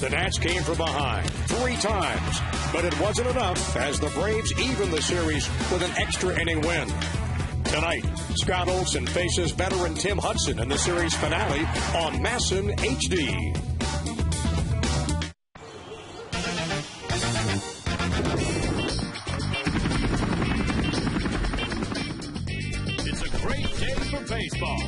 The Nats came from behind 3 times, but it wasn't enough as the Braves evened the series with an extra inning win. Tonight, Scott Olson faces veteran Tim Hudson in the series finale on MASN HD. It's a great day for baseball.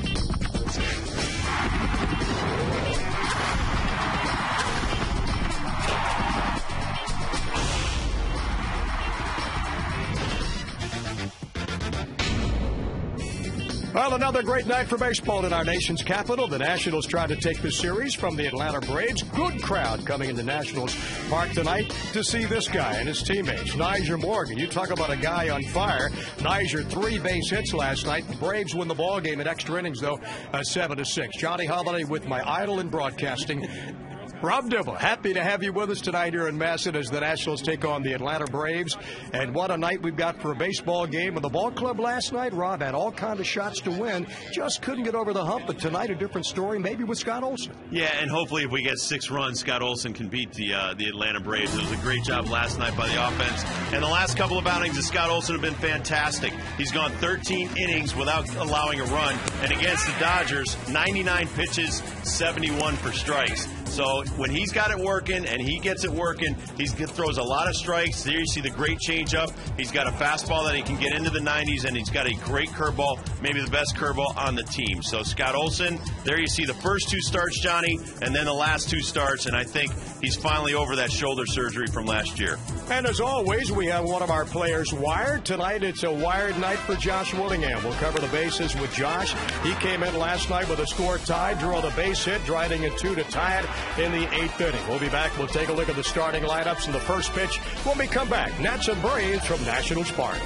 Well, another great night for baseball in our nation's capital. The Nationals tried to take the series from the Atlanta Braves. Good crowd coming into Nationals Park tonight to see this guy and his teammates. Nyjer Morgan, you talk about a guy on fire. Nyjer 3 base hits last night. The Braves win the ball game in extra innings, though, 7-6. Johnny Holiday with my idol in broadcasting, Rob Dibble. Happy to have you with us tonight here in MASN as the Nationals take on the Atlanta Braves. And what a night we've got for a baseball game. And the ball club last night, Rob, had all kinds of shots to win. Just couldn't get over the hump. But tonight, a different story, maybe with Scott Olson. Yeah, and hopefully if we get 6 runs, Scott Olson can beat the Atlanta Braves. It was a great job last night by the offense. And the last couple of outings of Scott Olson have been fantastic. He's gone 13 innings without allowing a run. And against the Dodgers, 99 pitches, 71 for strikes. So when he's got it working and he gets it working, he throws a lot of strikes. There you see the great changeup. He's got a fastball that he can get into the 90s, and he's got a great curveball, maybe the best curveball on the team. So Scott Olson, there you see the first 2 starts, Johnny, and then the last 2 starts, and I think he's finally over that shoulder surgery from last year. And as always, we have one of our players wired. Tonight, it's a wired night for Josh Willingham. We'll cover the bases with Josh. He came in last night with a score tie, drew the base hit, driving it 2 to tie it in the 8th inning. We'll be back. We'll take a look at the starting lineups in the first pitch when we come back. Nats and Braves from Nationals Park.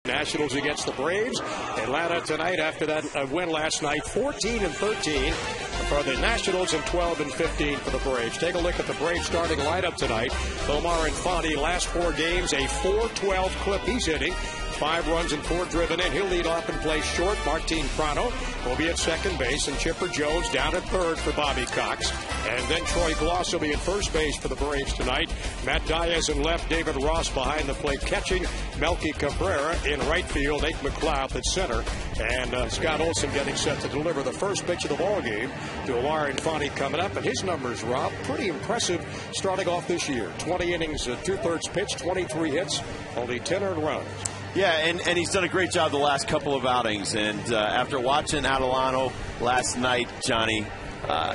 Nationals against the Braves. Atlanta tonight after that win last night, 14-13 for the Nationals and 12-15 for the Braves. Take a look at the Braves starting lineup tonight. Omar Infante, last 4 games, a .412 clip he's hitting. 5 runs and 4 driven in. He'll lead off and play short. Martin Prano will be at second base, and Chipper Jones down at third for Bobby Cox. And then Troy Gloss will be at first base for the Braves tonight. Matt Diaz in left, David Ross behind the plate catching, Melky Cabrera in right field, Nate McLeod at center, and Scott Olson getting set to deliver the first pitch of the ball game to Omar Infante coming up. And his numbers, Rob, pretty impressive starting off this year. 20 innings, 2/3 pitch, 23 hits, only 10 earned runs. Yeah, and he's done a great job the last couple of outings. And after watching Adelano last night, Johnny,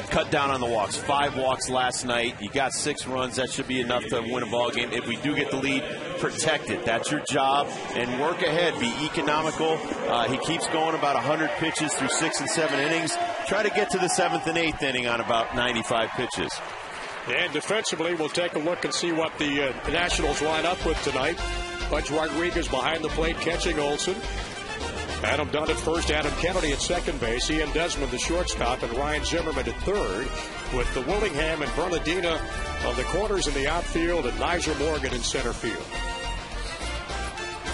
cut down on the walks. 5 walks last night. You got 6 runs. That should be enough to win a ball game. If we do get the lead, protect it. That's your job. And work ahead. Be economical. He keeps going about 100 pitches through 6 and 7 innings. Try to get to the 7th and 8th inning on about 95 pitches. And defensively, we'll take a look and see what the Nationals line up with tonight. Budge Rodriguez behind the plate catching Olson. Adam Dunn at first, Adam Kennedy at second base, Ian Desmond the shortstop, and Ryan Zimmerman at third, with the Willingham and Bernardina on the corners in the outfield, and Niger Morgan in center field.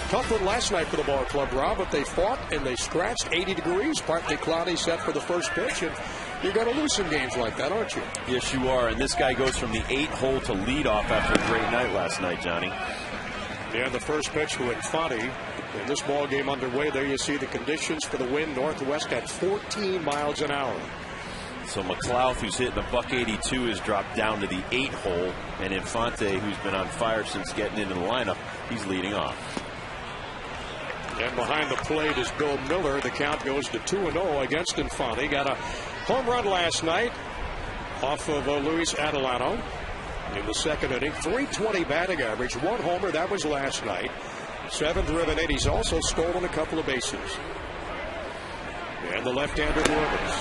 Tough one last night for the ball club, Rob, but they fought and they scratched. 80 degrees, partly cloudy, set for the first pitch, and you're going to lose some games like that, aren't you? Yes, you are, and this guy goes from the 8th hole to lead off after a great night last night, Johnny. And the first pitch to Infante. In this ball game underway, there you see the conditions for the wind northwest at 14 miles an hour. So McLeod, who's hitting a .182, has dropped down to the 8th hole, and Infante, who's been on fire since getting into the lineup, he's leading off. And behind the plate is Bill Miller. The count goes to 2-0 against Infante. Got a home run last night off of Luis Adelano in the second inning. .320 batting average, 1 homer. That was last night. 7 driven in. He's also stolen a couple of bases. And the left-hander delivers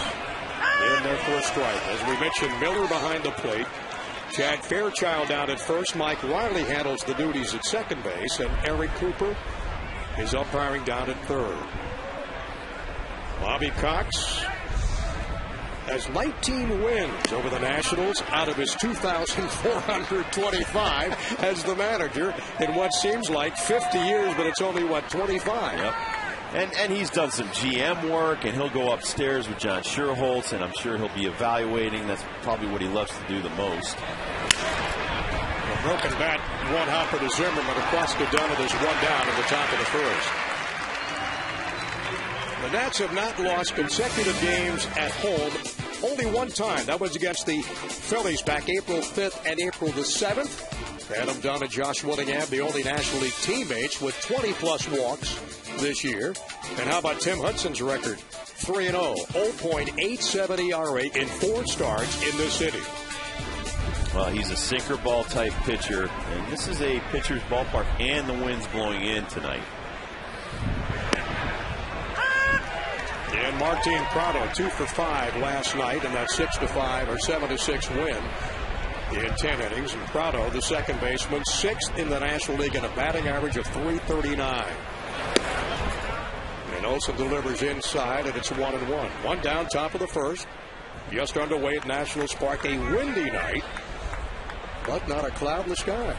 in there for a strike. As we mentioned, Miller behind the plate. Chad Fairchild down at first. Mike Riley handles the duties at second base. And Eric Cooper is umpiring down at third. Bobby Cox has 19 wins over the Nationals out of his 2,425 as the manager in what seems like 50 years, but it's only, 25? Yep. And he's done some GM work, and he'll go upstairs with John Schuerholz, and I'm sure he'll be evaluating. That's probably what he loves to do the most. A broken bat, one hopper to Zimmerman across the Dunn, and there's 1 down in the top of the first. The Nats have not lost consecutive games at home. Only 1 time. That was against the Phillies back April 5th and April the 7th. Adam Dunn and Josh Willingham, the only National League teammates with 20-plus walks this year. And how about Tim Hudson's record? 3-0, 0.87 ERA in 4 starts in this city. Well, he's a sinker ball type pitcher, and this is a pitcher's ballpark, and the wind's blowing in tonight. And Martin Prado, 2 for 5 last night, and that 6-5 or 7-6 win in 10 innings. And Prado, the second baseman, 6th in the National League and a batting average of .339. And Olson delivers inside, and it's 1-1. 1 down, top of the first. Just underway at Nationals Park, a windy night, but not a cloud in the sky.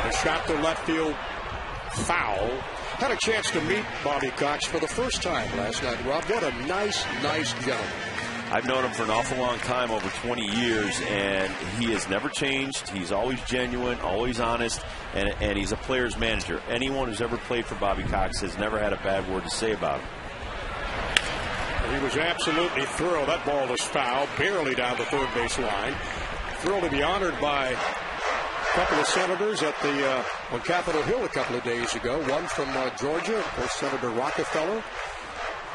And a shot to left field. Foul. Had a chance to meet Bobby Cox for the first time last night, Rob. What a nice gentleman. I've known him for an awful long time, over 20 years, and he has never changed. He's always genuine, always honest, and he's a player's manager. Anyone who's ever played for Bobby Cox has never had a bad word to say about him. He was absolutely thrilled. That ball was foul, barely down the third base line. Thrilled to be honored by a couple of senators at the on Capitol Hill a couple of days ago. One from Georgia, of course, Senator Rockefeller.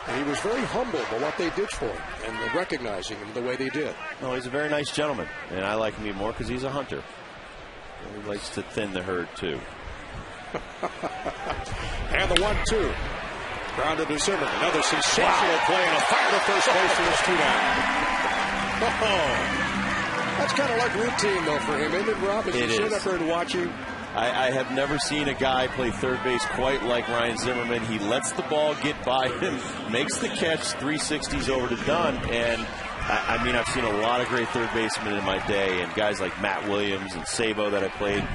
And he was very humble by what they did for him and recognizing him the way they did. No, he's a very nice gentleman, and I like him even more because he's a hunter. He likes to thin the herd, too. And the 1-2. Grounded to Zimmerman. Another sensational play and a fire to first base, and it's 2 down. Oh, that's kind of like routine, though, for him, isn't it, Rob? As you sit up there and watch him. I have never seen a guy play third base quite like Ryan Zimmerman. He lets the ball get by him, makes the catch, 360s over to Dunn. And, I mean, I've seen a lot of great third basemen in my day, and guys like Matt Williams and Sabo that I played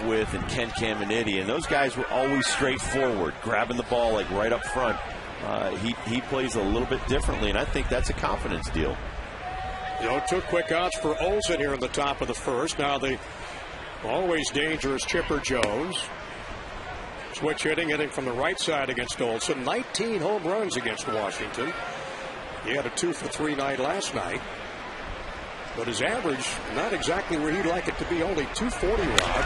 with, and Ken Caminiti. And those guys were always straightforward, grabbing the ball like right up front. He plays a little bit differently, and I think that's a confidence deal. Two quick outs for Olson here in the top of the first. Now the always dangerous Chipper Jones. Switch hitting from the right side against Olson. 19 home runs against Washington. He had a 2-for-3 night last night. But his average, not exactly where he'd like it to be, only 240 Rod.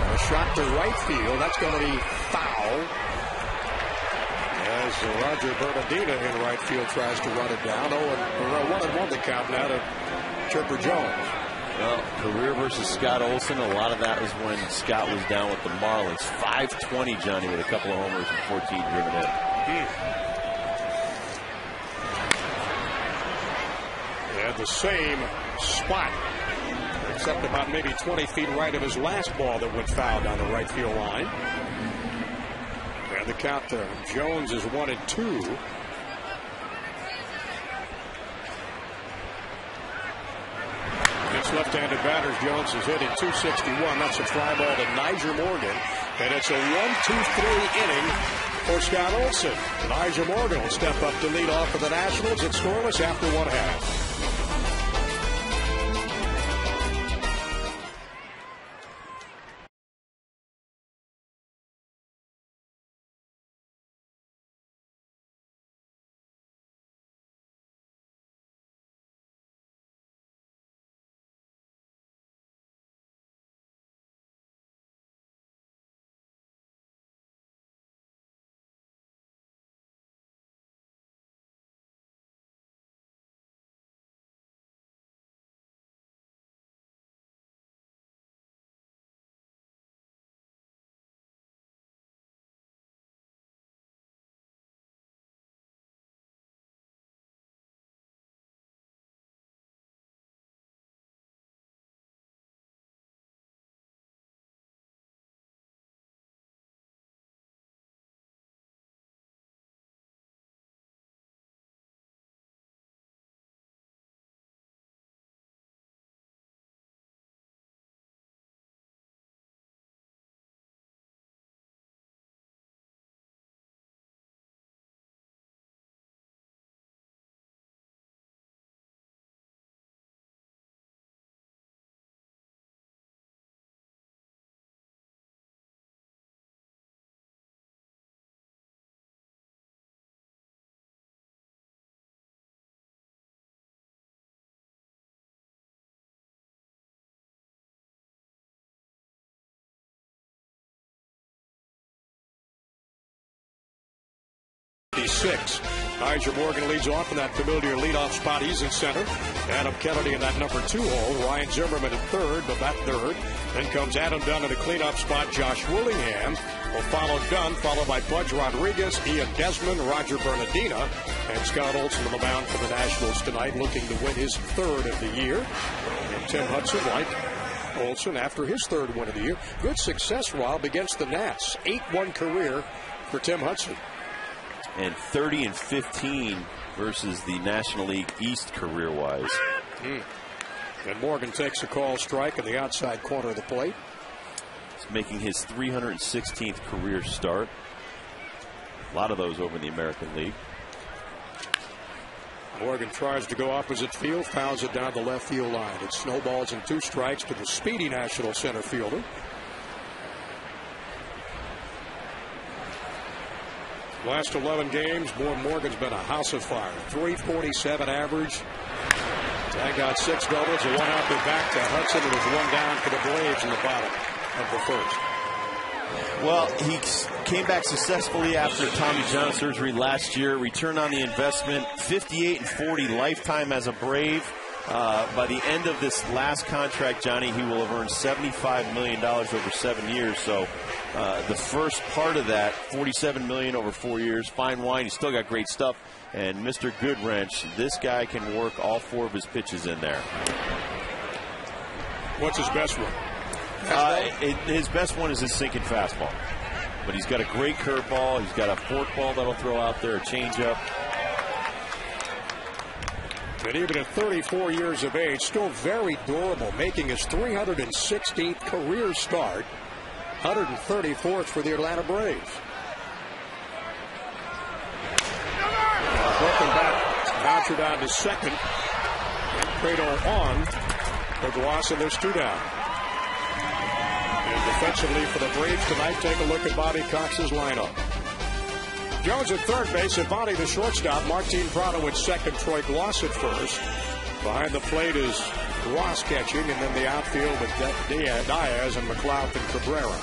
A shot to right field. That's going to be foul. As Roger Bernardina in right field tries to run it down. 1-1 the count now to Chipper Jones. Well, career versus Scott Olson, a lot of that was when Scott was down with the Marlins. 520, Johnny, with a couple of homers and 14 driven in. At the same spot, except about maybe 20 feet right of his last ball that went foul down the right field line. And the count to Jones is 1-2. Against left-handed batters, Jones is hitting .261. That's a fly ball to Nyjer Morgan. And it's a 1-2-3 inning for Scott Olson. Nyjer Morgan will step up to lead off for the Nationals. It's scoreless after 1/2. Nyjer Morgan leads off in that familiar leadoff spot. He's in center. Adam Kennedy in that number 2 hole. Ryan Zimmerman at third, but that third. Then comes Adam Dunn in the cleanup spot. Josh Willingham will follow Dunn, followed by Budge Rodriguez, Ian Desmond, Roger Bernardina, and Scott Olson on the mound for the Nationals tonight, looking to win his 3rd of the year. And Tim Hudson, like Olson, after his 3rd win of the year. Good success, Rob, against the Nats. 8-1 career for Tim Hudson. And 30-15 versus the National League East career-wise. And Morgan takes a call strike in the outside corner of the plate. He's making his 316th career start. A lot of those over in the American League. Morgan tries to go opposite field, fouls it down the left field line. It snowballs in 2 strikes to the speedy National center fielder. Last 11 games, Morgan's been a house of fire. 347 average. Tagged out 6 doubles, a 1 out there back to Hudson. It was 1 down for the Braves in the bottom of the first. Well, he came back successfully after Tommy John surgery last year. Return on the investment, 58-40 lifetime as a Brave. By the end of this last contract, Johnny, he will have earned $75 million over 7 years. So the first part of that, $47 million over 4 years, fine wine. He's still got great stuff. And Mr. Goodwrench, this guy can work all 4 of his pitches in there. What's his best one? His best one is his sinking fastball. But he's got a great curveball. He's got a forkball that'll throw out there, a changeup. And even at 34 years of age, still very durable, making his 316th career start, 134th for the Atlanta Braves. Broken back, bouncer down to second. Prado on for Gloss, and there's 2 down. And defensively for the Braves tonight, take a look at Bobby Cox's lineup. Jones at third base, Avani the shortstop, Martin Prado at second, Troy Gloss at first. Behind the plate is Ross catching, and then the outfield with Diaz and McLeod and Cabrera.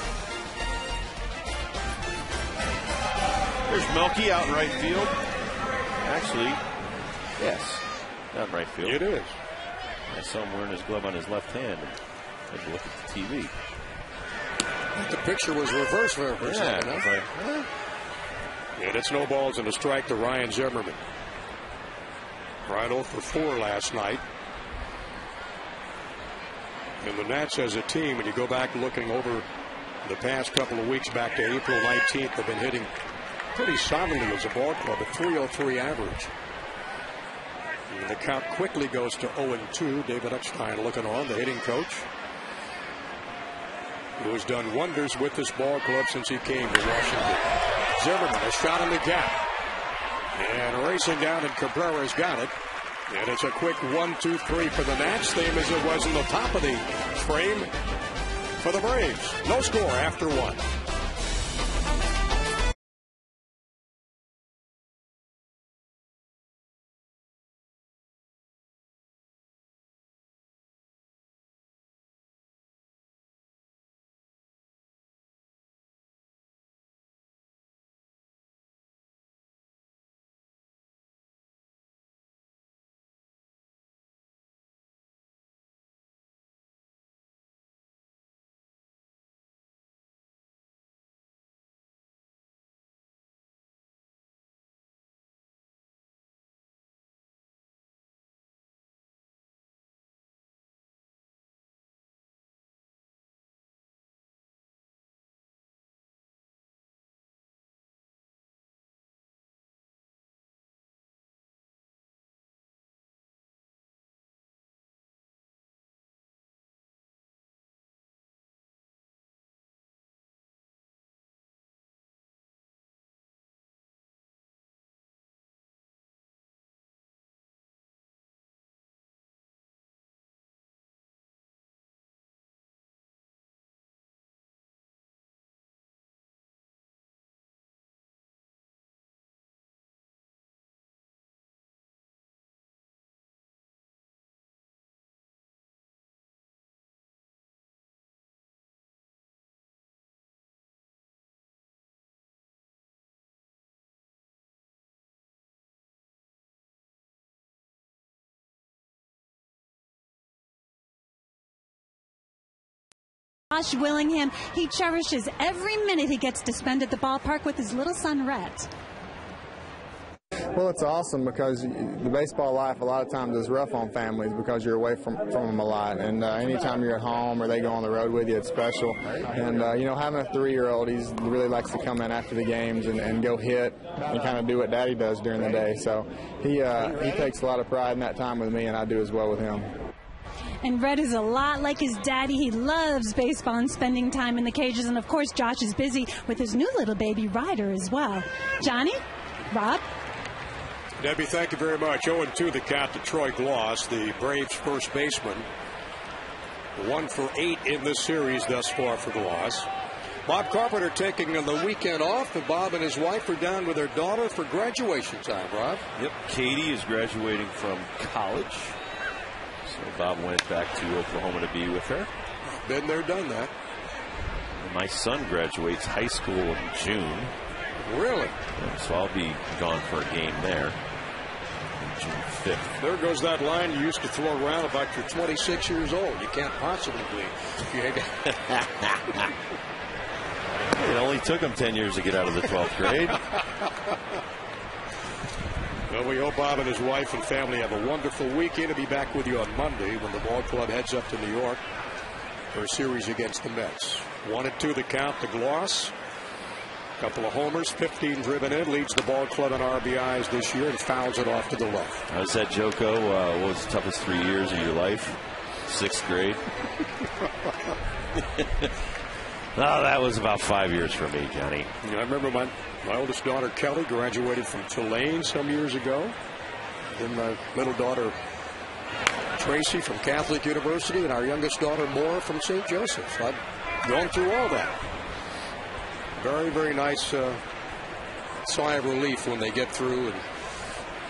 There's Melky out in right field. Actually, yes, not in right field. It is. I saw him wearing his glove on his left hand. And had to look at the TV. The picture was reversed there for a second, huh? Like, huh? And it's no balls and a strike to Ryan Zimmerman. Right 0 for 4 last night. And the Nats as a team, when you go back looking over the past couple of weeks back to April 19th, have been hitting pretty solidly as a ball club, a .303 average. And the count quickly goes to 0-2. David Epstein looking on, the hitting coach, who has done wonders with this ball club since he came to Washington. Zimmerman, a shot in the gap. And racing down, and Cabrera's got it. And it's a quick 1-2-3 for the Nats, same as it was in the top of the frame for the Braves. No score after 1. Josh Willingham, he cherishes every minute he gets to spend at the ballpark with his little son, Rhett. Well, it's awesome because the baseball life a lot of times is rough on families because you're away from them a lot. And anytime you're at home or they go on the road with you, it's special. And, having a 3-year-old, he really likes to come in after the games and go hit and kind of do what Daddy does during the day. So he takes a lot of pride in that time with me, and I do as well with him. And Red is a lot like his daddy. He loves baseball and spending time in the cages. And, of course, Josh is busy with his new little baby, Ryder, as well. Johnny? Rob? Debbie, thank you very much. 0-2 the count to Troy Gloss, the Braves' first baseman. 1 for 8 in this series thus far for Gloss. Bob Carpenter taking the weekend off, and Bob and his wife are down with their daughter for graduation time, Rob. Yep, Katie is graduating from college. So Bob went back to Oklahoma to be with her. Been there, done that. And my son graduates high school in June. Really? So I'll be gone for a game there. June 5th. There goes that line you used to throw around about you're 26 years old. You can't possibly be. It only took him 10 years to get out of the 12th grade. Well, we hope Bob and his wife and family have a wonderful weekend. He'll be back with you on Monday when the ball club heads up to New York for a series against the Mets. 1-2 the count to Gloss. Couple of homers, 15 driven in, leads the ball club in RBIs this year and fouls it off to the left. How's that, Joko? What was the toughest 3 years of your life? 6th grade? No, that was about 5 years for me, Johnny. I remember my oldest daughter, Kelly, graduated from Tulane some years ago. Then my middle daughter, Tracy from Catholic University, and our youngest daughter, Maura, from St. Joseph's. I've gone through all that. Very, very nice sigh of relief when they get through and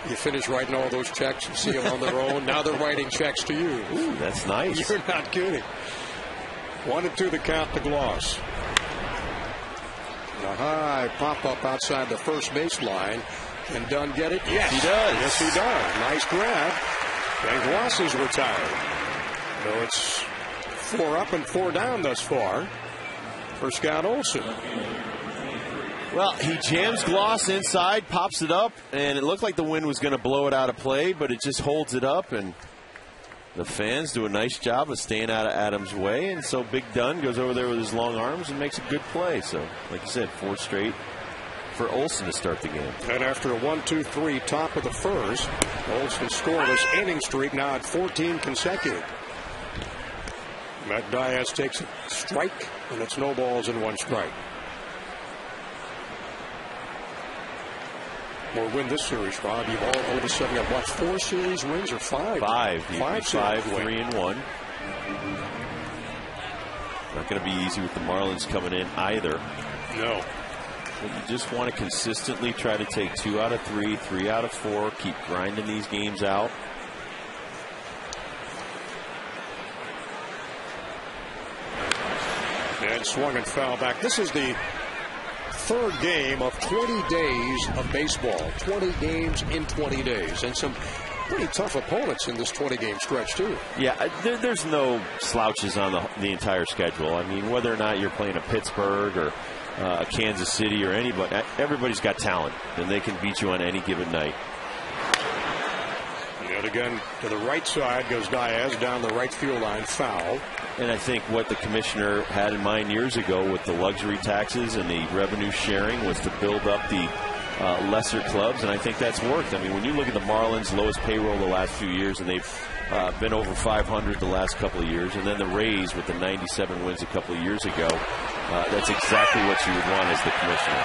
you finish writing all those checks and see them on their own. Now they're writing checks to you. Ooh, that's nice. You're not kidding. 1-2 the count to Gloss. A high pop-up outside the first baseline. Can Dunn get it? Yes, he does. Yes, he does. Nice grab. And Gloss is retired. So it's 4 up and 4 down thus far for Scott Olson. Well, he jams Gloss inside, pops it up, and it looked like the wind was going to blow it out of play, but it just holds it up, and the fans do a nice job of staying out of Adams' way, and so Big Dunn goes over there with his long arms and makes a good play. So, like you said, 4 straight for Olson to start the game. And after a 1-2-3 top of the first, Olson scoreless inning streak now at 14 consecutive. Matt Diaz takes a strike, and it's no balls and 1 strike. Or win this series, Rob. You've all of a sudden got, what, 4 series wins or 5? 5. 5, 3-1. Not going to be easy with the Marlins coming in either. No. But you just want to consistently try to take 2 out of 3, 3 out of 4, keep grinding these games out. And swung and foul back. This is the 3rd game of 20 days of baseball. 20 games in 20 days. And some pretty tough opponents in this 20-game stretch, too. Yeah, there's no slouches on the entire schedule. I mean, whether or not you're playing a Pittsburgh or Kansas City or anybody, everybody's got talent, and they can beat you on any given night. And again, to the right side goes Diaz down the right field line, foul. And I think what the commissioner had in mind years ago with the luxury taxes and the revenue sharing was to build up the lesser clubs, and I think that's worked. I mean, when you look at the Marlins' lowest payroll the last few years, and they've been over 500 the last couple of years, and then the Rays with the 97 wins a couple of years ago, that's exactly what you would want as the commissioner.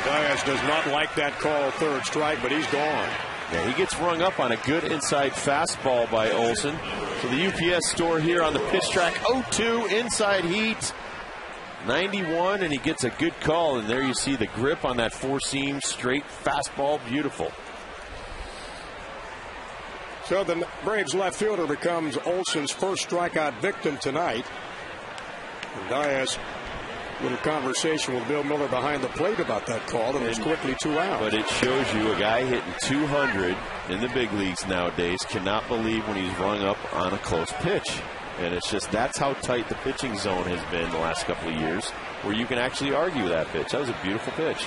Diaz does not like that call, 3rd strike, but he's gone. Yeah, he gets rung up on a good inside fastball by Olson. So the UPS store here on the pitch track, 0-2 inside heat, 91, and he gets a good call. And there you see the grip on that 4-seam straight fastball, beautiful. So the Braves left fielder becomes Olson's first strikeout victim tonight. And Diaz, little conversation with Bill Miller behind the plate about that call, and it's quickly 2 out. But it shows you a guy hitting 200 in the big leagues nowadays cannot believe when he's rung up on a close pitch. And it's just, that's how tight the pitching zone has been the last couple of years, where you can actually argue that pitch. That was a beautiful pitch.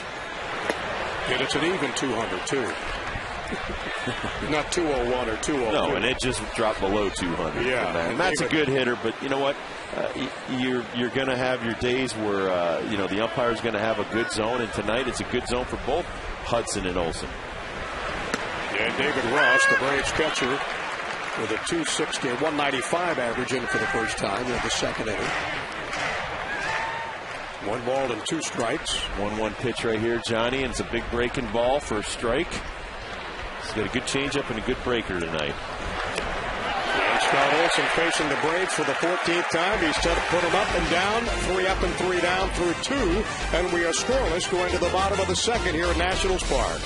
And it's an even 200, too. Not 201 or 202. No, and it just dropped below 200. Yeah. And that's a good hitter, but you know what? You're going to have your days where, the umpire's going to have a good zone, and tonight it's a good zone for both Hudson and Olson. And David Ross, the Braves catcher, with a 260 and 195 average in for the first time in the 2nd inning. 1 ball and 2 strikes. 1-1 pitch right here, Johnny, and it's a big breaking ball for a strike. He's got a good changeup and a good breaker tonight. And Scott Olson facing the Braves for the 14th time. He's put them up and down, 3 up and 3 down through 2. And we are scoreless going to the bottom of the 2nd here at Nationals Park.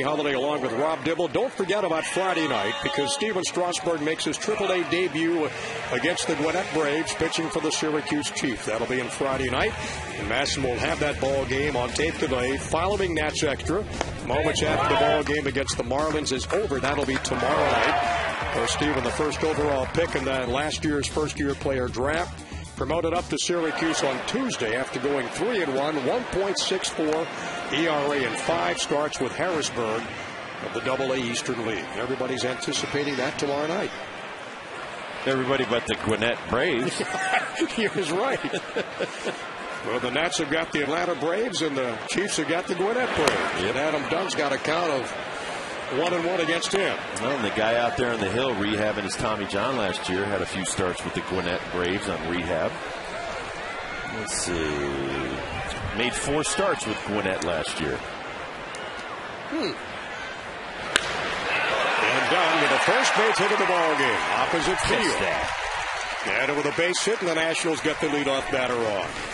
Holiday along with Rob Dibble. Don't forget about Friday night, because Steven Strasburg makes his AAA debut against the Gwinnett Braves, pitching for the Syracuse Chiefs. That'll be on Friday night. And Massimo will have that ball game on tape today following Nats Extra. Moments after the ball game against the Marlins is over. That'll be tomorrow night. For Steven, the first overall pick in that last year's first-year player draft. Promoted up to Syracuse on Tuesday after going 3-1, 1.64 ERA in 5 starts with Harrisburg of the AA Eastern League. Everybody's anticipating that tomorrow night. Everybody but the Gwinnett Braves. He was right. Well, the Nats have got the Atlanta Braves, and the Chiefs have got the Gwinnett Braves. Yep. And Adam Dunn's got a count of 1-1 against him. Well, and the guy out there on the hill rehabbing his Tommy John last year had a few starts with the Gwinnett Braves on rehab. Let's see. Made 4 starts with Gwinnett last year. And Dunn with the first base hit of the ball game. Opposite field. And with a base hit, and the Nationals get the leadoff batter off.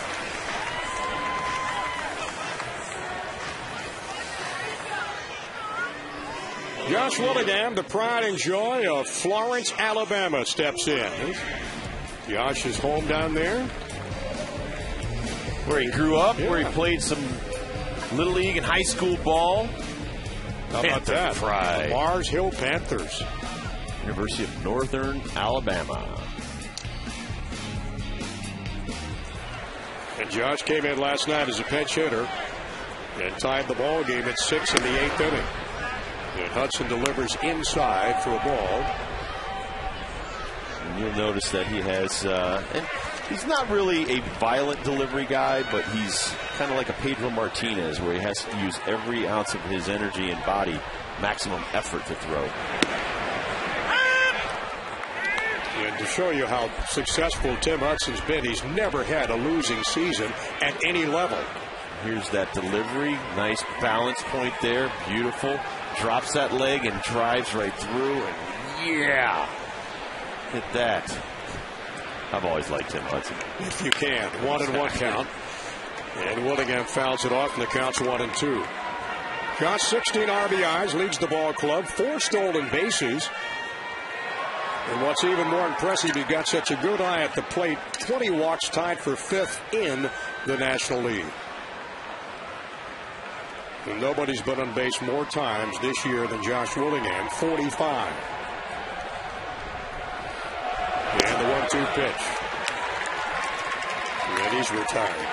Josh Willingham, the pride and joy of Florence, Alabama, steps in. Josh is home down there. Where he grew up, where he played some Little League and high school ball. How about that? Pride. Mars Hill Panthers. University of Northern Alabama. And Josh came in last night as a pinch hitter and tied the ball game at 6 in the 8th inning. And Hudson delivers inside for a ball. And you'll notice that he has, and he's not really a violent delivery guy, but he's kind of like a Pedro Martinez, where he has to use every ounce of his energy and body, maximum effort to throw. And to show you how successful Tim Hudson's been, he's never had a losing season at any level. Here's that delivery. Nice balance point there. Beautiful. Drops that leg and drives right through. And yeah. Hit that. I've always liked Tim Hudson. If you can. 1-1 count. And Willingham fouls it off, and the count's 1-2. Josh, 16 RBIs, leads the ball club. 4 stolen bases. And what's even more impressive, he got such a good eye at the plate. 20 walks, tied for 5th in the National League. And nobody's been on base more times this year than Josh Willingham, 45. And the 1-2 pitch. And he's retired.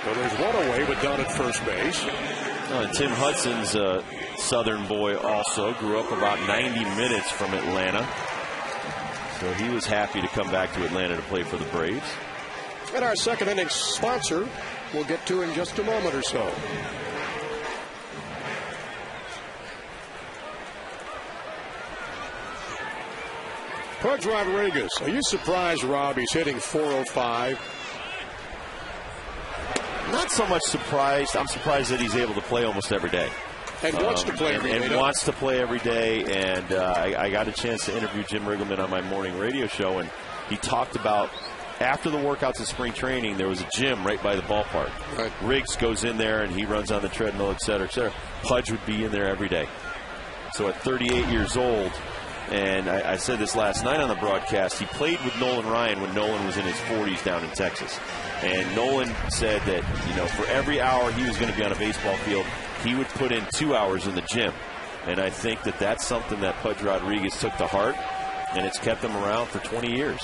Well, there's one away, but down at first base. And Tim Hudson's a Southern boy also. Grew up about 90 minutes from Atlanta. So he was happy to come back to Atlanta to play for the Braves. And our second inning sponsor we'll get to in just a moment or so. Pudge Rodriguez. Are you surprised, Rob, he's hitting .405? Not so much surprised. I'm surprised that he's able to play almost every day. And wants to play every day. And wants to play every day. And I got a chance to interview Jim Riggleman on my morning radio show, and he talked about after the workouts of spring training, there was a gym right by the ballpark. Right. Riggs goes in there, and he runs on the treadmill, et cetera, et cetera. Pudge would be in there every day. So at 38 years old, and I said this last night on the broadcast, he played with Nolan Ryan when Nolan was in his 40s down in Texas. And Nolan said that, for every hour he was going to be on a baseball field, he would put in 2 hours in the gym. And I think that that's something that Pudge Rodriguez took to heart, and it's kept him around for 20 years.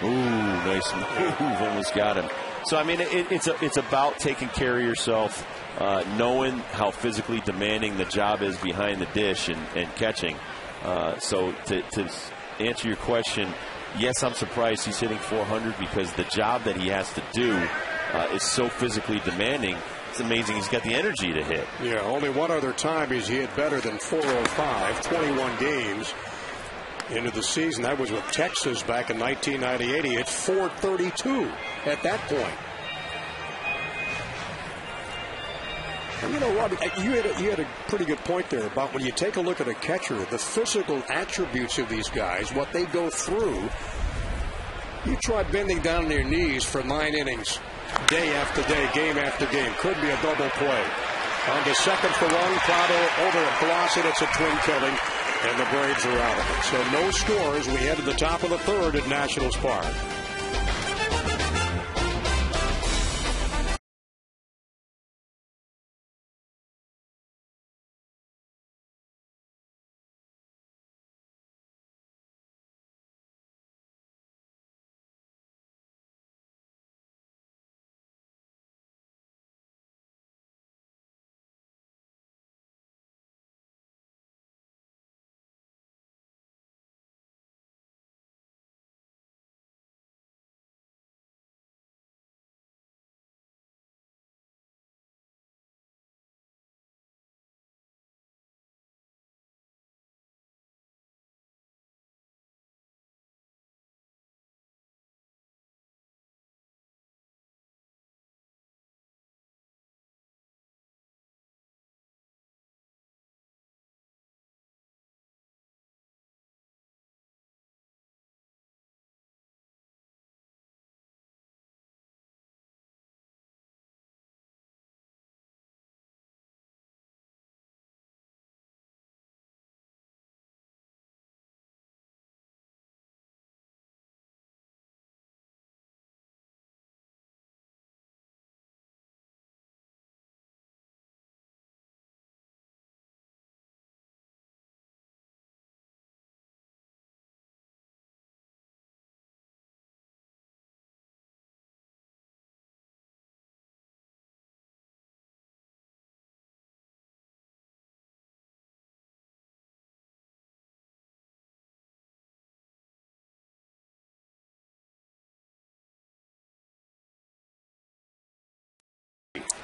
Ooh, nice move. Almost got him. So, I mean, it's about taking care of yourself, knowing how physically demanding the job is behind the dish and catching. So to answer your question, yes, I'm surprised he's hitting .400 because the job that he has to do is so physically demanding. It's amazing he's got the energy to hit. Yeah, only one other time he's hit better than .405, 21 games into the season. That was with Texas back in 1998. He hit .432 at that point. And Rob, you had a pretty good point there about when you take a look at a catcher, the physical attributes of these guys, what they go through. You try bending down on your knees for 9 innings day after day, game after game. Could be a double play. On the second for one, Prado over at Blossom. It's a twin killing, and the Braves are out of it. So no scores. We head to the top of the third at Nationals Park.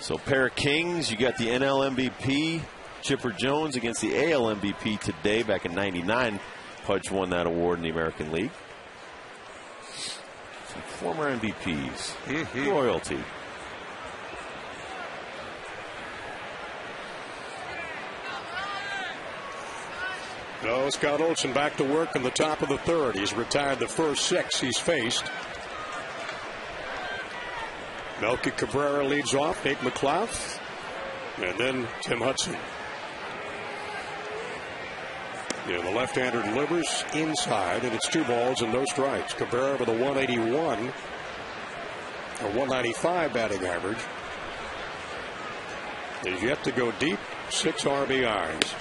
So pair of kings, you got the NL MVP, Chipper Jones, against the AL MVP today. Back in '99, Pudge won that award in the American League. Some former MVPs, royalty. No, Scott Olson back to work in the top of the third. He's retired the first 6 he's faced. Melky Cabrera leads off, Nate McLouth, and then Tim Hudson. Yeah, the left-hander delivers inside, and it's 2 balls and no strikes. Cabrera with a 181, a 195 batting average. He's yet to go deep, 6 RBIs.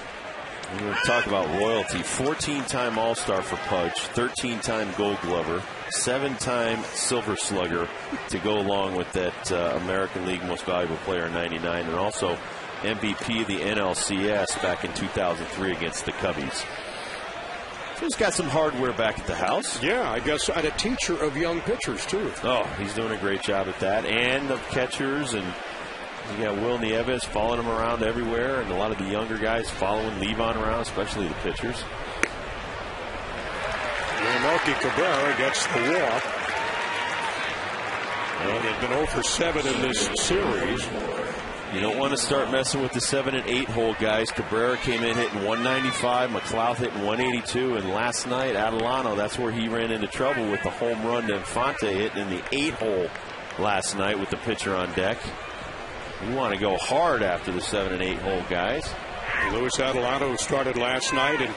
We're going to talk about royalty. 14-time All-Star for Pudge, 13-time Gold Glover, 7-time Silver Slugger to go along with that American League Most Valuable Player in '99, and also MVP of the NLCS back in 2003 against the Cubbies. So he's got some hardware back at the house. Yeah, I guess I'm a teacher of young pitchers, too. Oh, he's doing a great job at that, and of catchers, and you got Will Nieves following him around everywhere, and a lot of the younger guys following Levon around, especially the pitchers. Melky Cabrera gets the walk. And they've been 0 for 7 in this series. You don't want to start messing with the 7 and 8 hole guys. Cabrera came in hitting 195, McLouth hitting 182, and last night Adelano, that's where he ran into trouble with the home run to Infante hitting in the 8 hole last night with the pitcher on deck. You want to go hard after the 7 and 8 hole guys. Luis Adelano started last night and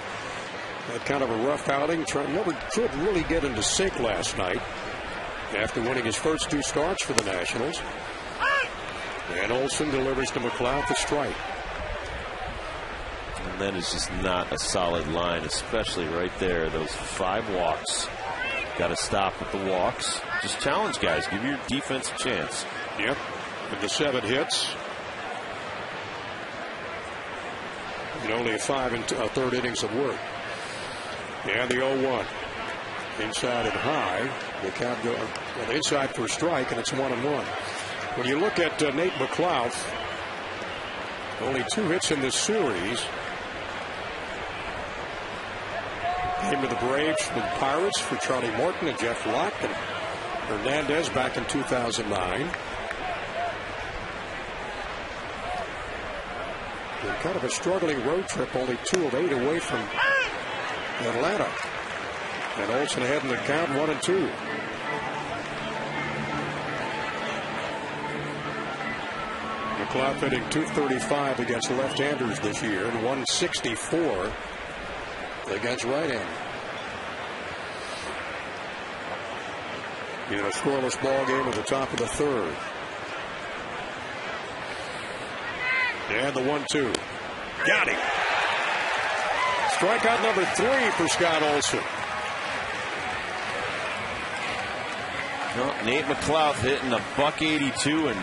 had kind of a rough outing. Never could really get into sync last night after winning his first 2 starts for the Nationals. And Olson delivers to McLeod the strike. And then it's just not a solid line, especially right there. Those 5 walks. Got to stop with the walks. Just challenge guys. Give your defense a chance. Yep. With the 7 hits. And only 5 and 1/3 innings of work. And the 0-1. Inside and high. The count goes inside for a strike, and it's 1-1. When you look at Nate McLouth, only 2 hits in this series. Came to the Braves with Pirates for Charlie Morton and Jeff Locke and Hernandez back in 2009. And kind of a struggling road trip, only 2 of 8 away from Atlanta. And Olson ahead in the count, 1-2. McClough hitting .235 against left-handers this year and .164 against right-handers. In a scoreless ball game at the top of the third. And the 1-2. Got him. Strikeout number 3 for Scott Olson. Well, Nate McClough hitting a .182 and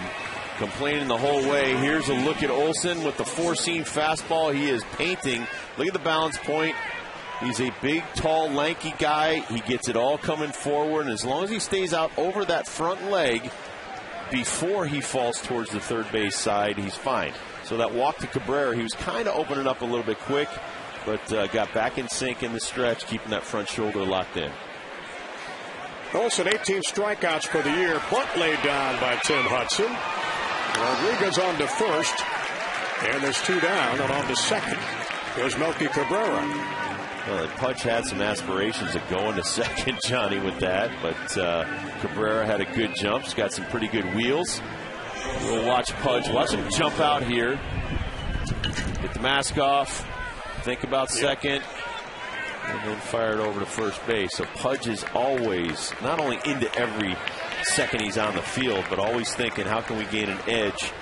complaining the whole way. Here's a look at Olson with the four-seam fastball. He is painting. Look at the balance point. He's a big, tall, lanky guy. He gets it all coming forward, and as long as he stays out over that front leg before he falls towards the third base side, he's fine. So that walk to Cabrera, he was kind of opening up a little bit quick, but got back in sync in the stretch, keeping that front shoulder locked in. Olson, 18 strikeouts for the year. Bunt laid down by Tim Hudson. Rodriguez on to first, and there's 2 down, and on to second goes Melky Cabrera. Well, Pudge had some aspirations of going to second, Johnny, with that, but Cabrera had a good jump. He's got some pretty good wheels. We'll watch Pudge. Watch him jump out here. Get the mask off. Think about second. And then fire it over to first base. So Pudge is always not only into every second he's on the field, but always thinking, how can we gain an edge?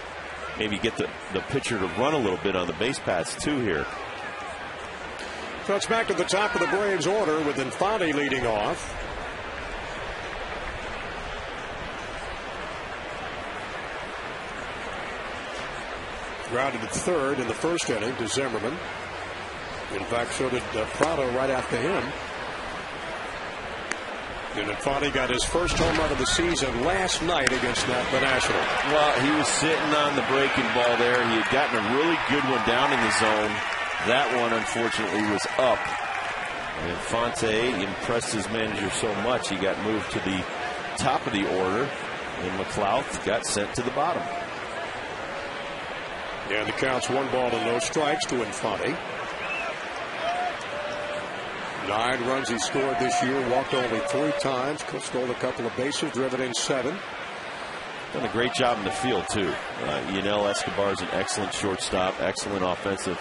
Maybe get the pitcher to run a little bit on the base paths, too, here. So it's back to the top of the Braves order with Infante leading off. Grounded at third in the first inning to Zimmerman. In fact, so did Prado right after him. And Infante got his first home run of the season last night against the National. Well, he was sitting on the breaking ball there. He had gotten a really good one down in the zone. That one, unfortunately, was up. And Infante impressed his manager so much, he got moved to the top of the order. And McClough got sent to the bottom. And the count's 1 ball and no strikes to Infante. 9 runs he scored this year, walked only 3 times, stole a couple of bases, driven in 7. Done a great job in the field, too. Yanel Escobar's an excellent shortstop, excellent offensive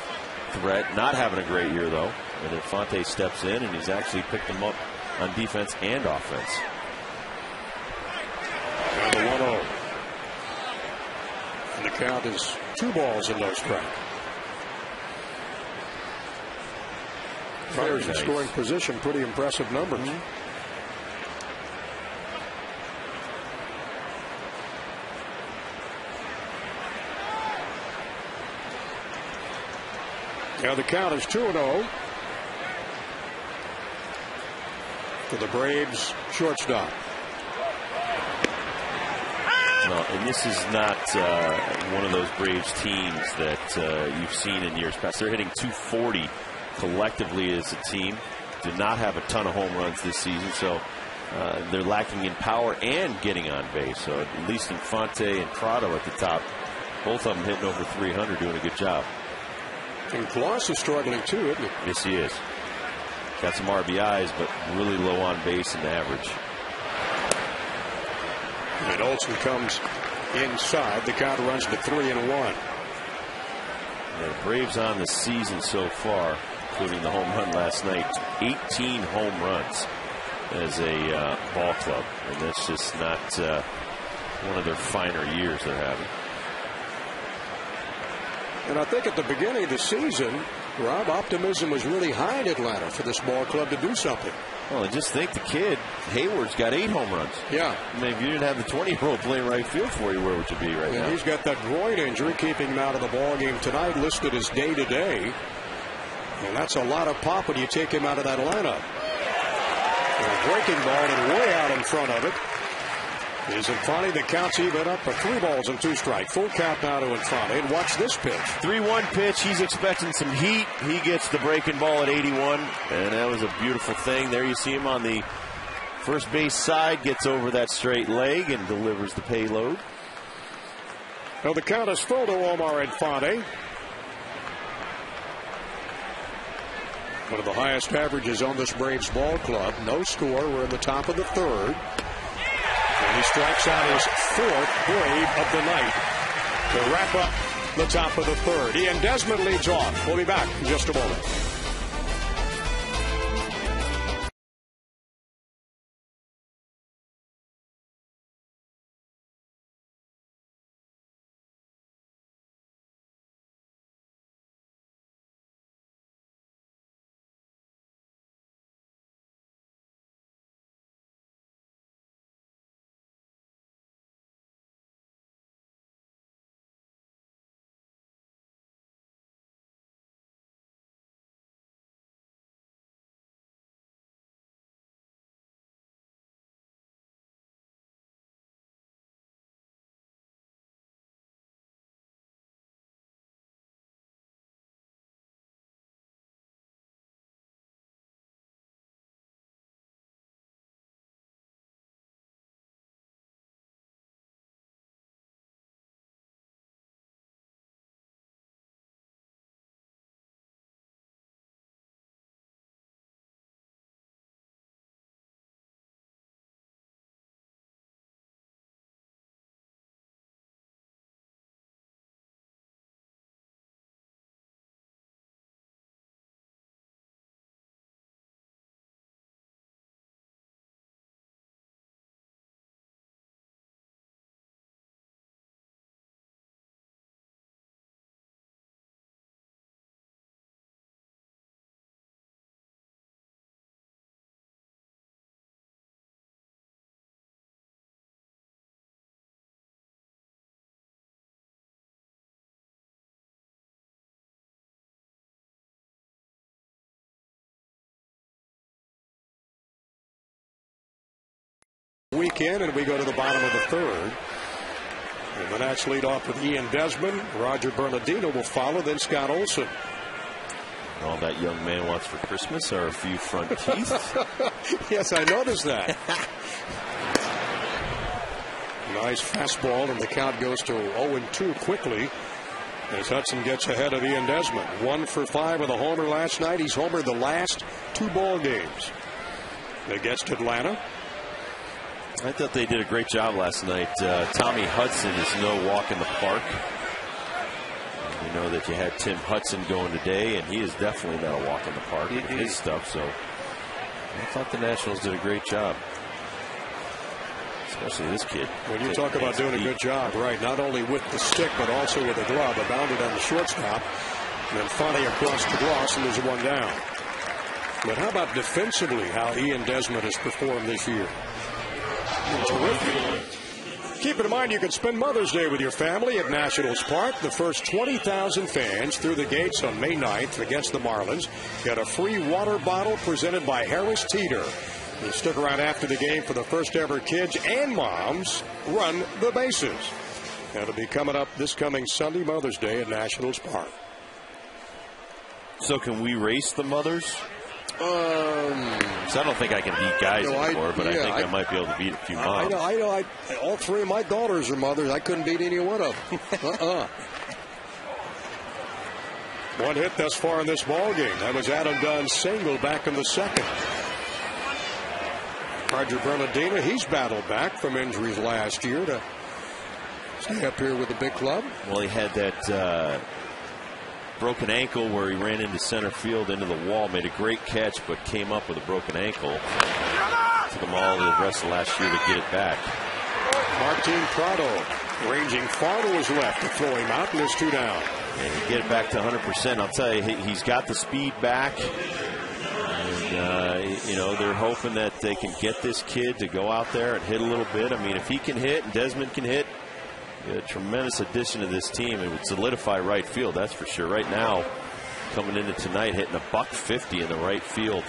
threat. Not having a great year, though. And Infante steps in, and he's actually picked him up on defense and offense. And the 1-0. And the count is 2 balls and no strike. Runners in scoring position, pretty impressive numbers. Now the count is 2-0 for the Braves shortstop. Well, and this is not one of those Braves teams that you've seen in years past. They're hitting .240 collectively as a team. Did not have a ton of home runs this season, so they're lacking in power and getting on base. So at least Infante and Prado at the top, both of them hitting over 300, doing a good job. And Kloss is struggling too, isn't he? Yes, he is. Got some RBIs, but really low on base and average. And Olson comes inside. The count runs to 3-1. The Braves on the season so far, including the home run last night, 18 home runs as a ball club. And that's just not one of their finer years they're having. And I think at the beginning of the season, Rob, optimism was really high in Atlanta for this ball club to do something. Well, and just think the kid, Hayward's got 8 home runs. Yeah. I mean, if you didn't have the 20-year-old playing right field for you, where would you be right now? He's got that groin injury keeping him out of the ball game tonight, listed as day-to-day. And that's a lot of pop when you take him out of that lineup. And a breaking ball and way out in front of it is Infante. The count's even up for 3 balls and 2 strikes. Full count now to Infante. And watch this pitch. 3-1 pitch. He's expecting some heat. He gets the breaking ball at 81. And that was a beautiful thing. There you see him on the first base side. Gets over that straight leg and delivers the payload. Well, the count is full to Omar Infante. One of the highest averages on this Braves ball club. No score. We're in the top of the third. And he strikes out his 4th Brave of the night. to wrap up the top of the third. Ian Desmond leads off. We'll be back in just a moment. Weekend, and we go to the bottom of the third. And the Nats lead off with Ian Desmond. Roger Bernardino will follow, then Scott Olson. All that young man wants for Christmas are a few front teeth. Yes, I noticed that. Nice fastball, and the count goes to 0-2 quickly as Hudson gets ahead of Ian Desmond. 1 for 5 with a homer last night. He's homered the last 2 ball games against Atlanta. I thought they did a great job last night. Tommy Hudson is no walk in the park. You know that you had Tim Hudson going today, and he is definitely not a walk in the park with his stuff. So I thought the Nationals did a great job, especially this kid. When you talk about doing a good job, right, not only with the stick but also with the glove. A bounded on the shortstop, and then finally across the gloss, and there's 1 down. But how about defensively, how Ian Desmond has performed this year? Terrific. Keep in mind you can spend Mother's Day with your family at Nationals Park. The first 20,000 fans through the gates on May 9th against the Marlins get a free water bottle presented by Harris Teeter. You stick around after the game for the first ever Kids and Moms Run the Bases. That'll be coming up this coming Sunday, Mother's Day at Nationals Park. So can we race the mothers? So I don't think I can beat guys anymore, but I think I might be able to beat a few moms. I know. All 3 of my daughters are mothers. I couldn't beat any one of them. 1 hit thus far in this ball game. That was Adam Dunn's single back in the second. Roger Bernardino, he's battled back from injuries last year to stay up here with the big club. Well, he had that broken ankle where he ran into center field into the wall, made a great catch, but came up with a broken ankle. Took him all the rest of last year to get it back. Martin Prado ranging far to his left to throw him out, and there's 2 down. And he get it back to 100%. I'll tell you, he's got the speed back. And, you know, they're hoping that they can get this kid to go out there and hit a little bit. I mean, if he can hit and Desmond can hit, a tremendous addition to this team. It would solidify right field, that's for sure. Right now, coming into tonight, hitting a $150 in the right field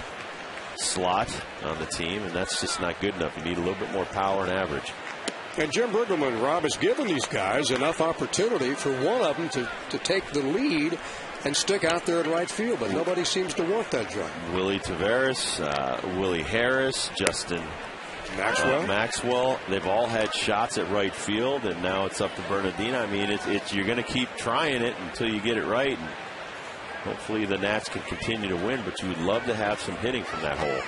slot on the team, and that's just not good enough. You need a little bit more power and average. And Jim Brigham, Rob, has given these guys enough opportunity for one of them to take the lead and stick out there in right field, but nobody seems to want that job. Willie Taveras, Willie Harris, Justin Maxwell, they've all had shots at right field, and now it's up to Bernardino. I mean, you're going to keep trying it until you get it right, and hopefully the Nats can continue to win, but you would love to have some hitting from that hole.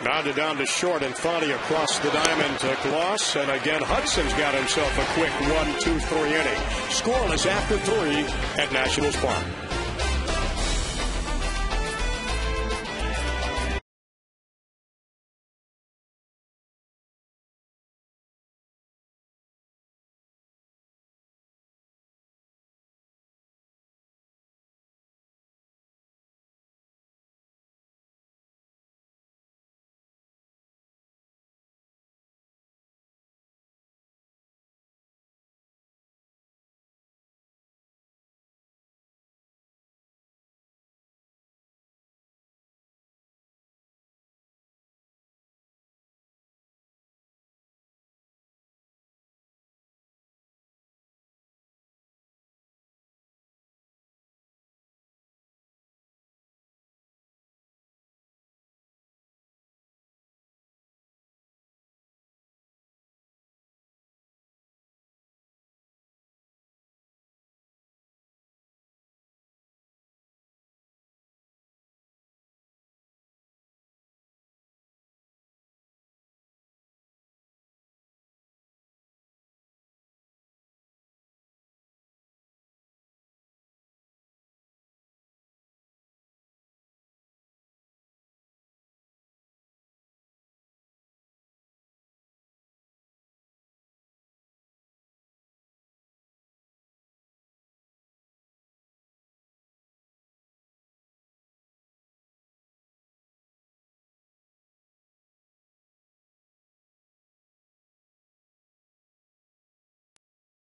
Grounded down to short, and Fonte across the diamond to Gloss. And again, Hudson's got himself a quick 1-2-3 inning. Scoreless after 3 at Nationals Park.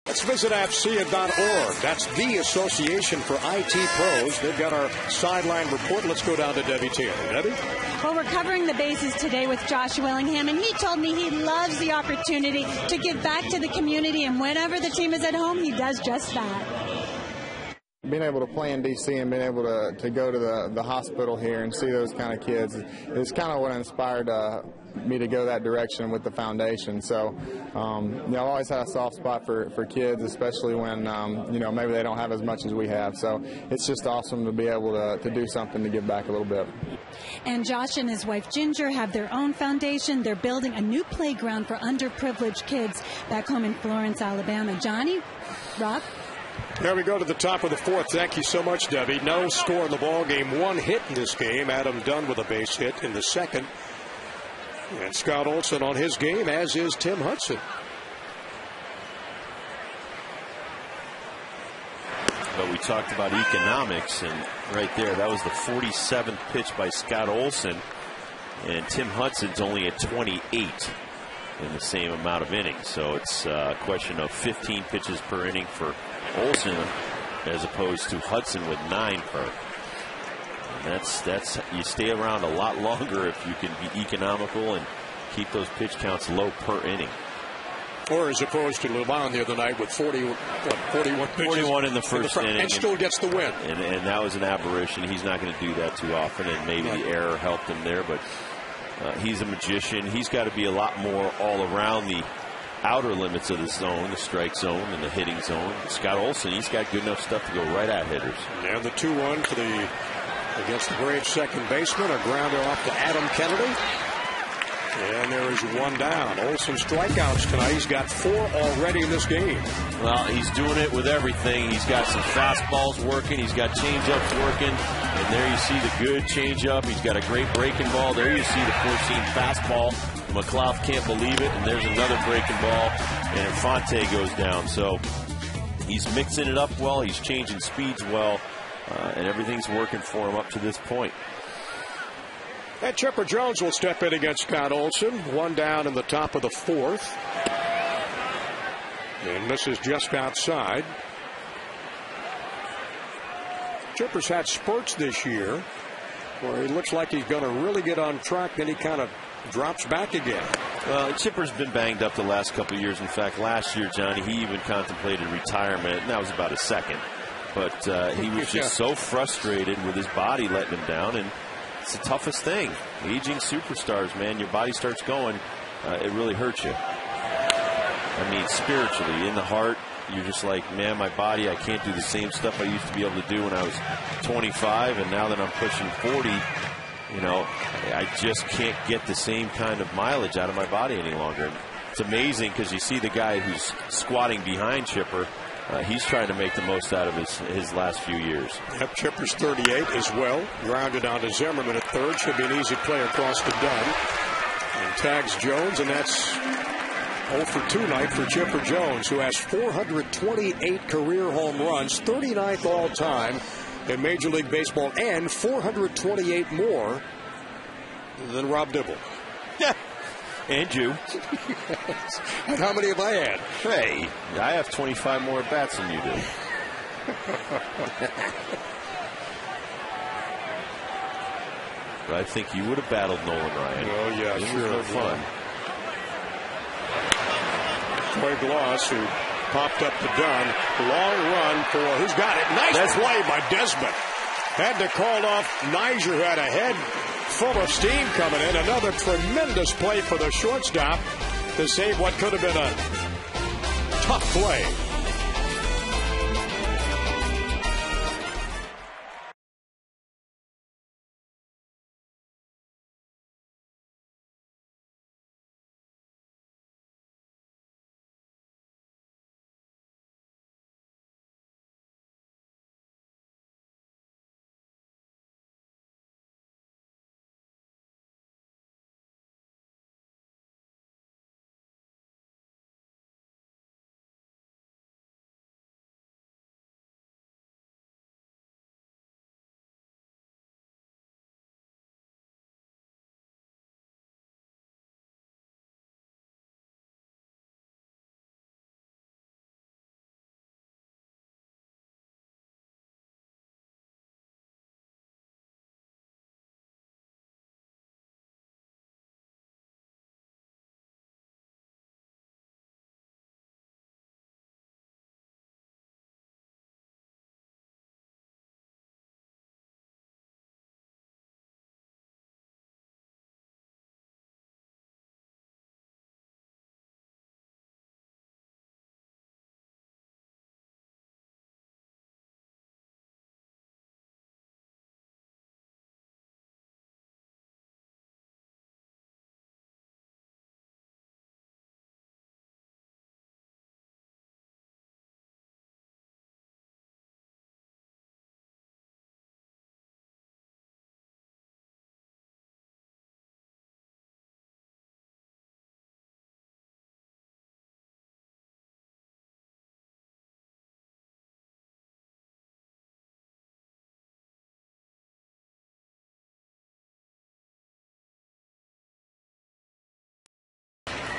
Let's visit AFCIA.org. That's the Association for IT Pros. They've got our sideline report. Let's go down to Debbie Taylor. Debbie? Well, we're covering the bases today with Josh Willingham, and he told me he loves the opportunity to give back to the community, and whenever the team is at home, he does just that. Being able to play in D.C. and being able to go to the hospital here and see those kind of kids is kind of what inspired me to go that direction with the foundation. So, I've always had a soft spot for kids, especially when, maybe they don't have as much as we have. So it's just awesome to be able to do something to give back a little bit. And Josh and his wife Ginger have their own foundation. They're building a new playground for underprivileged kids back home in Florence, Alabama. Johnny, Rob? There we go to the top of the fourth. Thank you so much, Debbie. No score in the ball game. 1 hit in this game. Adam Dunn with a base hit in the second. And Scott Olson on his game, as is Tim Hudson. But we talked about economics, and right there, that was the 47th pitch by Scott Olson. And Tim Hudson's only at 28 in the same amount of innings. So it's a question of 15 pitches per inning for Olson as opposed to Hudson with 9 per. And that's you stay around a lot longer if you can be economical and keep those pitch counts low per inning. Or as opposed to LeBron the other night with 41 pitches. 41 in the first inning. And still gets the win. And that was an aberration. He's not going to do that too often, and maybe the error helped him there. But he's a magician. He's got to be a lot more all around the outer limits of the zone, the strike zone and the hitting zone. Scott Olson, he's got good enough stuff to go right at hitters. And the 2-1 for against the Braves second baseman, a grounder off to Adam Kennedy. And there is one down. Olson strikeouts tonight. He's got 4 already in this game. Well, he's doing it with everything. He's got some fastballs working. He's got changeups working. And there you see the good changeup. He's got a great breaking ball. There you see the 4-seam fastball. McLeod can't believe it. And there's another breaking ball. And Infante goes down. So he's mixing it up well. He's changing speeds well. And everything's working for him up to this point. And Chipper Jones will step in against Scott Olson. 1 down in the top of the 4th. And this is just outside. Chipper's had spurts this year where he looks like he's going to really get on track, then he kind of drops back again. Well, Chipper's been banged up the last couple of years. In fact, last year, Johnny, he even contemplated retirement, and that was about a second. But he was just so frustrated with his body letting him down, and it's the toughest thing. Aging superstars, man, your body starts going, it really hurts you. I mean, spiritually, in the heart, you're just like, man, my body, I can't do the same stuff I used to be able to do when I was 25, and now that I'm pushing 40, you know, I just can't get the same kind of mileage out of my body any longer. It's amazing because you see the guy who's squatting behind Chipper. He's trying to make the most out of his last few years. Yep, Chipper's 38 as well. Grounded onto Zimmerman at third. Should be an easy play across to Dunn. And tags Jones, and that's 0 for 2 night for Chipper Jones, who has 428 career home runs, 39th all time in Major League Baseball, and 428 more than Rob Dibble. Yeah. And you. Yes. And how many have I had? Hey, I have 25 more bats than you do. But I think you would have battled Nolan Ryan. Oh, yeah, it sure. was no fun. Troy Gloss, who popped up to Dunn. Long run for who's got it. Nice play by Desmond. Had to call off Niger, who had a head full of steam coming in. Another tremendous play for the shortstop to save what could have been a tough play.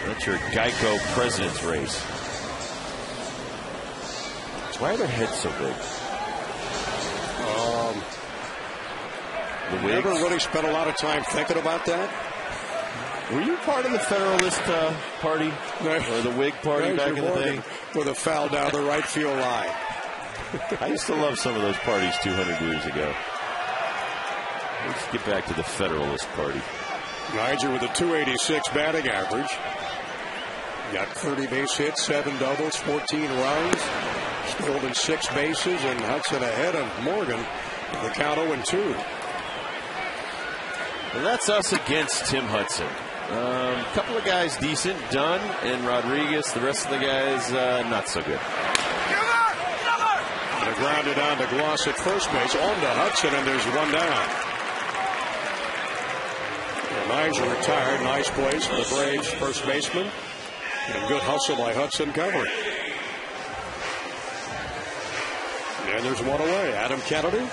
That's your Geico President's Race. Why are their heads so big? The Never really spent a lot of time thinking about that. Were you part of the Federalist Party or the Whig Party back in the day? With a foul down the right field line. I used to love some of those parties 200 years ago. Let's get back to the Federalist Party. Niger with a .286 batting average. Got 30 base hits, 7 doubles, 14 runs. Stolen 6 bases, and Hudson ahead of Morgan with the count 0-2. And that's us against Tim Hudson. A couple of guys decent, Dunn and Rodriguez. The rest of the guys, not so good. And a grounded down to Gloss at first base, on to Hudson, and there's one down. Niger retired. Nice place for the Braves first baseman. And good hustle by Hudson covering. And there's one away. Adam Kennedy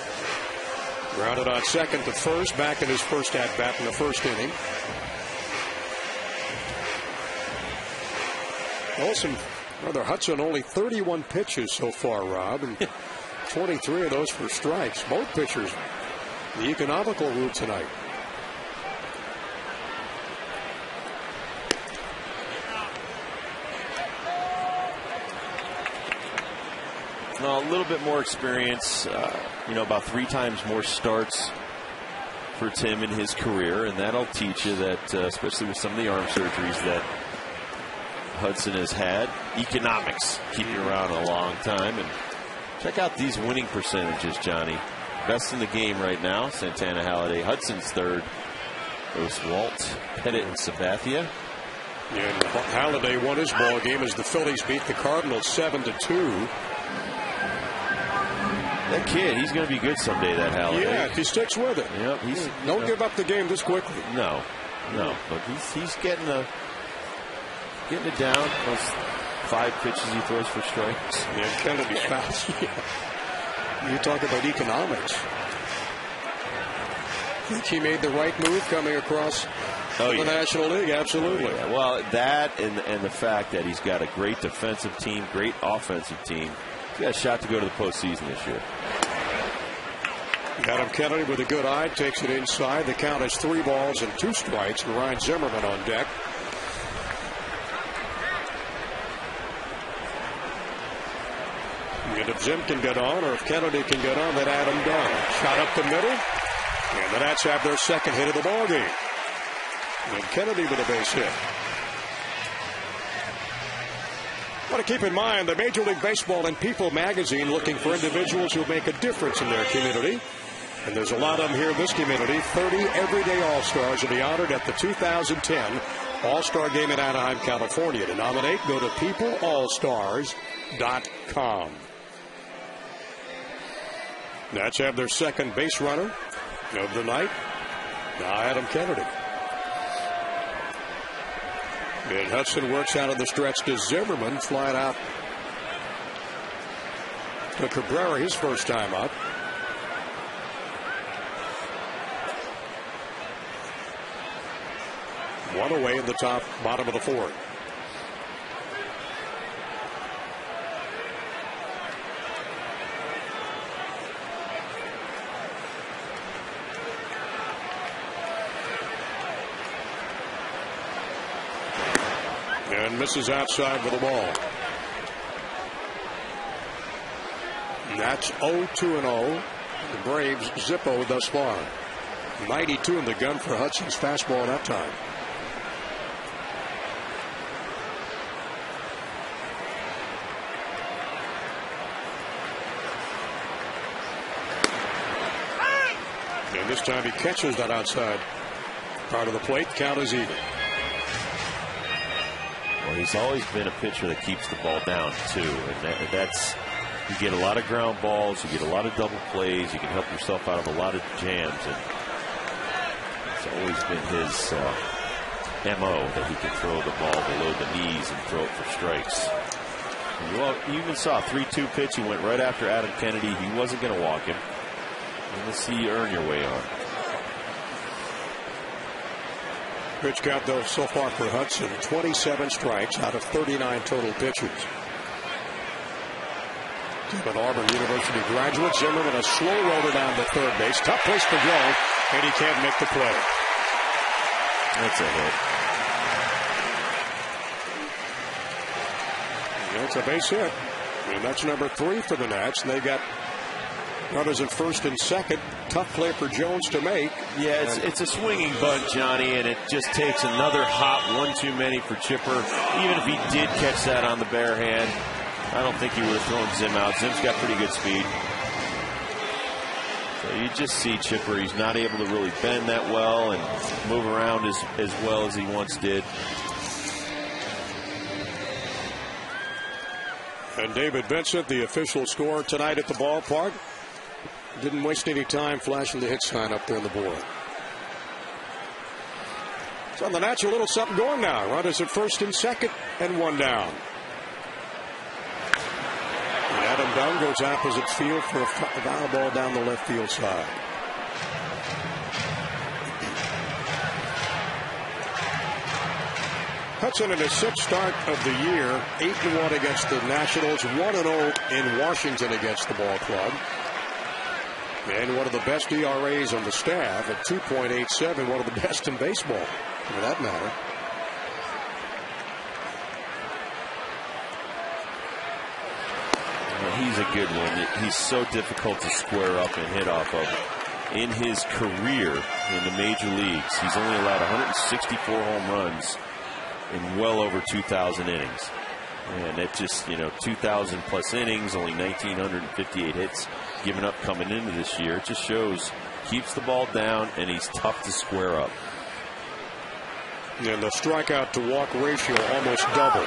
grounded on second to first, back in his first at-bat in the first inning. Hudson only 31 pitches so far, Rob, and 23 of those for strikes. Both pitchers the economical route tonight. A little bit more experience, about 3 times more starts for Tim in his career, and that'll teach you that, especially with some of the arm surgeries that Hudson has had, economics keep you around a long time. And check out these winning percentages, Johnny. best in the game right now. Santana, Halliday, Hudson's third. Walt, Pettit, and Sabathia. And Halliday won his ball game as the Phillies beat the Cardinals 7-2. That kid, he's going to be good someday, that Halliday. Yeah, if he sticks with it. Yep, Don't give up the game this quickly. No. But he's getting it down. Those 5 pitches he throws for strikes. Yeah, Kennedy's fast. You talk about economics. I think he made the right move coming across the National League. Absolutely. Yeah, well, that and the fact that he's got a great defensive team, great offensive team. He's got a shot to go to the postseason this year. Adam Kennedy with a good eye takes it inside. The count is 3 balls and 2 strikes. And Ryan Zimmerman on deck. And if Zim can get on, or if Kennedy can get on, then Adam Dunn. Shot up the middle. And the Nats have their second hit of the ball game. And Kennedy with a base hit. I want to keep in mind the Major League Baseball and People magazine looking for individuals who make a difference in their community. And there's a lot of them here in this community. 30 everyday All-Stars will be honored at the 2010 All-Star Game in Anaheim, California. To nominate, go to peopleallstars.com. Nats have their second base runner of the night. Now Adam Kennedy. And Hudson works out of the stretch to Zimmerman, flying out to Cabrera his first time up. One away in the bottom of the 4th. And misses outside with the ball. And that's 0-2-0. The Braves Zippo thus far. 92 in the gun for Hudson's fastball that time. And this time he catches that outside part of the plate. Count is even. Well, he's always been a pitcher that keeps the ball down, too. And that's, you get a lot of ground balls, you get a lot of double plays, you can help yourself out of a lot of jams. And it's always been his MO that he can throw the ball below the knees and throw it for strikes. Well, you even saw a 3-2 pitch. He went right after Adam Kennedy. He wasn't going to walk him. And let's see you earn your way on. Pitch count, though, so far for Hudson, 27 strikes out of 39 total pitches. An Auburn University graduate. Zimmerman a slow roller down to third base. Tough place to go, and he can't make the play. That's a hit. That's a base hit. And that's number 3 for the Nats. And they got runners at first and second. Tough play for Jones to make. Yeah, it's a swinging bunt, Johnny, and it just takes another hot one too many for Chipper. Even if he did catch that on the bare hand, I don't think he would have thrown Zim out. Zim's got pretty good speed. So you just see Chipper, he's not able to really bend that well and move around as well as he once did. And David Vincent, the official scorer tonight at the ballpark. Didn't waste any time flashing the hit sign up there on the board. So the Nats a little something going now. Runners at first and second and 1 down. And Adam Dunn goes opposite field for a foul ball down the left field side. Hudson in his 6th start of the year, 8-1 against the Nationals, 1-0 in Washington against the ball club. And one of the best ERAs on the staff at 2.87, one of the best in baseball, for that matter. Well, he's a good one. He's so difficult to square up and hit off of. In his career in the major leagues, he's only allowed 164 home runs in well over 2,000 innings. And it just, 2,000 plus innings, only 1,958 hits. given up coming into this year. It just shows keeps the ball down, and he's tough to square up. And the strikeout to walk ratio almost double.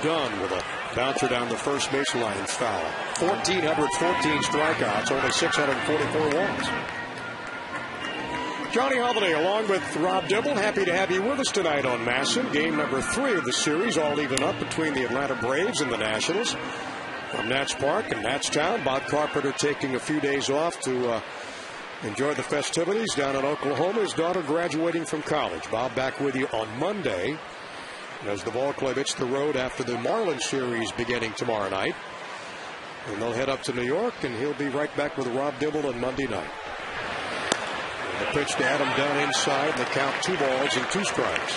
Done with a bouncer down the first baseline foul. 1,414 strikeouts, only 644 walks. Johnny Holiday along with Rob Dibble. Happy to have you with us tonight on Masson. Game number 3 of the series, all even up between the Atlanta Braves and the Nationals. From Nats Park and Nats Town, Bob Carpenter taking a few days off to enjoy the festivities down in Oklahoma. His daughter graduating from college. Bob back with you on Monday as the ball club hits the road after the Marlins series beginning tomorrow night. And they'll head up to New York, and he'll be right back with Rob Dibble on Monday night. The pitch to Adam Dunn inside, the count 2 balls and 2 strikes.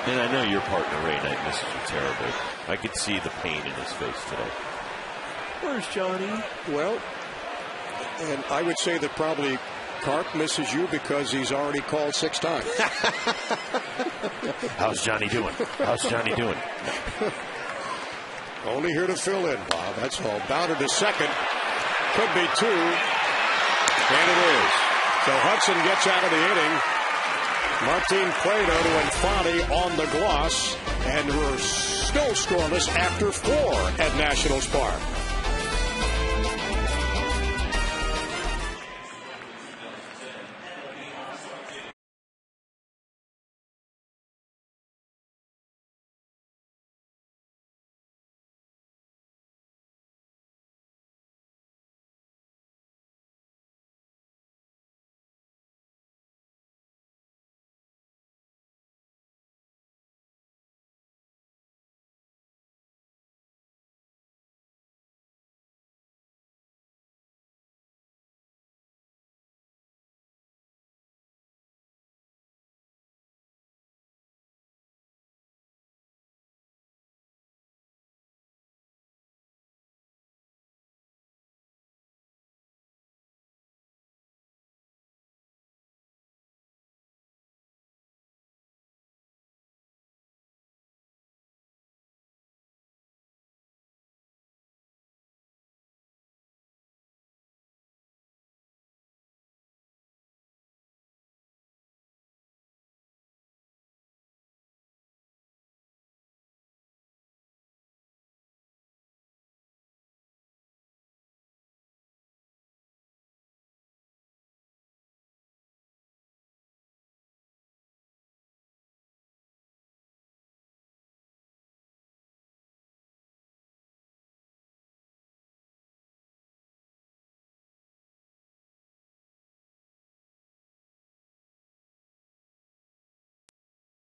And I know your partner Ray Knight misses you terribly. I could see the pain in his face today. Where's Johnny? Well, and I would say that probably Carp misses you because he's already called 6 times. How's Johnny doing? How's Johnny doing? Only here to fill in, Bob. That's all. Bounded to second. Could be 2. And it is. So Hudson gets out of the inning. Martin Prado to Infante on the gloss. And we're still scoreless after 4 at Nationals Park.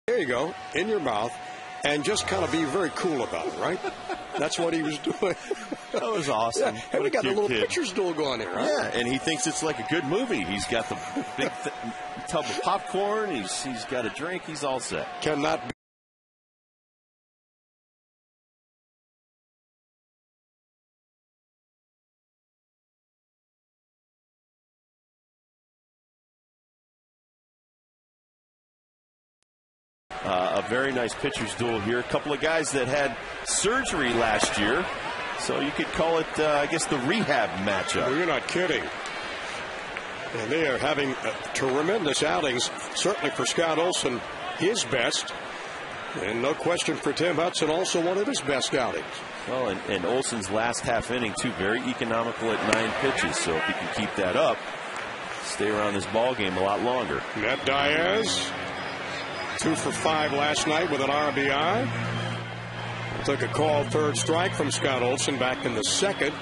There you go, in your mouth, and just kind of be very cool about it, right? That's what he was doing. That was awesome. Yeah. And we got a little picture stool going here, right? Yeah, and he thinks it's like a good movie. He's got the big tub of popcorn. He's got a drink. He's all set. Cannot be. A very nice pitcher's duel here. A couple of guys that had surgery last year. So you could call it, I guess, the rehab matchup. Well, you're not kidding. And they are having tremendous outings, certainly for Scott Olson, his best. And no question for Tim Hudson, also one of his best outings. Well, and Olson's last half inning, too, very economical at 9 pitches. So if he can keep that up, stay around this ball game a lot longer. Matt Diaz, 2 for 5 last night with an RBI. Took a called third strike from Scott Olson back in the second.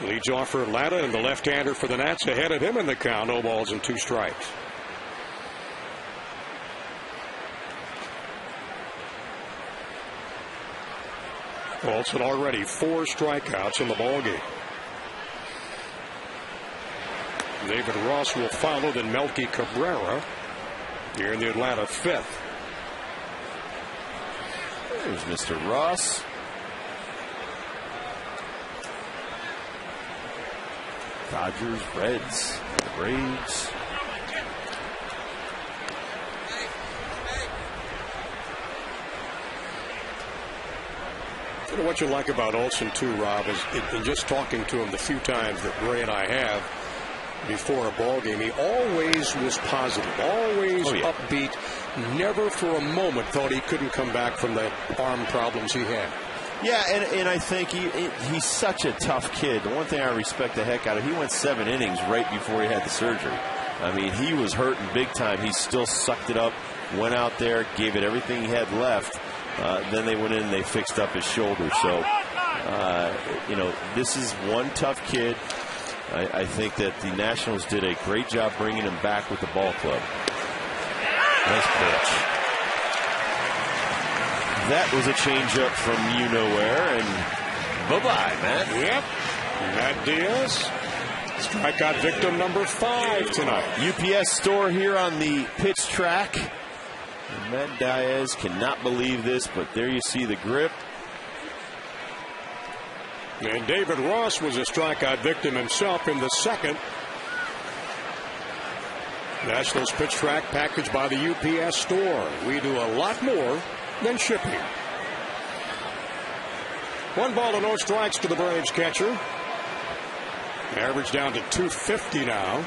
Leads off for Atlanta, and the left-hander for the Nats ahead of him in the count. 0 balls and 2 strikes. Olson already 4 strikeouts in the ballgame. David Ross will follow, then Melky Cabrera here in the Atlanta 5th. There's Mr. Ross. Dodgers, Reds, Braves. You know, what you like about Olson, too, Rob, is in just talking to him the few times that Ray and I have before a ball game, he always was positive, always upbeat, never for a moment thought he couldn't come back from the arm problems he had. Yeah, and I think he's such a tough kid. The one thing I respect the heck out of, he went 7 innings right before he had the surgery. I mean, he was hurting big time. He still sucked it up, went out there, gave it everything he had left. Then they went in and they fixed up his shoulder. So, you know, this is one tough kid. I think that the Nationals did a great job bringing him back with the ball club. Nice pitch. That was a changeup from you-know-where, and bye-bye, Matt. Yep. Matt Diaz, strikeout victim number 5 tonight. UPS store here on the pitch track. And Matt Diaz cannot believe this, but there you see the grip. And David Ross was a strikeout victim himself in the second. Nationals pitch track packaged by the UPS store. We do a lot more than shipping. 1 ball and no strikes to the Braves catcher. Average down to 250 now.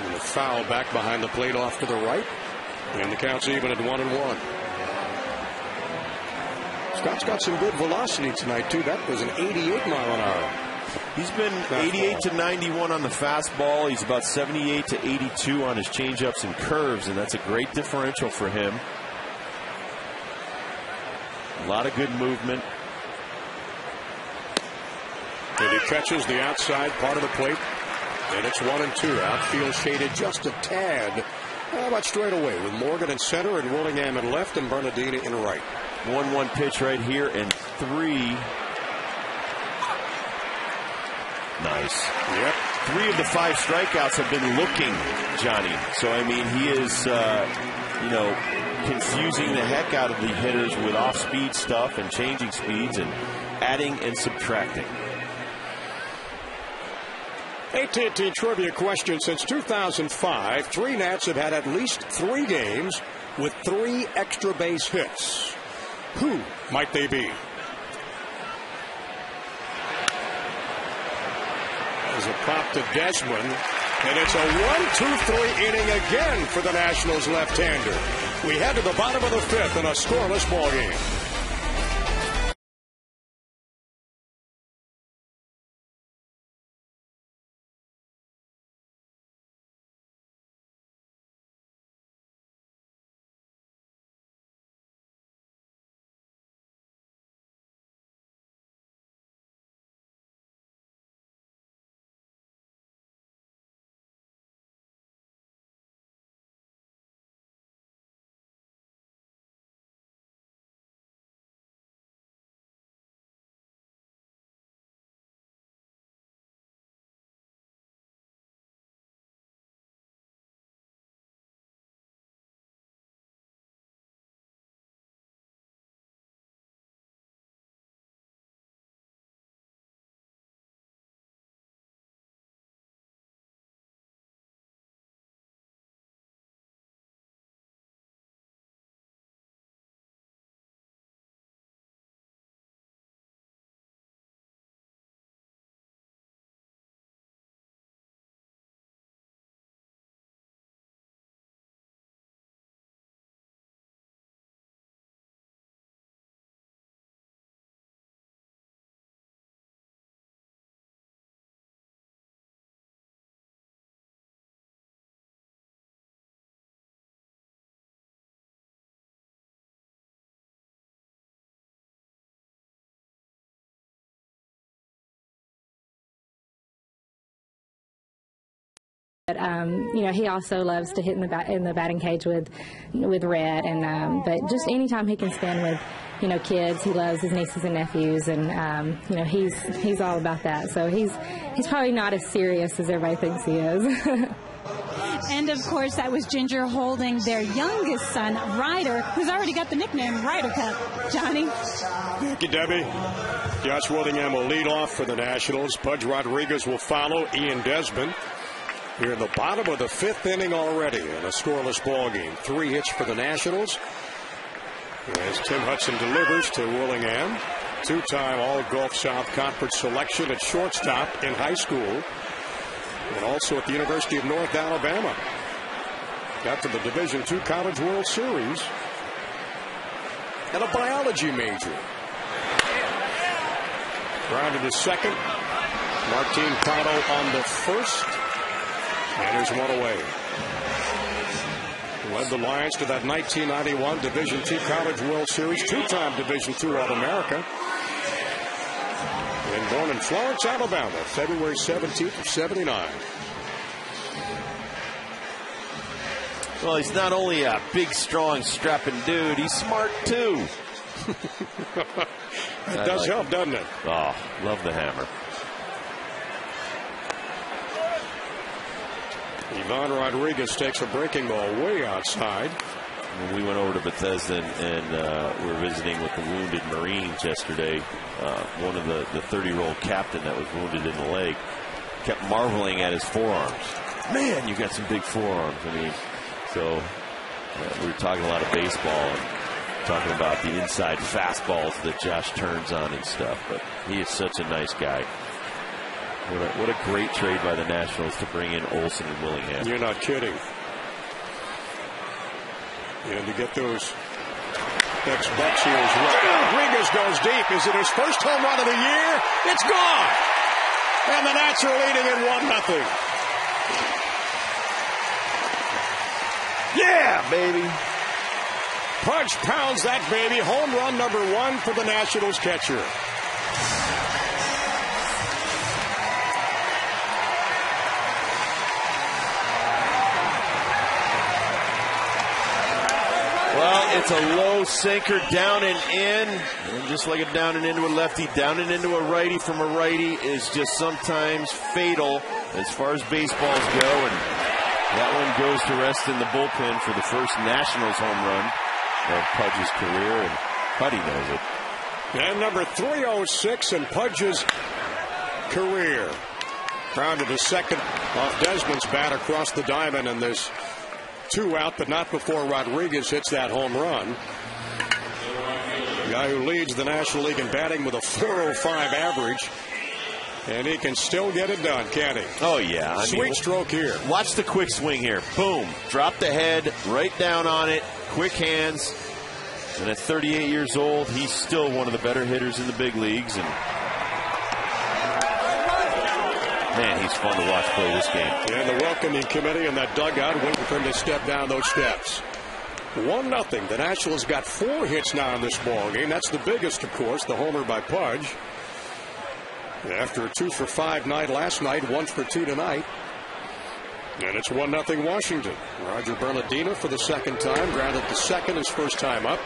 And a foul back behind the plate off to the right. And the count's even at 1-1. Scott's got some good velocity tonight, too. That was an 88 mile an hour. He's been 88 to 91 on the fastball. He's about 78 to 82 on his changeups and curves, and that's a great differential for him. A lot of good movement. And he catches the outside part of the plate. And it's 1-2. Outfield shaded just a tad. How about straight away with Morgan in center and Willingham in left and Bernardini in right. 1-1 pitch right here, and 3. Nice. Yep. 3 of the 5 strikeouts have been looking, Johnny. So, I mean, he is, you know, confusing the heck out of the hitters with off-speed stuff and changing speeds and adding and subtracting. AT&T trivia question. Since 2005, 3 Nats have had at least 3 games with 3 extra base hits. Who might they be? As a pop to Desmond, and it's a 1-2-3 inning again for the Nationals left-hander. We head to the bottom of the 5th in a scoreless ball game. But you know, he also loves to hit in the batting cage with Red, and but just anytime he can spend with, you know, kids, he loves his nieces and nephews, and you know, he's all about that. So he's probably not as serious as everybody thinks he is. And of course, that was Ginger holding their youngest son, Ryder, who's already got the nickname Ryder Cup. Johnny. Thank you, Debbie. Josh Willingham will lead off for the Nationals. Pudge Rodriguez will follow. Ian Desmond. We're in the bottom of the 5th inning already in a scoreless ball game. 3 hits for the Nationals. As Tim Hudson delivers to Willingham. Two-time All-Gulf South Conference selection at shortstop in high school. And also at the University of North Alabama. Got to the Division II College World Series. And a biology major. Grounded to second. Martin Prado on the first. And there's one away. Led the Lions to that 1991 Division II College World Series. Two-time Division II All-America. And born in Florence, Alabama, February 17th of 79. Well, he's not only a big, strong, strapping dude, he's smart, too. It does help, doesn't it? Oh, love the hammer. Ivan Rodriguez takes a breaking ball way outside. When we went over to Bethesda and we were visiting with the wounded Marines yesterday, one of the 30-year-old captain that was wounded in the leg kept marveling at his forearms. Man, you got some big forearms. I mean, so we were talking a lot of baseball and talking about the inside fastballs that Josh turns on and stuff. But he is such a nice guy. What a great trade by the Nationals to bring in Olson and Willingham. You're not kidding. And to get those next Bucks here as well. Rodriguez goes deep. Is it his first home run of the year? It's gone. And the Nats are leading at 1-0. Yeah, baby. Pudge pounds that baby. Home run number 1 for the Nationals catcher. Well, it's a low sinker down and in. And just like a down and into a lefty, down and into a righty from a righty is just sometimes fatal as far as baseballs go. And that one goes to rest in the bullpen for the first Nationals home run of Pudge's career. And Puddy knows it. And number 306 in Pudge's career. Grounded to second off Desmond's bat across the diamond, and there's 2 out, but not before Rodriguez hits that home run. The guy who leads the National League in batting with a .405 average. And he can still get it done, can't he? Oh, yeah. Sweet stroke here. Watch the quick swing here. Boom. Drop the head, right down on it. Quick hands. And at 38 years old, he's still one of the better hitters in the big leagues. And man, he's fun to watch play this game. And the welcoming committee in that dugout waiting for him to step down those steps. 1-0. The Nationals got 4 hits now in this ball game. That's the biggest, of course, the homer by Pudge. After a 2-for-5 night last night, 1 for 2 tonight. And it's 1-0 Washington. Roger Bernardino for the second time. Grounded to second his first time up.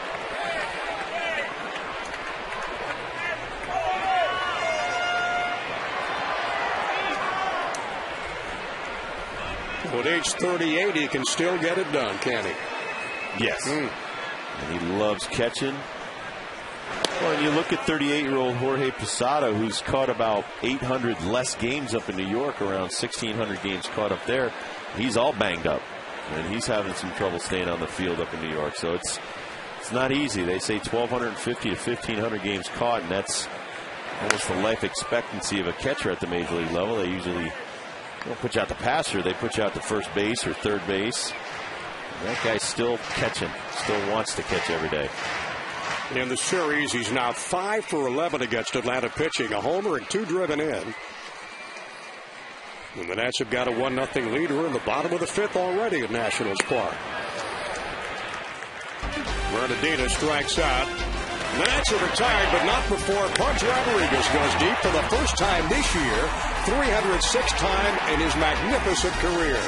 At age 38, he can still get it done, can he? Yes. And he loves catching. Well, and you look at 38-year-old Jorge Posada, who's caught about 800 less games up in New York, around 1,600 games caught up there. He's all banged up, and he's having some trouble staying on the field up in New York. So it's not easy. They say 1,250 to 1,500 games caught, and that's almost the life expectancy of a catcher at the major league level. They usually don't put you out the passer. They put you out to first base or third base. And that guy's still catching, still wants to catch every day. In the series, he's now 5 for 11 against Atlanta pitching. A homer and 2 driven in. And the Nats have got a 1-0 lead. We're in the bottom of the 5th already at Nationals Park. Bernardino strikes out. The Nats are retired, but not before Pudge Rodriguez goes deep for the first time this year. 306th time in his magnificent career.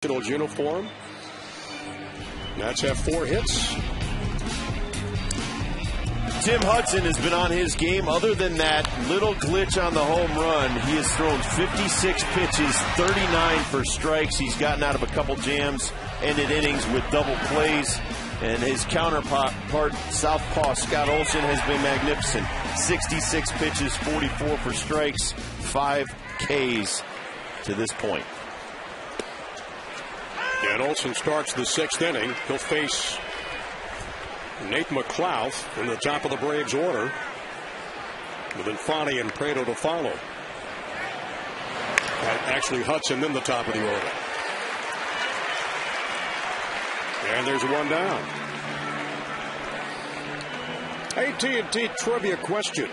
uniform. Nats have 4 hits. Tim Hudson has been on his game. Other than that little glitch on the home run, he has thrown 56 pitches, 39 for strikes. He's gotten out of a couple jams, ended innings with double plays. And his counterpart, southpaw Scott Olson, has been magnificent. 66 pitches, 44 for strikes, 5 Ks to this point. And Olson starts the 6th inning. He'll face Nate McLouth in the top of the Braves order, with Infante and Prado to follow. Actually, Hudson in the top of the order. And there's 1 down. AT&T trivia question.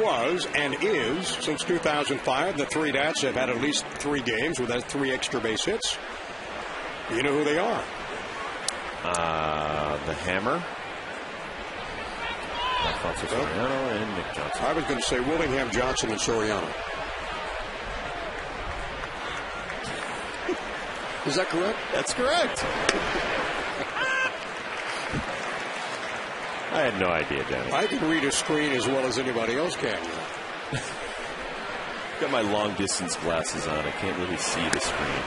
Was and is, since 2005, the 3 Nats have had at least 3 games with 3 extra base hits. You know who they are? The Hammer, Alfonso Soriano, and Nick Johnson. I was going to say Willingham, Johnson, and Soriano. Is that correct? That's correct. I had no idea, Danny. I can read a screen as well as anybody else can. Got my long distance glasses on. I can't really see the screen.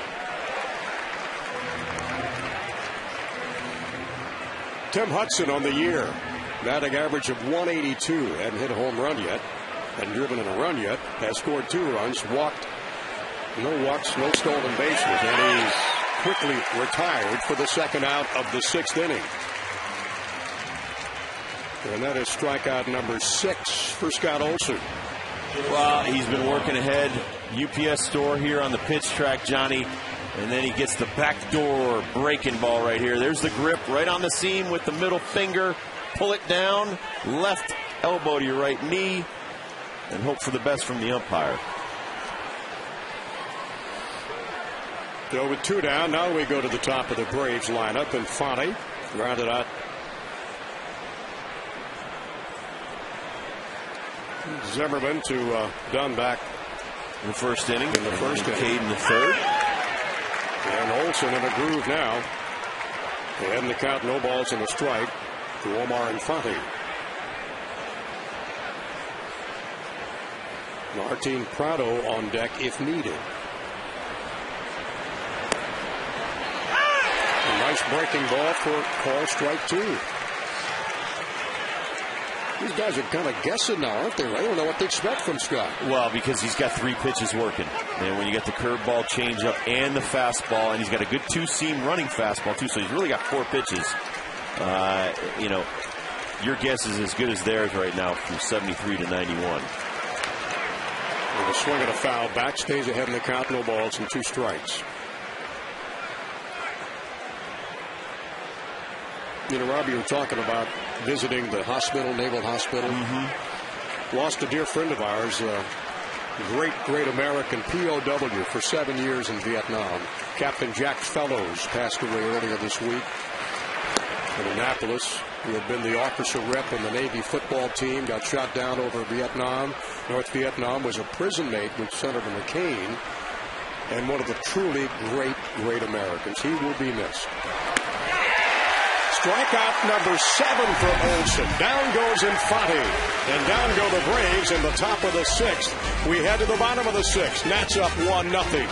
Tim Hudson on the year. Batting average of 182. Hadn't hit a home run yet. Hadn't driven in a run yet. Has scored 2 runs. Walked. No walks, no stolen bases. And he's quickly retired for the 2nd out of the 6th inning. And that is strikeout number 6 for Scott Olson. Well, he's been working ahead. UPS store here on the pitch track, Johnny. And then he gets the backdoor breaking ball right here. There's the grip right on the seam with the middle finger. Pull it down. Left elbow to your right knee. And hope for the best from the umpire. So with 2 down, now we go to the top of the Braves lineup. Infante grounded out. Zimmerman to Dunn back in the 1st inning. In the 1st inning. Cade in the 3rd. And Olson in a groove now. And the count, no balls and a strike to Omar Infante. Martin Prado on deck if needed. A nice breaking ball for call strike 2. These guys are kind of guessing now, aren't they? I don't know what to expect from Scott. Well, because he's got 3 pitches working. And when you get the curveball, changeup, and the fastball, and he's got a good 2-seam running fastball, too, so he's really got 4 pitches. You know, your guess is as good as theirs right now from 73 to 91. With a swing and a foul, back stays ahead in the count, no balls and 2 strikes. You know, Robbie, you were talking about visiting the hospital, Naval Hospital. Lost a dear friend of ours, great American POW for 7 years in Vietnam. Captain Jack Fellows passed away earlier this week in Annapolis. He had been the officer rep in the Navy football team, got shot down over Vietnam. North Vietnam, was a prison mate with Senator McCain, and one of the truly great Americans. He will be missed. Strikeout number 7 for Olson. Down goes Infante. And down go the Braves in the top of the 6th. We head to the bottom of the 6th. Nats up 1-0.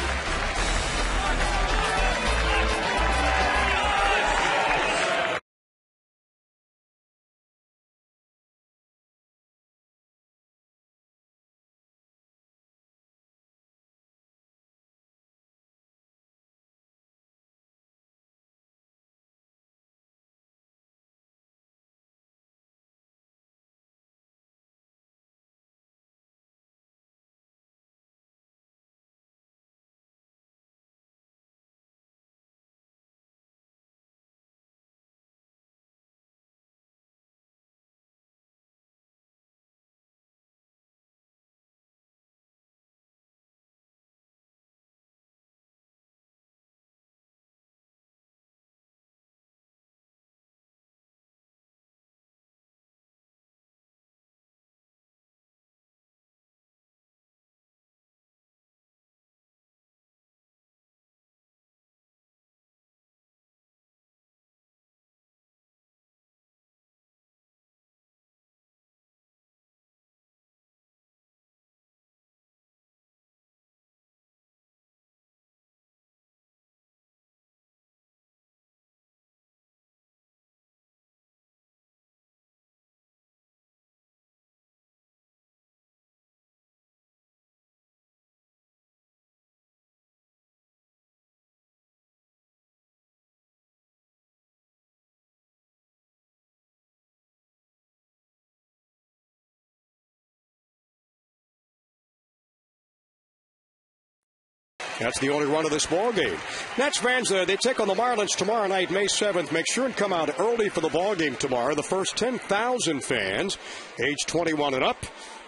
That's the only run of this ball game. Nats fans, they take on the Marlins tomorrow night, May 7th. Make sure and come out early for the ball game tomorrow. The first 10,000 fans, age 21 and up,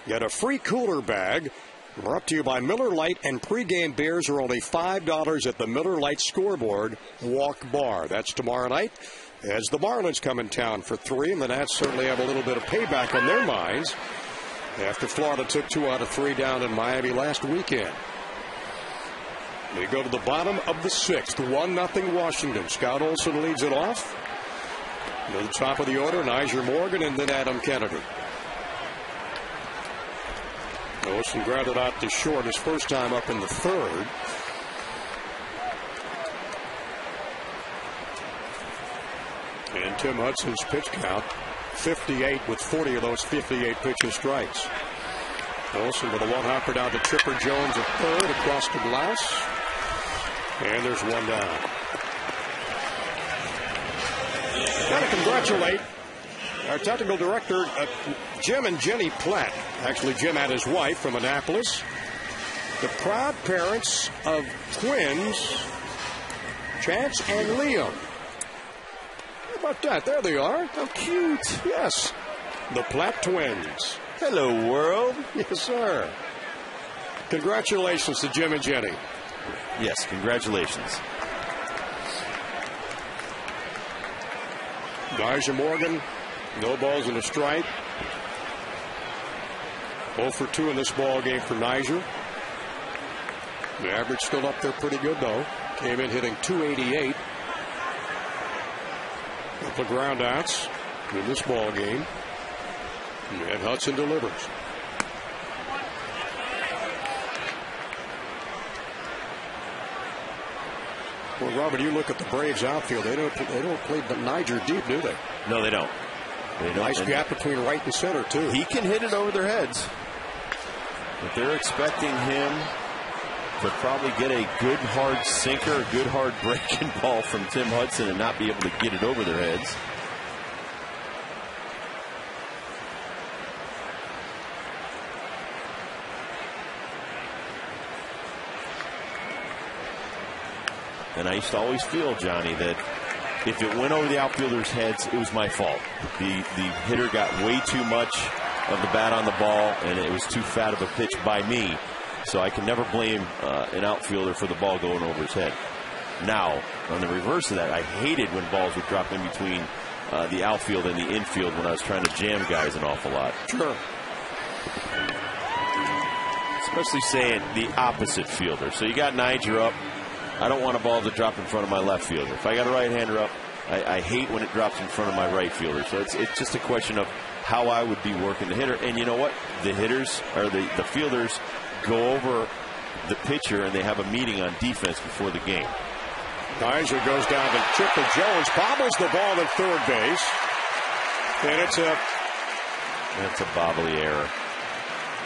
get a free cooler bag. Brought to you by Miller Lite, and pregame beers are only $5 at the Miller Lite scoreboard walk bar. That's tomorrow night as the Marlins come in town for 3, and the Nats certainly have a little bit of payback on their minds after Florida took 2 out of 3 down in Miami last weekend. They go to the bottom of the 6th, 1-0 Washington. Scott Olson leads it off. To the top of the order, Niger Morgan and then Adam Kennedy. Olson grounded out to short his first time up in the 3rd. And Tim Hudson's pitch count, 58 with 40 of those 58 pitches strikes. Olson with a one-hopper down to Chipper Jones at 3rd across the glass. And there's 1 down. Got to congratulate our technical director, Jim and Jenny Platt. Actually, Jim had his wife from Annapolis. The proud parents of twins, Chance and Liam. How about that? There they are. How cute. Yes. The Platt twins. Hello, world. Yes, sir. Congratulations to Jim and Jenny. Yes, congratulations. Niger Morgan, no balls and a strike. 0 for 2 in this ball game for Niger. The average still up there pretty good, though. Came in hitting .288. Couple of ground outs in this ball game. And Hudson delivers. Well, Robert, you look at the Braves outfield. They don't play the Niger deep, do they? No, they don't. Nice gap between right and center, too. He can hit it over their heads. But they're expecting him to probably get a good hard sinker, a good hard breaking ball from Tim Hudson and not be able to get it over their heads. And I used to always feel, Johnny, that if it went over the outfielders' heads, it was my fault. The hitter got way too much of the bat on the ball, and it was too fat of a pitch by me. So I can never blame an outfielder for the ball going over his head. Now, on the reverse of that, I hated when balls would drop in between the outfield and the infield when I was trying to jam guys an awful lot. Sure. Especially saying the opposite fielder. So you got Niger up. I don't want a ball to drop in front of my left fielder. If I got a right-hander up, I hate when it drops in front of my right fielder. So it's just a question of how I would be working the hitter. And you know what? The hitters, or the fielders, go over the pitcher and they have a meeting on defense before the game. Niger goes down to Chipper Jones, bobbles the ball at third base. And That's a bobbly error.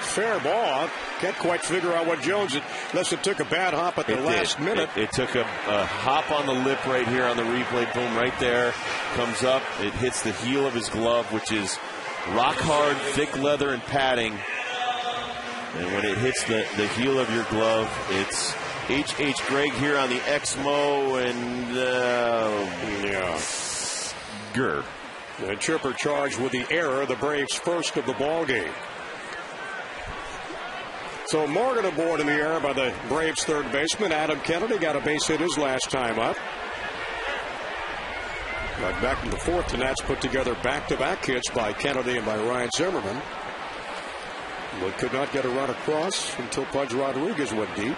Fair ball. Can't quite figure out what Jones, unless it took a bad hop at the last minute. It took a hop on the lip right here on the replay. Boom, right there. Comes up. It hits the heel of his glove, which is rock hard, thick leather and padding. And when it hits the heel of your glove, it's H.H. Gregg here on the Exmo and Gurr. And Chipper charged with the error, the Braves' first of the ball game. So Morgan aboard in the air by the Braves' third baseman. Adam Kennedy got a base hit his last time up. But back in the 4th, the Nats put together back-to-back hits by Kennedy and by Ryan Zimmerman. But could not get a run across until Pudge Rodriguez went deep.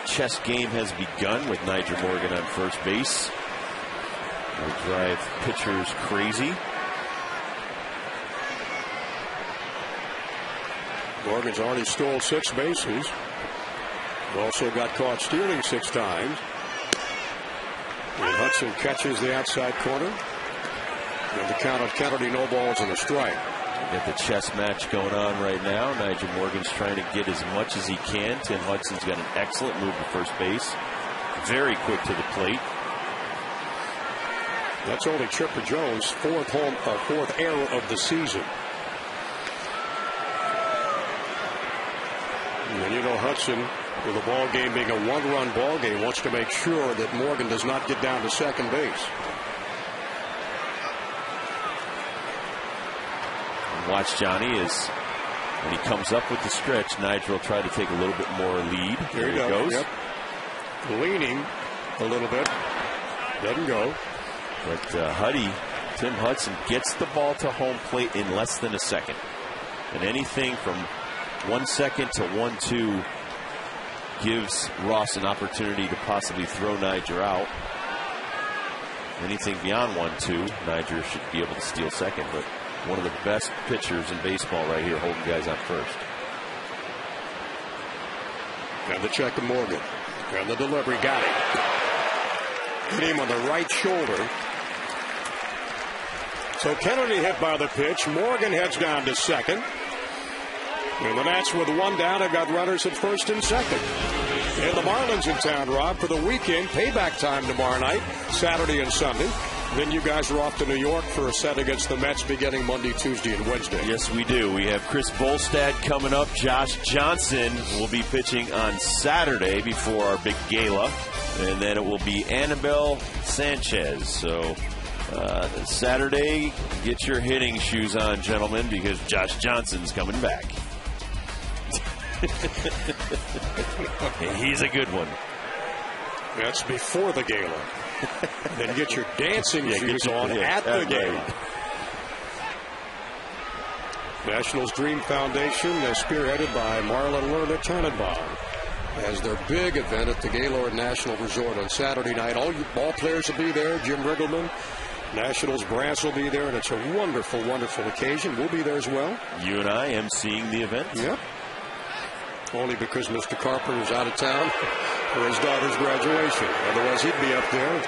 Chess game has begun with Niger Morgan on first base. Will drive pitchers crazy. Morgan's already stole 6 bases. Also got caught stealing 6 times. And Hudson catches the outside corner. And the count of Kennedy, no balls and a strike. Got the chess match going on right now. Niger Morgan's trying to get as much as he can. Tim Hudson's got an excellent move to first base. Very quick to the plate. That's only Chipper Jones' fourth error of the season. And you know Hudson, with the ball game being a one-run ball game, wants to make sure that Morgan does not get down to second base. Watch Johnny as when he comes up with the stretch, Nigel will try to take a little bit more lead. There he goes. Yep. Leaning a little bit. Doesn't go. But Tim Hudson gets the ball to home plate in less than a second. And anything from 1 second to 1-2 gives Ross an opportunity to possibly throw Niger out. Anything beyond 1-2, Niger should be able to steal second. But one of the best pitchers in baseball right here, holding guys on first. And the check to Morgan. And the delivery, got it. Hit him on the right shoulder. So Kennedy hit by the pitch. Morgan heads down to second. And the Nats with one down have got runners at first and second. And the Marlins in town, Rob, for the weekend. Payback time tomorrow night, Saturday and Sunday. Then you guys are off to New York for a set against the Mets beginning Monday, Tuesday, and Wednesday. Yes, we do. We have Chris Volstad coming up. Josh Johnson will be pitching on Saturday before our big gala. And then it will be Anibal Sanchez. So Saturday, get your hitting shoes on, gentlemen, because Josh Johnson's coming back. He's a good one. That's before the gala. Then get your dancing shoes on at the game. Nationals Dream Foundation, spearheaded by Marlon Lerner Tannenbaum, has their big event at the Gaylord National Resort on Saturday night. All ball players will be there. Jim Riggleman, Nationals brass will be there, and it's a wonderful, wonderful occasion. We'll be there as well. You and I emceeing the event. Yep. Only because Mr. Carpenter is out of town for his daughter's graduation. Otherwise, he'd be up there.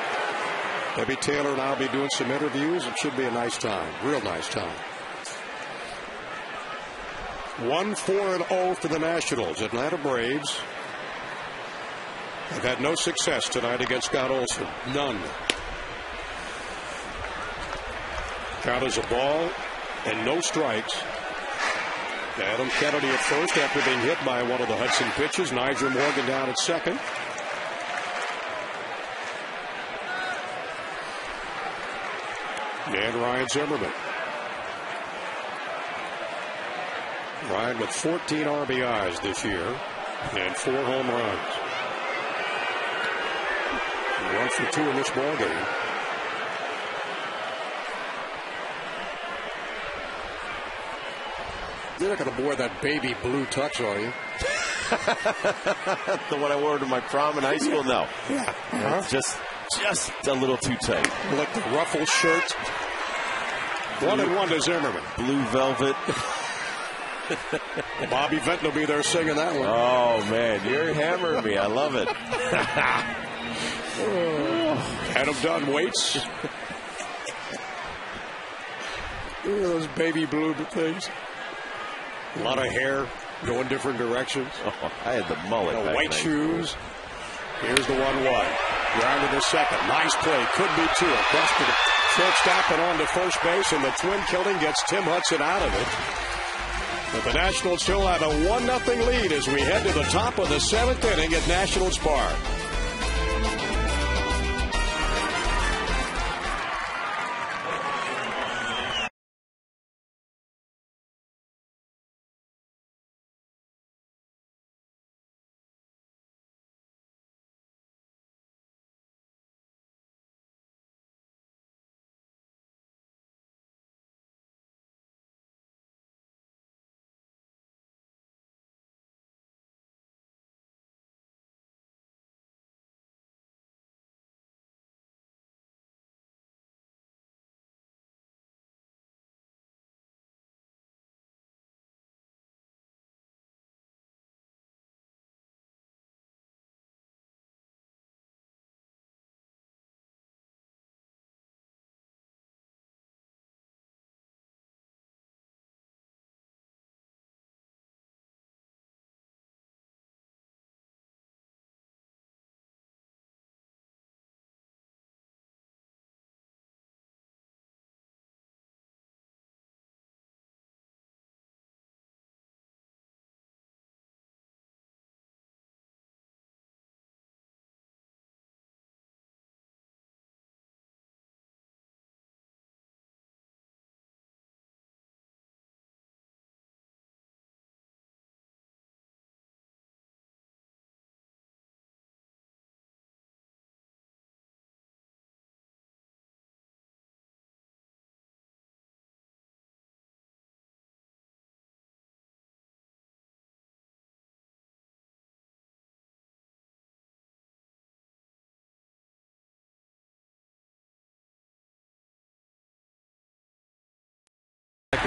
Debbie Taylor and I'll be doing some interviews. It should be a nice time. Real nice time. 1-4-0 for the Nationals. Atlanta Braves have had no success tonight against Scott Olson. None. Count is a ball and no strikes. Adam Kennedy at first after being hit by one of the Hudson pitches. Niger Morgan down at second. And Ryan Zimmerman. Ryan with 14 RBIs this year and 4 home runs. 1 for 2 in this ball game. You're not going to wear that baby blue tux, are you? The one I wore to my prom in high school? No. Yeah. Just a little too tight. Like the ruffle shirt. 1-1 to Zimmerman. Blue velvet. Bobby Vinton will be there singing that one. Oh, man. You're hammering me. I love it. Adam Dunn waits. Look at those baby blue things. A lot of hair going different directions. Oh, I had the mullet. White shoes. Here's the 1-1. Grounded to second. Nice play. Could be 2. Across to the shortstop and on to first base, and the twin killing gets Tim Hudson out of it. But the Nationals still have a 1-0 lead as we head to the top of the 7th inning at Nationals Park.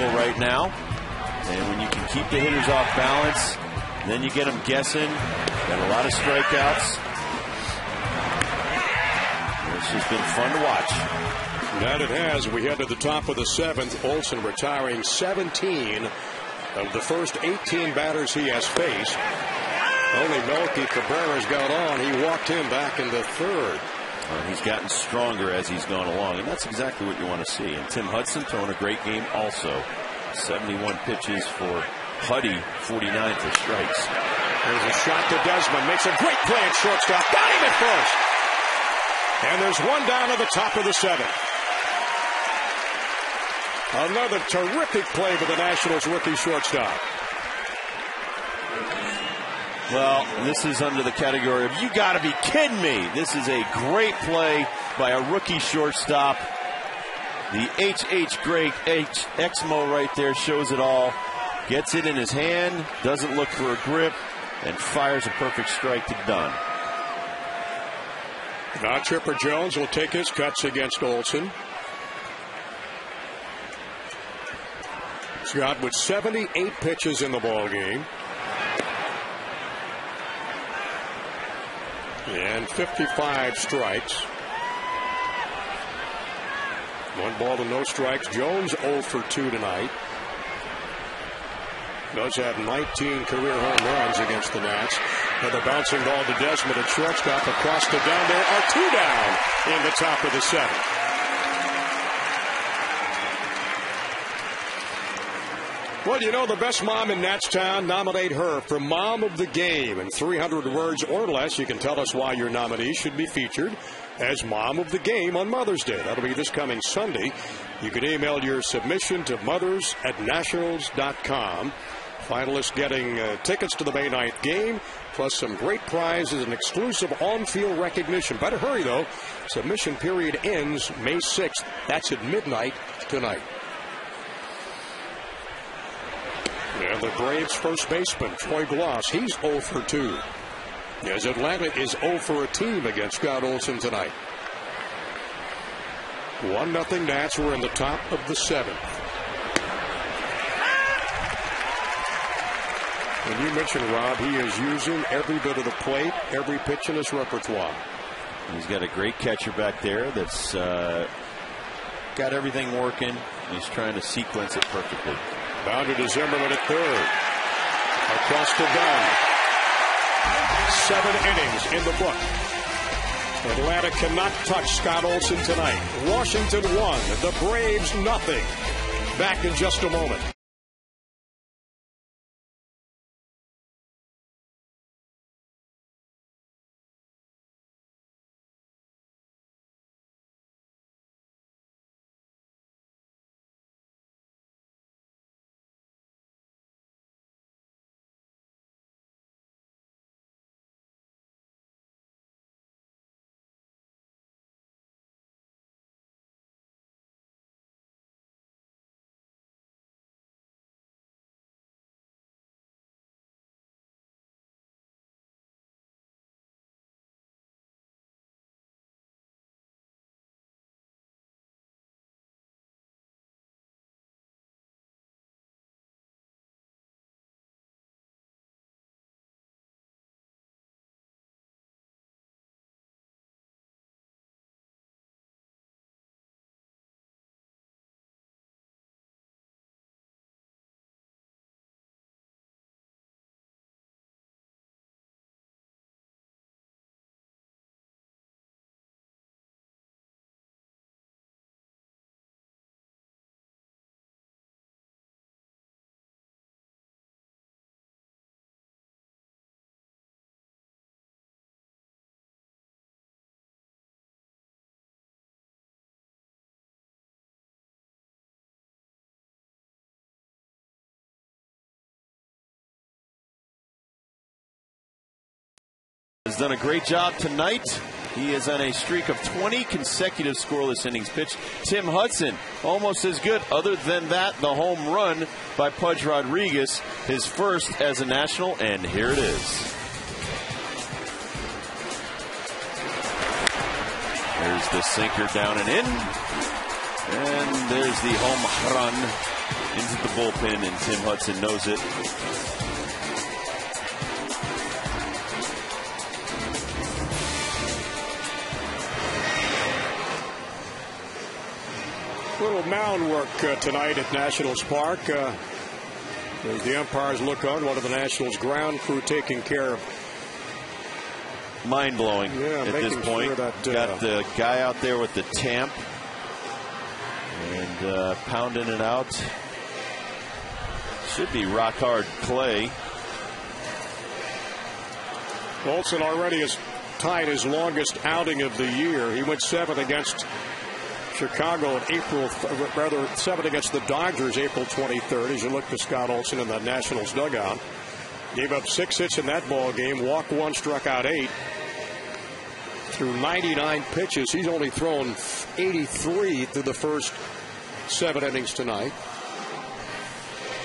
level right now. And when you can keep the hitters off balance, then you get them guessing. Got a lot of strikeouts. It's just been fun to watch. That it has. We head to the top of the 7th. Olson retiring 17 of the first 18 batters he has faced. Only Melky Cabrera's got on. He walked him back in the 3rd. He's gotten stronger as he's gone along, and that's exactly what you want to see. And Tim Hudson throwing a great game also. 71 pitches for Huddy, 49 for strikes. There's a shot to Desmond. Makes a great play at shortstop. Got him at first. And there's one down at the top of the 7th. Another terrific play by the Nationals rookie shortstop. Well, this is under the category of you got to be kidding me. This is a great play by a rookie shortstop. The great Exmo right there shows it all. Gets it in his hand, doesn't look for a grip, and fires a perfect strike to Dunn. Now Chipper Jones will take his cuts against Olson. Scott with 78 pitches in the ball game. And 55 strikes. 1 ball to no strikes. Jones 0 for 2 tonight. Does have 19 career home runs against the Nats. And the bouncing ball to Desmond at shortstop across to down. There are 2 down in the top of the 7th. Well, you know, the best mom in Natstown, nominate her for Mom of the Game. In 300 words or less, you can tell us why your nominee should be featured as Mom of the Game on Mother's Day. That'll be this coming Sunday. You can email your submission to mothers@nationals.com. Finalists getting tickets to the May 9th game, plus some great prizes and exclusive on-field recognition. Better hurry, though. Submission period ends May 6th. That's at midnight tonight. And the Braves' first baseman, Troy Gloss, he's 0 for 2. As Atlanta is 0 for a team against Scott Olson tonight. 1-0 Nats. We're in the top of the 7th. And you mentioned, Rob, he is using every bit of the plate, every pitch in his repertoire. He's got a great catcher back there that's got everything working. He's trying to sequence it perfectly. Bounded to Zimmerman at 3rd. Across to Dunn. 7 innings in the book. Atlanta cannot touch Scott Olson tonight. Washington 1, the Braves nothing. Back in just a moment. Has done a great job tonight. He is on a streak of 20 consecutive scoreless innings pitched. Tim Hudson, almost as good. Other than that, the home run by Pudge Rodriguez, his first as a National, and here it is. There's the sinker down and in. And there's the home run into the bullpen, and Tim Hudson knows it. Little mound work tonight at Nationals Park. As the umpires look on, one of the Nationals ground crew taking care of. Mind-blowing at this point. Sure that, got the guy out there with the tamp and pounding it out. Should be rock-hard clay. Olson already has tied his longest outing of the year. He went 7 against Chicago in April, rather 7 against the Dodgers April 23rd. As you look to Scott Olson in the Nationals dugout, gave up 6 hits in that ball game, walked 1, struck out 8. Through 99 pitches, he's only thrown 83 through the first 7 innings tonight,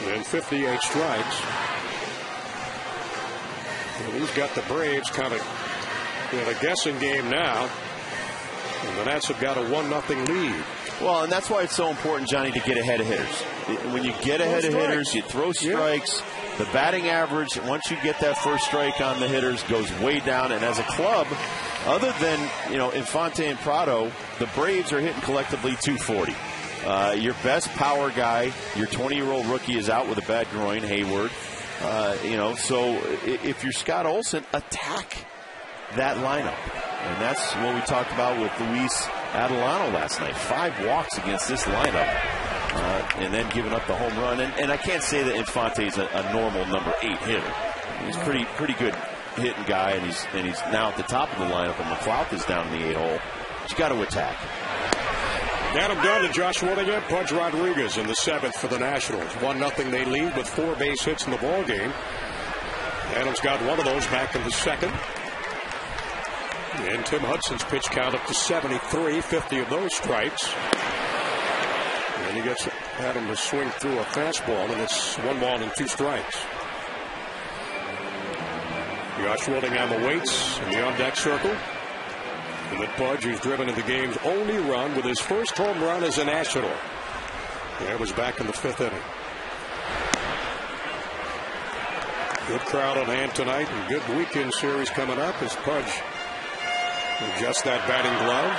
and 58 strikes. And he's got the Braves kind of in a guessing game now. And the Nats have got a 1-0 lead. Well, and that's why it's so important, Johnny, to get ahead of hitters. When you get ahead of hitters, you throw strikes. Yeah. The batting average, once you get that first strike on the hitters, goes way down. And as a club, other than, Infante and Prado, the Braves are hitting collectively 240. Your best power guy, your 20-year-old rookie, is out with a bad groin, Hayward. So if you're Scott Olson, attack that lineup. And that's what we talked about with Luis Adelano last night. 5 walks against this lineup, and then giving up the home run. And I can't say that Infante is a normal number 8 hitter. He's pretty good hitting guy, and he's now at the top of the lineup. And McLeod is down in the 8-hole. He's got to attack. Adam Dunn to Josh Willingham, Pudge Rodriguez in the 7th for the Nationals. 1-0 they lead with 4 base hits in the ball game. Adams got one of those back in the 2nd. And Tim Hudson's pitch count up to 73, 50 of those strikes. And he gets Adam to swing through a fastball, and it's 1 ball and 2 strikes. Josh Willingham awaits in the on-deck circle. And then Pudge, who's driven in the game's only run with his first home run as a National. That was back in the 5th inning. Good crowd on hand tonight, and good weekend series coming up as Pudge adjusts that batting glove.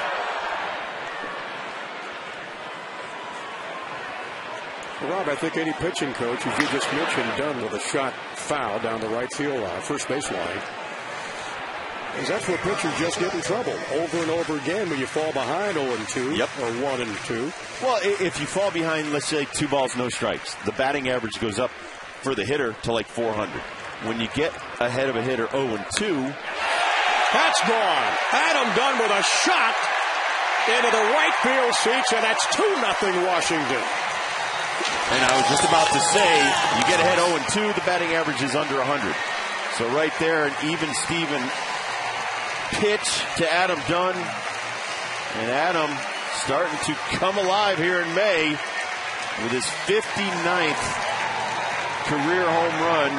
Well, Rob, I think any pitching coach, as you just mentioned, done with a shot foul down the right field line, first base line, is that's where pitchers just get in trouble over and over again when you fall behind 0-2 or 1-2. Well, if you fall behind, let's say 2 balls, no strikes, the batting average goes up for the hitter to like 400. When you get ahead of a hitter 0-2, that's gone. Adam Dunn with a shot into the right field seats, and that's 2-0 Washington. And I was just about to say, you get ahead 0-2, the batting average is under 100. So right there, an even Steven pitch to Adam Dunn. And Adam starting to come alive here in May with his 59th career home run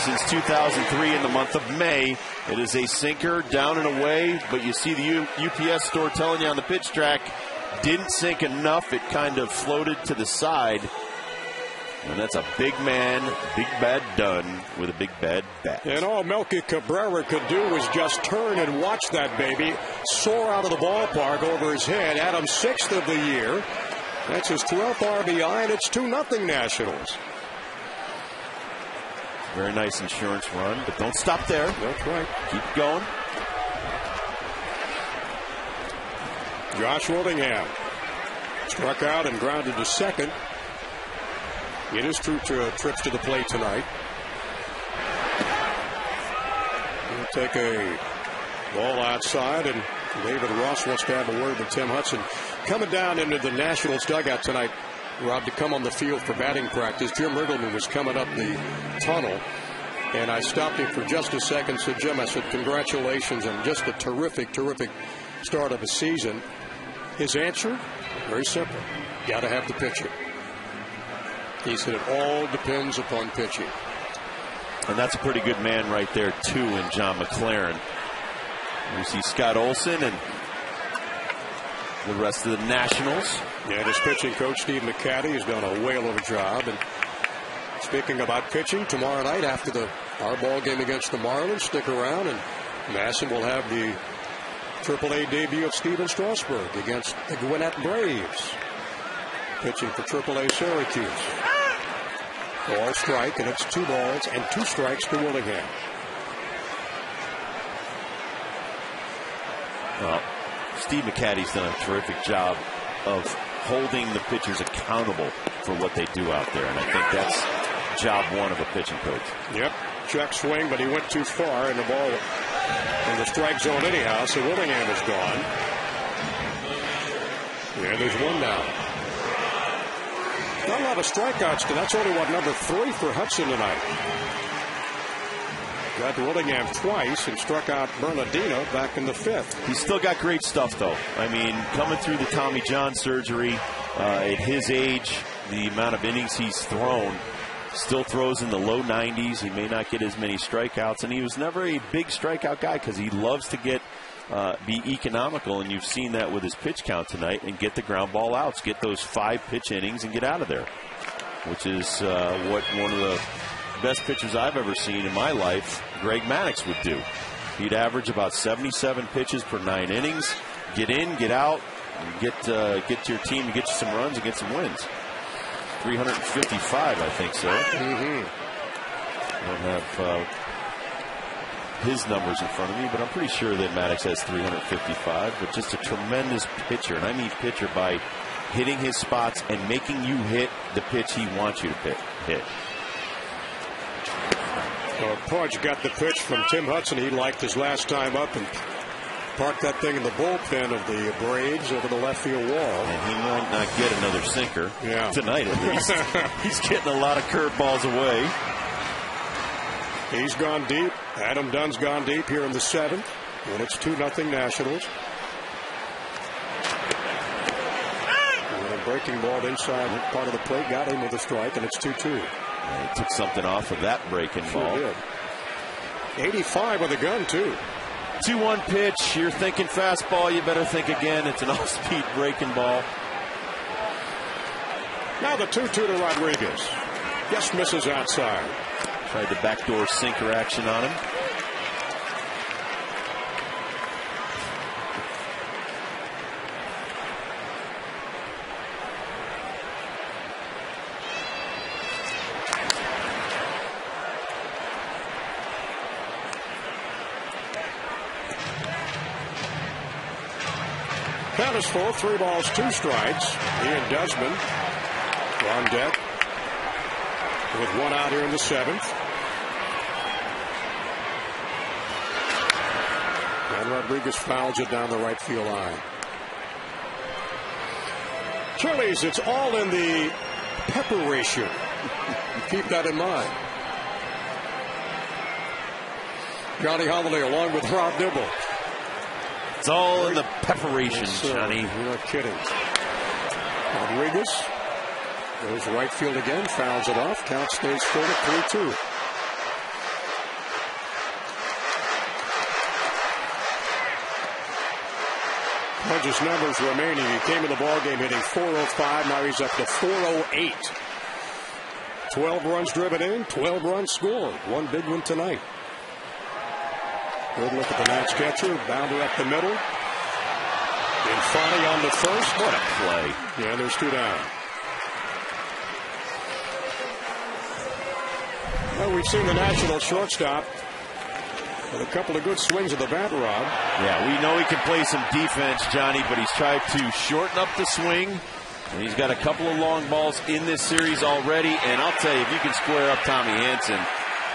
since 2003 in the month of May. It is a sinker down and away, but you see the UPS store telling you on the pitch track, didn't sink enough. It kind of floated to the side. And that's a big man, big bad Dunn with a big bad bat. And all Melky Cabrera could do was just turn and watch that baby soar out of the ballpark over his head. Adam's 6th of the year. That's his 12th RBI, and it's 2-0 Nationals. Very nice insurance run, but don't stop there. That's right. Keep going. Josh Willingham struck out and grounded to second in his trips to the plate tonight. He'll take a ball outside, and David Ross wants to have a word with Tim Hudson. Coming down into the Nationals dugout tonight, Rob, to come on the field for batting practice, Jim Riggleman was coming up the tunnel, and I stopped him for just a second. Said, Jim, I said, congratulations on just a terrific start of the season. His answer, very simple. Got to have the pitching. He said it all depends upon pitching. And that's a pretty good man right there, too, in John McLaren. You see Scott Olson, and the rest of the Nationals. Yeah, his pitching coach, Steve McCaddy, has done a whale of a job. And speaking about pitching, tomorrow night after our ball game against the Marlins, stick around, and Masson will have the AAA debut of Steven Strasburg against the Gwinnett Braves. Pitching for AAA Syracuse. Ball strike, and it's 2 balls and 2 strikes to Willingham. Well, Steve McCaddy's done a terrific job of holding the pitchers accountable for what they do out there, and I think that's job 1 of a pitching coach. Yep, check swing, but he went too far, and the ball in the strike zone anyhow, so Willingham is gone. Yeah, there's 1 down. Not a lot of strikeouts, but that's only number 3 for Hudson tonight. Got Willingham twice and struck out Bernardino back in the 5th. He's still got great stuff, though. I mean, coming through the Tommy John surgery, at his age, the amount of innings he's thrown, still throws in the low 90s. He may not get as many strikeouts, and he was never a big strikeout guy because he loves to be economical, and you've seen that with his pitch count tonight, and get the ground ball outs, get those 5 pitch innings and get out of there, which is what one of the best pitchers I've ever seen in my life, Greg Maddux, would do. He'd average about 77 pitches per 9 innings, get in, get out, and get to your team and get you some runs and get some wins. 355, I think so. I don't have his numbers in front of me, but I'm pretty sure that Maddux has 355, but just a tremendous pitcher, and I mean pitcher by hitting his spots and making you hit the pitch he wants you to hit. Well, Pudge got the pitch from Tim Hudson he liked his last time up and parked that thing in the bullpen of the Braves over the left field wall. And he might not get another sinker tonight, at least. He's getting a lot of curveballs away. He's gone deep. Adam Dunn's gone deep here in the 7th, and it's 2-0 Nationals. And a breaking ball inside part of the plate got him with a strike, and it's 2-2. He took something off of that breaking ball. Did. 85 with a gun, too. 2-1 pitch. You're thinking fastball. You better think again. It's an off-speed breaking ball. Now the 2-2 to Rodriguez. Just misses outside. Tried the backdoor sinker action on him. Count is full, 3 balls, 2 strikes. Ian Desmond on deck with 1 out here in the 7th. And Rodriguez fouls it down the right field line. Chili's, it's all in the pepper ratio. Keep that in mind. Johnny Holiday along with Rob Dibble. It's all in the preparation, Johnny. You're not kidding. Rodriguez goes right field again, fouls it off. Count stays full at 3-2. Pudge's numbers remaining. He came in the ballgame hitting .405. Now he's up to .408. 12 runs driven in, 12 runs scored. One big one tonight. Good look at the Nats catcher. Bounder up the middle. Infante on the first. What a play. Yeah, there's 2 down. Well, we've seen the National shortstop with a couple of good swings of the bat, Rob. Yeah, we know he can play some defense, Johnny, but he's tried to shorten up the swing. And he's got a couple of long balls in this series already. And I'll tell you, if you can square up Tommy Hanson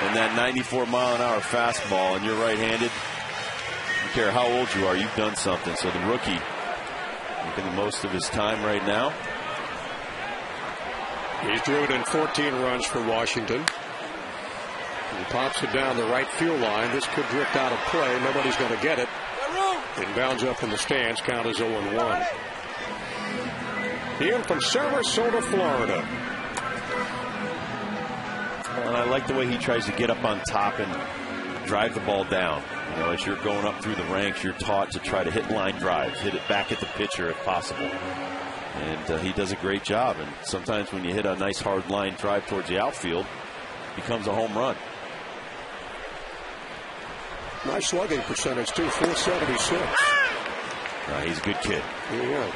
and that 94-mile-an-hour fastball, and you're right-handed, I don't care how old you are, you've done something. So the rookie making the most of his time right now. He's driven in 14 runs for Washington. He pops it down the right field line. This could drift out of play. Nobody's going to get it. It bounds up in the stands. Count is 0-1. Ian from Sarasota, Florida. And I like the way he tries to get up on top and drive the ball down. You know, as you're going up through the ranks, you're taught to try to hit line drives, hit it back at the pitcher if possible. And he does a great job. And sometimes when you hit a nice hard line drive towards the outfield, it becomes a home run. Nice slugging percentage, too, 476. He's a good kid. Yeah.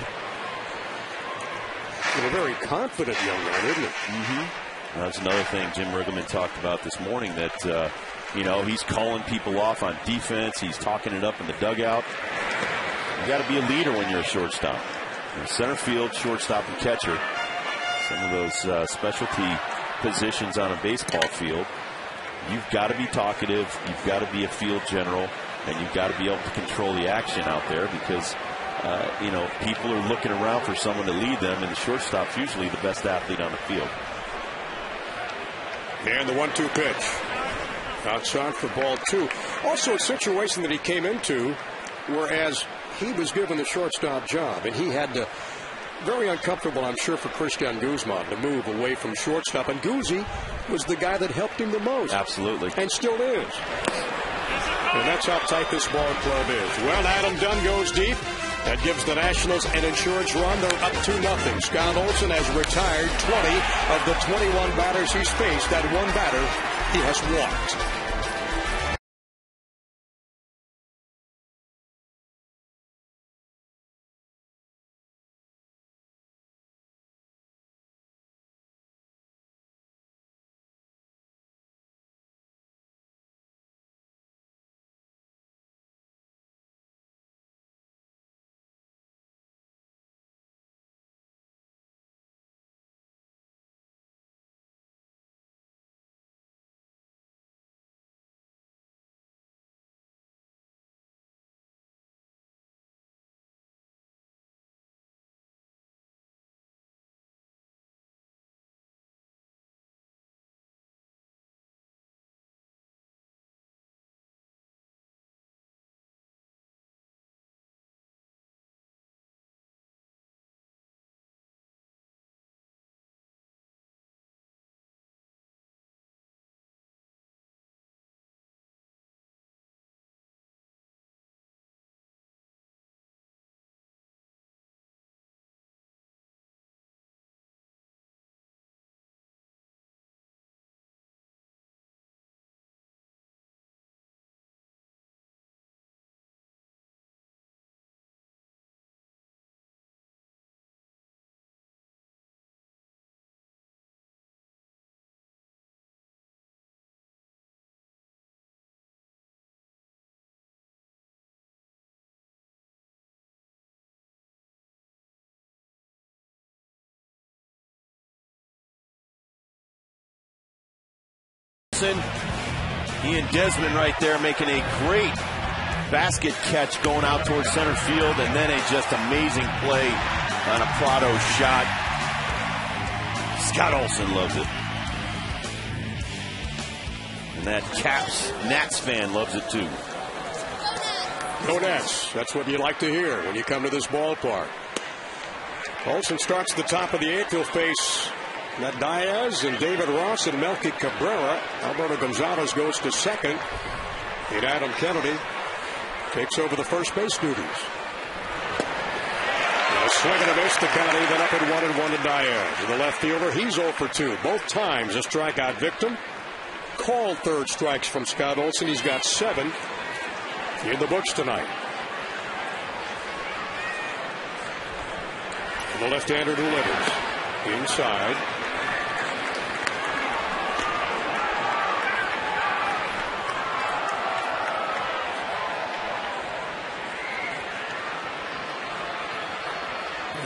And a very confident young man, isn't he? Mm-hmm. That's another thing Jim Riggleman talked about this morning, that, you know, he's calling people off on defense. He's talking it up in the dugout. You got to be a leader when you're a shortstop. In center field, shortstop, and catcher, some of those specialty positions on a baseball field, you've got to be talkative, you've got to be a field general, and you've got to be able to control the action out there, because you know, people are looking around for someone to lead them, and the shortstop's usually the best athlete on the field. And the 1-2 pitch. Outside for ball 2. Also a situation that he came into, whereas he was given the shortstop job, and he had to, very uncomfortable, I'm sure, for Christian Guzman to move away from shortstop. And Guzzi was the guy that helped him the most. Absolutely. And still is. And that's how tight this ball club is. Well, Adam Dunn goes deep. That gives the Nationals an insurance run. They're up 2-0. Scott Olson has retired 20 of the 21 batters he's faced. That one batter he has walked. He and Desmond right there making a great basket catch going out towards center field, and then a just amazing play on a Prado shot. Scott Olson loves it. And that Caps Nats fan loves it too. Go Nats. That's what you like to hear when you come to this ballpark. Olson starts at the top of the 8th. He'll face Matt Diaz and David Ross and Melky Cabrera. Alberto Gonzalez goes to second. And Adam Kennedy takes over the first base duties. A swing and a miss to Kennedy, then up at 1-1 to Diaz. And the left fielder, he's 0 for 2. Both times a strikeout victim. Called third strikes from Scott Olson. He's got 7 in the books tonight. The left-hander delivers. Inside.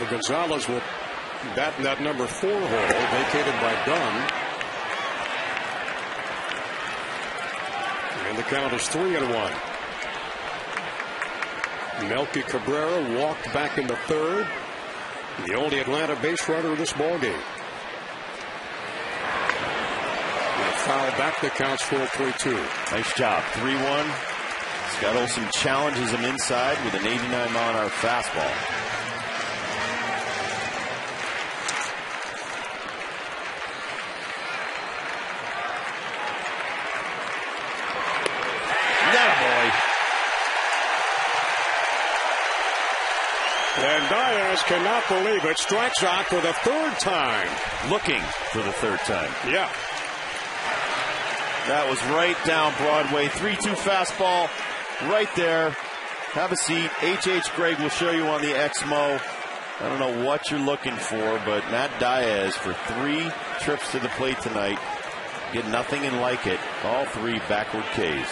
Gonzalez will bat in that number 4 hole, vacated by Dunn. And the count is 3-1. Melky Cabrera walked back in the 3rd. The only Atlanta base runner of this ballgame. Foul back, the count's 4-3-2. Nice job. 3-1. Scott Olson challenges him inside with an 89-mile-an-hour fastball. Diaz cannot believe it. Strikes out for the third time. Looking for the third time. Yeah. That was right down Broadway. 3-2 fastball right there. Have a seat. H.H. Gregg will show you on the Exmo. I don't know what you're looking for, but Matt Diaz for 3 trips to the plate tonight. Get nothing and like it. All 3 backward Ks.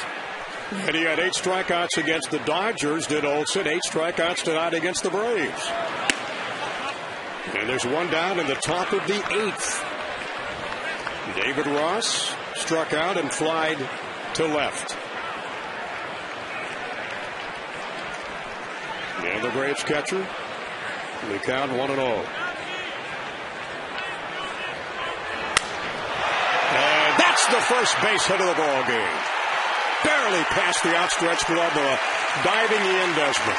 And he had 8 strikeouts against the Dodgers, did Olson. 8 strikeouts tonight against the Braves. And there's one down in the top of the 8th. David Ross struck out and flied to left. And the Braves catcher, they count 1-0. And that's the first base hit of the ball game. Barely past the outstretched glove of a diving Ian Desmond.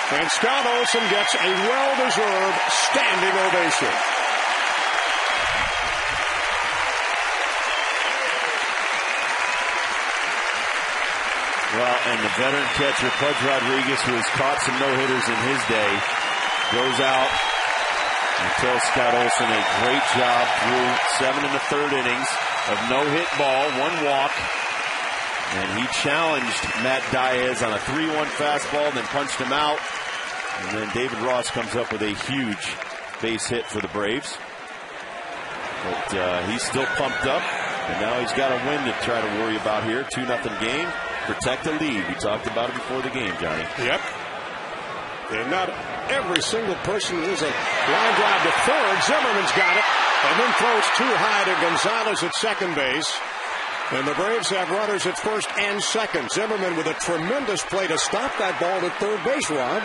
And Scott Olson gets a well-deserved standing ovation. Well, and the veteran catcher, Pudge Rodriguez, who has caught some no-hitters in his day, goes out and tells Scott Olson a great job through 7 1/3 innings of no-hit ball, 1 walk. And he challenged Matt Diaz on a 3-1 fastball, then punched him out. And then David Ross comes up with a huge base hit for the Braves. But he's still pumped up, and now he's got a win to try to worry about here. 2-0 game. Protect the lead. We talked about it before the game, Johnny. Yep. And not every single person is a line drive to third. Zimmerman's got it, and then throws too high to Gonzalez at second base. And the Braves have runners at first and second. Zimmerman with a tremendous play to stop that ball at third base, Rob.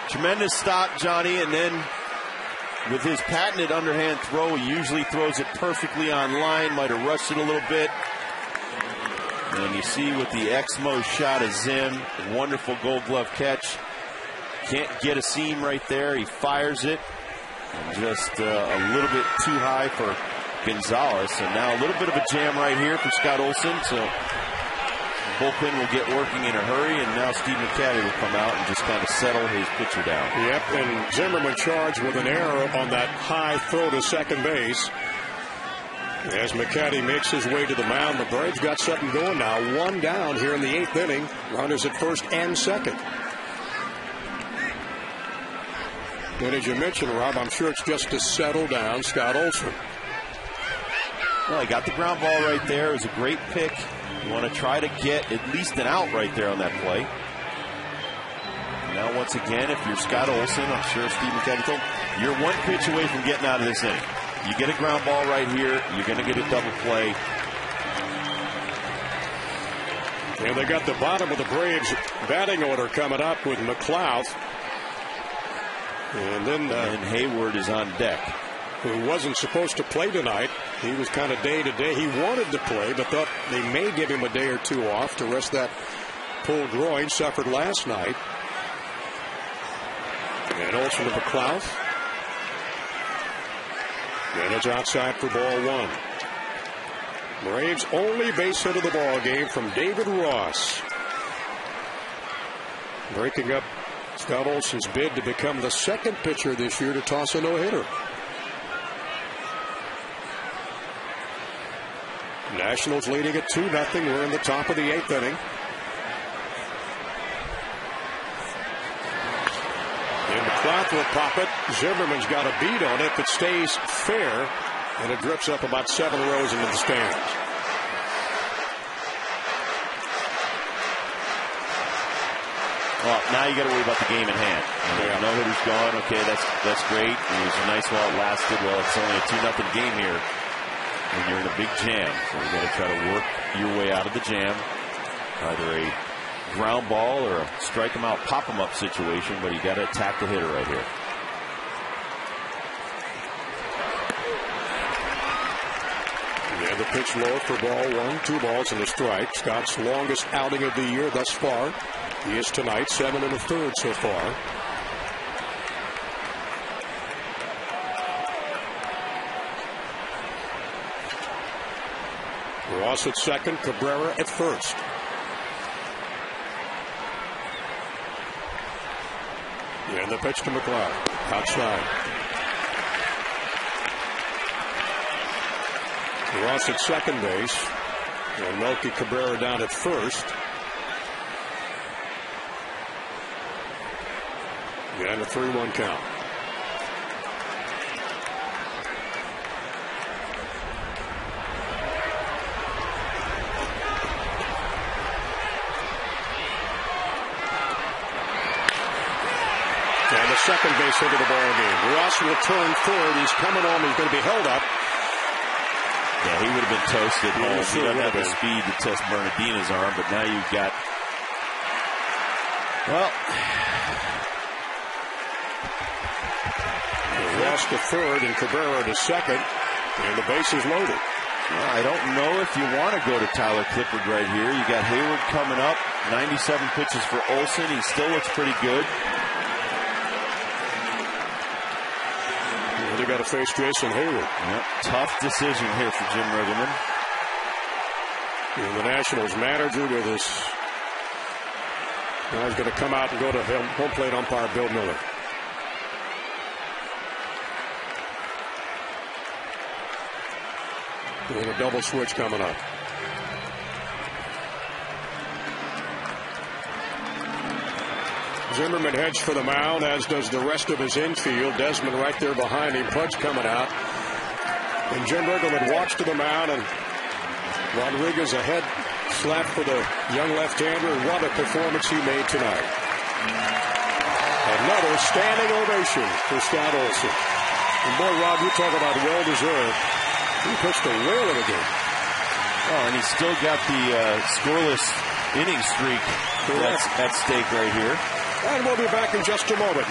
Tremendous stop, Johnny, and then with his patented underhand throw, he usually throws it perfectly on line. Might have rushed it a little bit. And you see with the Exmo shot of Zim, wonderful Gold Glove catch. Can't get a seam right there. He fires it. And just a little bit too high for Gonzalez. And now a little bit of a jam right here for Scott Olson. So the bullpen will get working in a hurry. And now Steve McCatty will come out and just kind of settle his pitcher down. Yep, and Zimmerman charged with an error on that high throw to second base. As McCatty makes his way to the mound, the Braves got something going now. 1 down here in the 8th inning. Runners at first and second. And as you mentioned, Rob, I'm sure it's just to settle down Scott Olson. Well, he got the ground ball right there. It was a great pick. You want to try to get at least an out right there on that play. Now, once again, if you're Scott Olson, I'm sure Steve McCatty told him, you're 1 pitch away from getting out of this inning. You get a ground ball right here, you're going to get a double play. And they got the bottom of the Braves batting order coming up with McLeod. And then Hayward is on deck. Who wasn't supposed to play tonight. He was kind of day to day. He wanted to play, but thought they may give him a day or 2 off to rest that pulled groin suffered last night. And Olson to McLeod. And it's outside for ball 1. Braves' only base hit of the ball game from David Ross. Breaking up Scott Olson's bid to become the 2nd pitcher this year to toss a no-hitter. Nationals leading at 2-0. We're in the top of the 8th inning. And McLeod will pop it. Zimmerman's got a beat on it that stays fair, and it drifts up about 7 rows into the stands. Well, now you got to worry about the game in hand. Yeah. No hitter's gone. Okay, that's great. It was nice while it lasted. Well, it's only a 2-0 game here, and you're in a big jam. So you got to try to work your way out of the jam. Either a ground ball or a strike him out, pop him up situation, but you got to attack the hitter right here. Yeah, the pitch low for ball 1. 2 balls and a strike. Scott's longest outing of the year thus far. He is tonight 7 1/3 so far. Ross at second, Cabrera at first. And the pitch to McLeod. Outside. Ross at second base. And Melky Cabrera down at first. And a 3-1 count. And the second base into the ball game. Ross will turn third. He's coming on. He's going to be held up. Yeah, he would have been toasted home. He doesn't have the speed to test Bernardina's arm, but now you've got, well, Ross to third and Cabrera to second, and the base is loaded. Well, I don't know if you want to go to Tyler Clippard right here. You got Hayward coming up, 97 pitches for Olson. He still looks pretty good. They got to face Jason Hayward. Yep. Tough decision here for Jim Riggleman. And the Nationals manager with his, now he's going to come out and go to home plate umpire Bill Miller. And a double switch coming up. Zimmerman heads for the mound, as does the rest of his infield. Desmond right there behind him. Pudge coming out. And Jim Riggleman walks to the mound, and Rodriguez a head slap for the young left-hander. And what a performance he made tonight. Another standing ovation for Scott Olson. And boy, Rob, you talk about well-deserved. He pitched a whale of a game. Oh, and he's still got the scoreless inning streak that's at stake right here. And we'll be back in just a moment.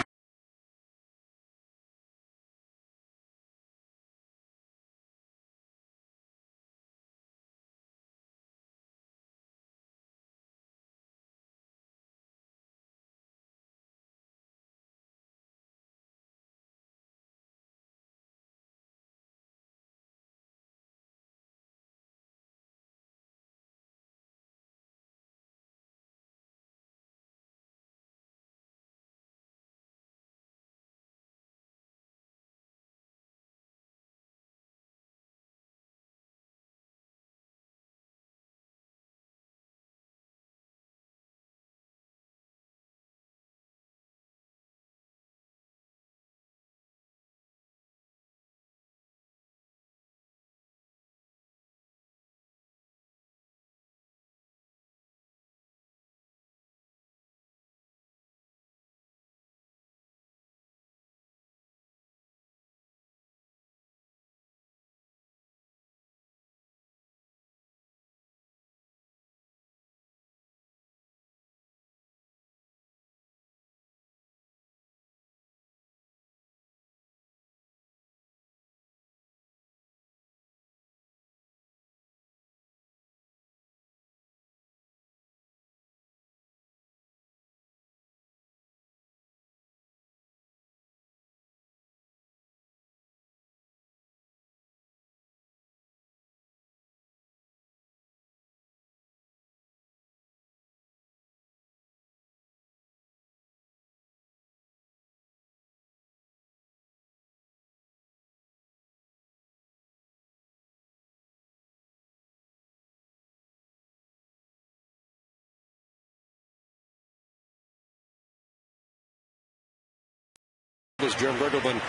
As Jim Riggleman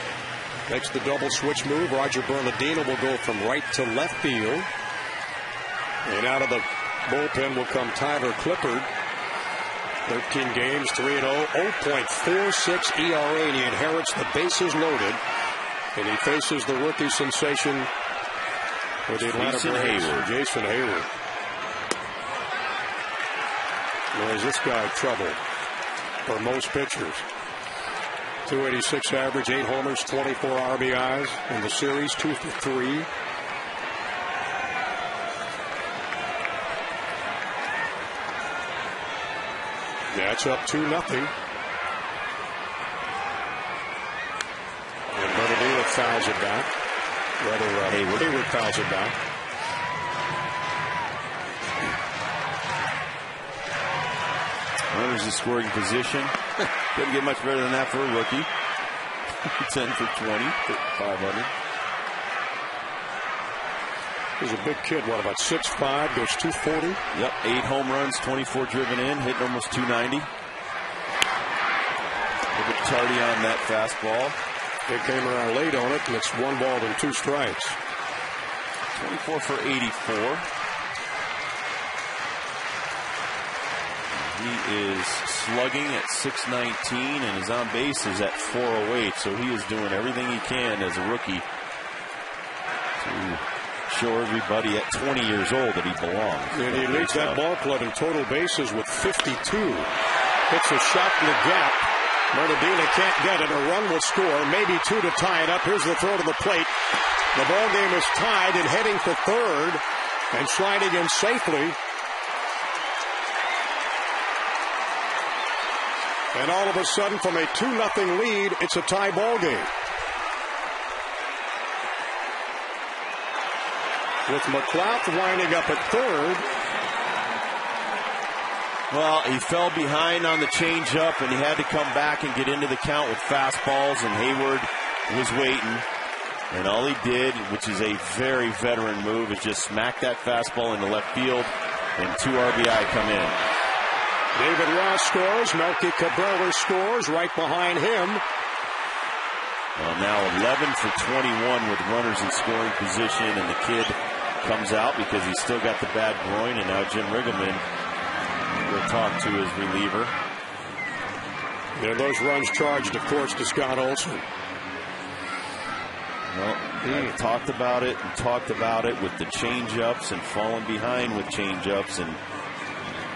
makes the double switch move, Roger Bernardino will go from right to left field. And out of the bullpen will come Tyler Clippard. 13 games, 3-0, 0.46 ERA, and he inherits the bases loaded. And he faces the rookie sensation for the Atlanta Braves, Jason Hayward. Boy, is this guy trouble for most pitchers. 286 average, 8 homers, 24 RBIs in the series, 2 for 3. That's up 2-0. And Bernardino fouls it back. Rather, Hayward fouls it back. Well, runners in scoring position. Couldn't get much better than that for a rookie. 10 for 20, 500. He's a big kid, what, about 6'5", goes 240? Yep, 8 home runs, 24 driven in, hitting almost 290. A bit tardy on that fastball. They came around late on it, and it's 1 ball and 2 strikes. 24 for 84. He is slugging at 619, and his on base is at 408, so he is doing everything he can as a rookie to show everybody at 20 years old that he belongs. And he leads that ball club in total bases with 52. Hits a shot in the gap. Bernardini can't get it. A run will score. Maybe 2 to tie it up. Here's the throw to the plate. The ball game is tied and heading for third. And sliding in safely. And all of a sudden, from a 2-0 lead, it's a tie ball game. With McLeod winding up at third. Well, he fell behind on the changeup, and he had to come back and get into the count with fastballs, and Hayward was waiting. And all he did, which is a very veteran move, is just smack that fastball into left field, and 2 RBI come in. David Ross scores. Melky Cabrera scores right behind him. Well, now 11 for 21 with runners in scoring position, and the kid comes out because he's still got the bad groin, and now Jim Riggleman will talk to his reliever. And those runs charged, of course, to Scott Olson. Well, I've talked about it with the change-ups and falling behind with change-ups, and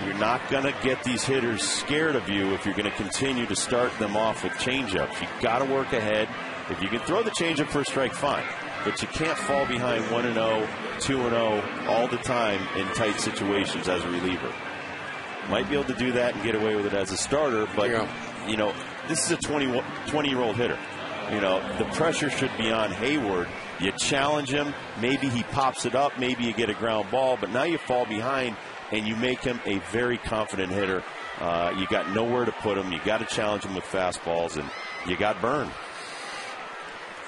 you're not going to get these hitters scared of you if you're going to continue to start them off with change-ups. You've got to work ahead. If you can throw the change-up for a strike, fine. But you can't fall behind 1-0, 2-0 all the time in tight situations as a reliever. Might be able to do that and get away with it as a starter, but, you know, this is a 20-year-old hitter. You know, the pressure should be on Hayward. You challenge him. Maybe he pops it up. Maybe you get a ground ball. But now you fall behind, and you make him a very confident hitter. You got nowhere to put him. You got to challenge him with fastballs, and you got burned.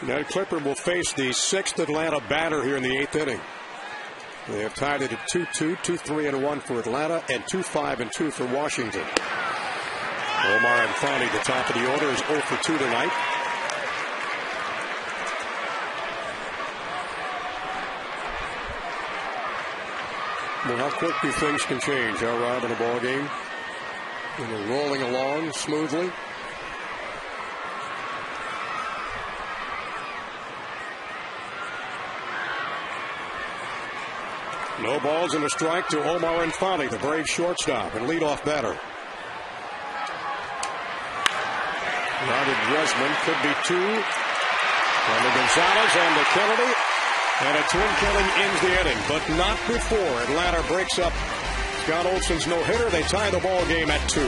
Now Clipper will face the 6th Atlanta batter here in the 8th inning. They have tied it at 2-2, 2-3-1 for Atlanta, and 2-5-2 for Washington. Omar Infante, the top of the order, is 0 for 2 tonight. Well, how quickly things can change, huh, Rob, in a ball game? And they're rolling along smoothly. No balls and a strike to Omar Infante, the Braves shortstop and leadoff batter. Rounded Dresman, could be 2. And the Gonzalez and the Kennedy. And a twin killing ends the inning, but not before Atlanta breaks up Scott Olson's no-hitter. They tie the ball game at 2.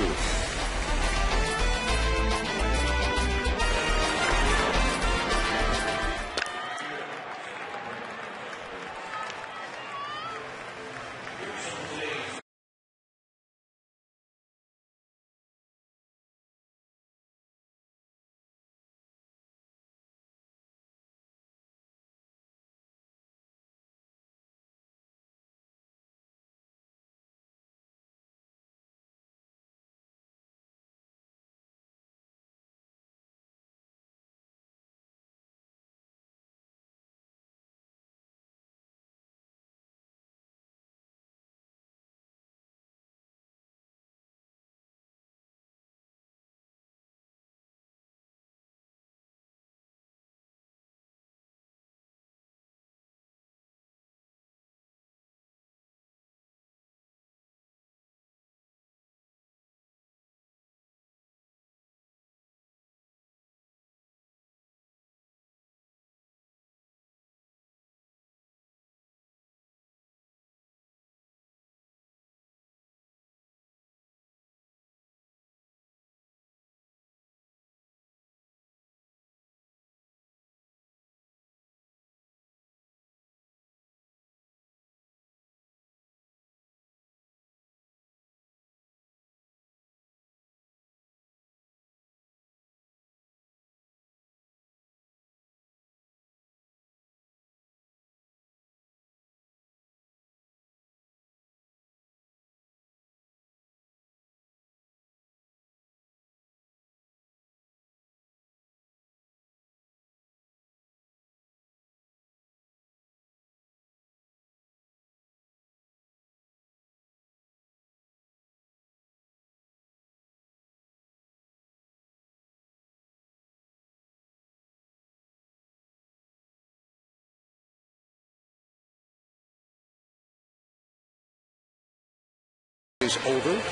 is over.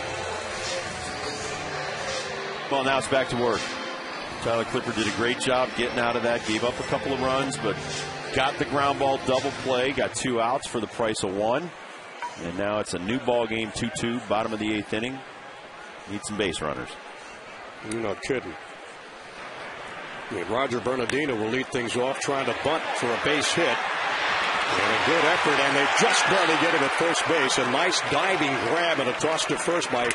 Well, now it's back to work. Tyler Clippard did a great job getting out of that. Gave up a couple of runs, but got the ground ball double play. Got 2 outs for the price of 1. And now it's a new ball game, 2-2, bottom of the 8th inning. Need some base runners. You're not kidding. And Roger Bernardino will lead things off, trying to bunt for a base hit. And a good effort, and they just barely get him at first base. A nice diving grab and a toss to first by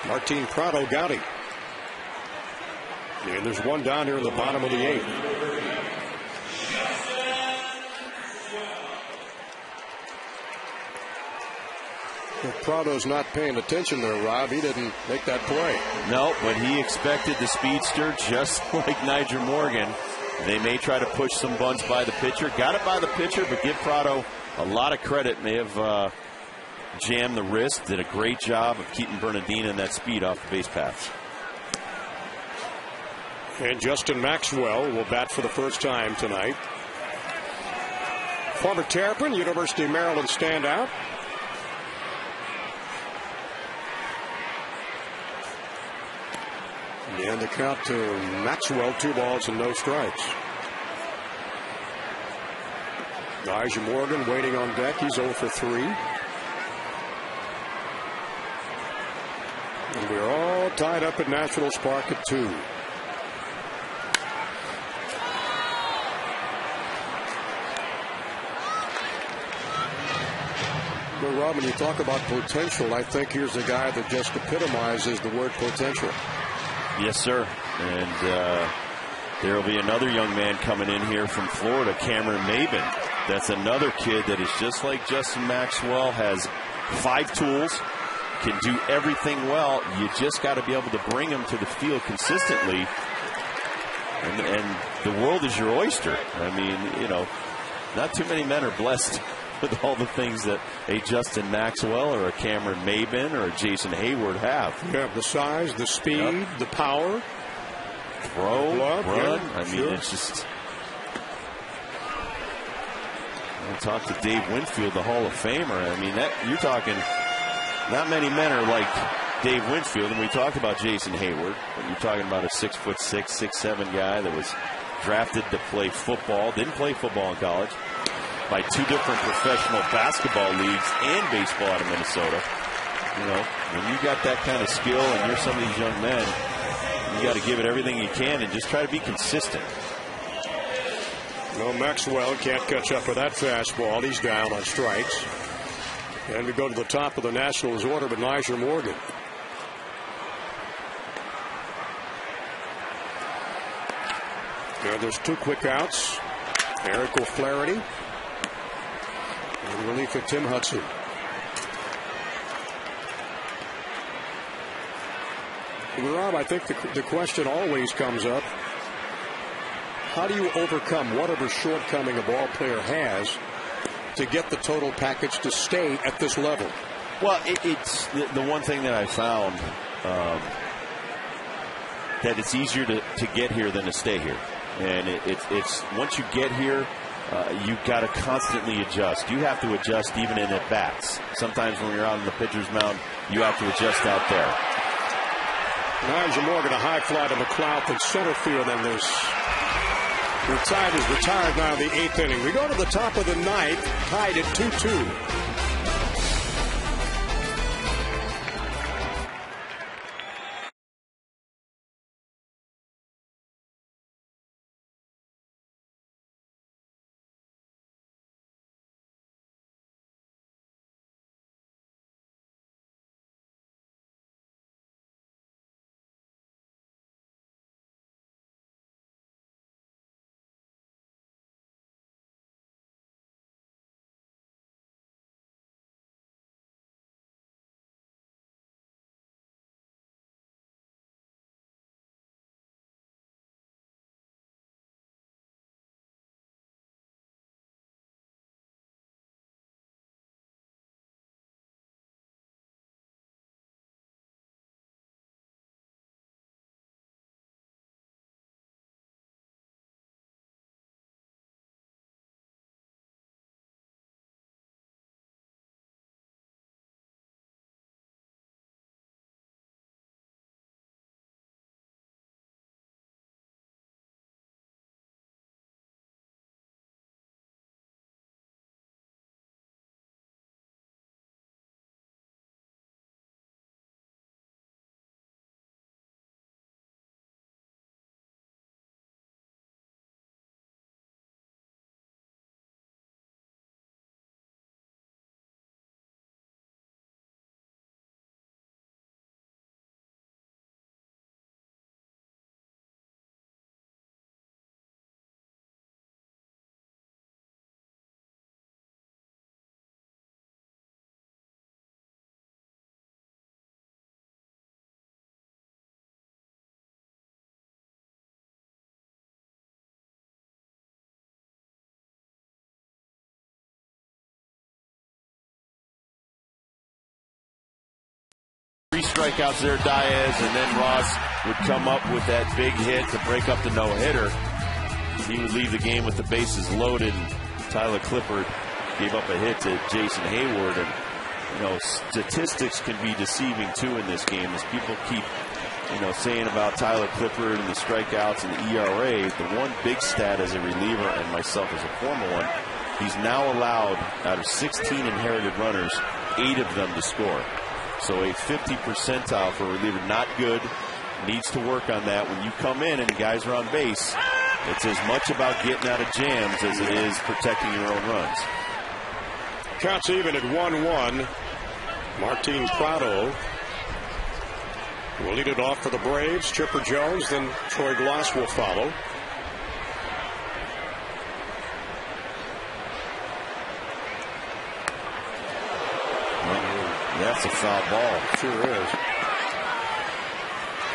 Martin Prado Gowdy. And there's one down here in the bottom of the 8th. If Prado's not paying attention there, Rob, he didn't make that play. No, but he expected the speedster, just like Nyjer Morgan. They may try to push some bunts by the pitcher. Got it by the pitcher, but give Prado a lot of credit. May have jammed the wrist. Did a great job of keeping Bernardino in that speed off the base paths. And Justin Maxwell will bat for the first time tonight. Former Terrapin, University of Maryland standout. And the count to Maxwell, 2 balls and no strikes. Elijah Morgan waiting on deck. He's 0 for 3. And we're all tied up at Nationals Park at 2. Well, Rob, when you talk about potential, I think here's a guy that just epitomizes the word potential. Yes, sir. And there will be another young man coming in here from Florida, Cameron Maybin. That's another kid that is just like Justin Maxwell, has 5 tools, can do everything well. You just got to be able to bring him to the field consistently. And the world is your oyster. I mean, you know, not too many men are blessed with all the things that a Justin Maxwell or a Cameron Maybin or a Jason Hayward have. Yeah, the size, the speed, the power. Throw, run. Yeah, I mean, it's just... We'll talk to Dave Winfield, the Hall of Famer. I mean, that you're talking, not many men are like Dave Winfield, and we talked about Jason Hayward. But you're talking about a 6'6", 6'7" guy that was drafted to play football, didn't play football in college, by 2 different professional basketball leagues and baseball out of Minnesota. You know, when you got that kind of skill and you're some of these young men, you got to give it everything you can and just try to be consistent. No, Maxwell can't catch up with that fastball. He's down on strikes. And we go to the top of the Nationals order with Nyjer Morgan. And there's 2 quick outs. Eric O'Flaherty. And relief of Tim Hudson. Rob, I think the question always comes up. How do you overcome whatever shortcoming a ball player has to get the total package to stay at this level? Well, it's the one thing that I found, that it's easier to get here than to stay here. And it's once you get here, you've got to constantly adjust. You have to adjust even in at bats. Sometimes when you're out on the pitcher's mound, you have to adjust out there. Nyjer Morgan, a high fly to McLeod in center field, and there's retired now in the 8th inning. We go to the top of the 9th, tied at 2-2. 3 strikeouts there, Diaz, and then Ross would come up with that big hit to break up the no-hitter. He would leave the game with the bases loaded. Tyler Clippard gave up a hit to Jason Hayward. And, statistics can be deceiving, too, in this game, as people keep, saying about Tyler Clippard and the strikeouts and the ERA. The one big stat as a reliever, and myself as a former one, he's now allowed, out of 16 inherited runners, 8 of them to score. So a 50 percentile for a reliever, not good. Needs to work on that. When you come in and guys are on base, it's as much about getting out of jams as it is protecting your own runs. Counts even at 1-1. Martin Prado will lead it off for the Braves. Chipper Jones, then Troy Glass will follow. That's a foul ball. Sure is.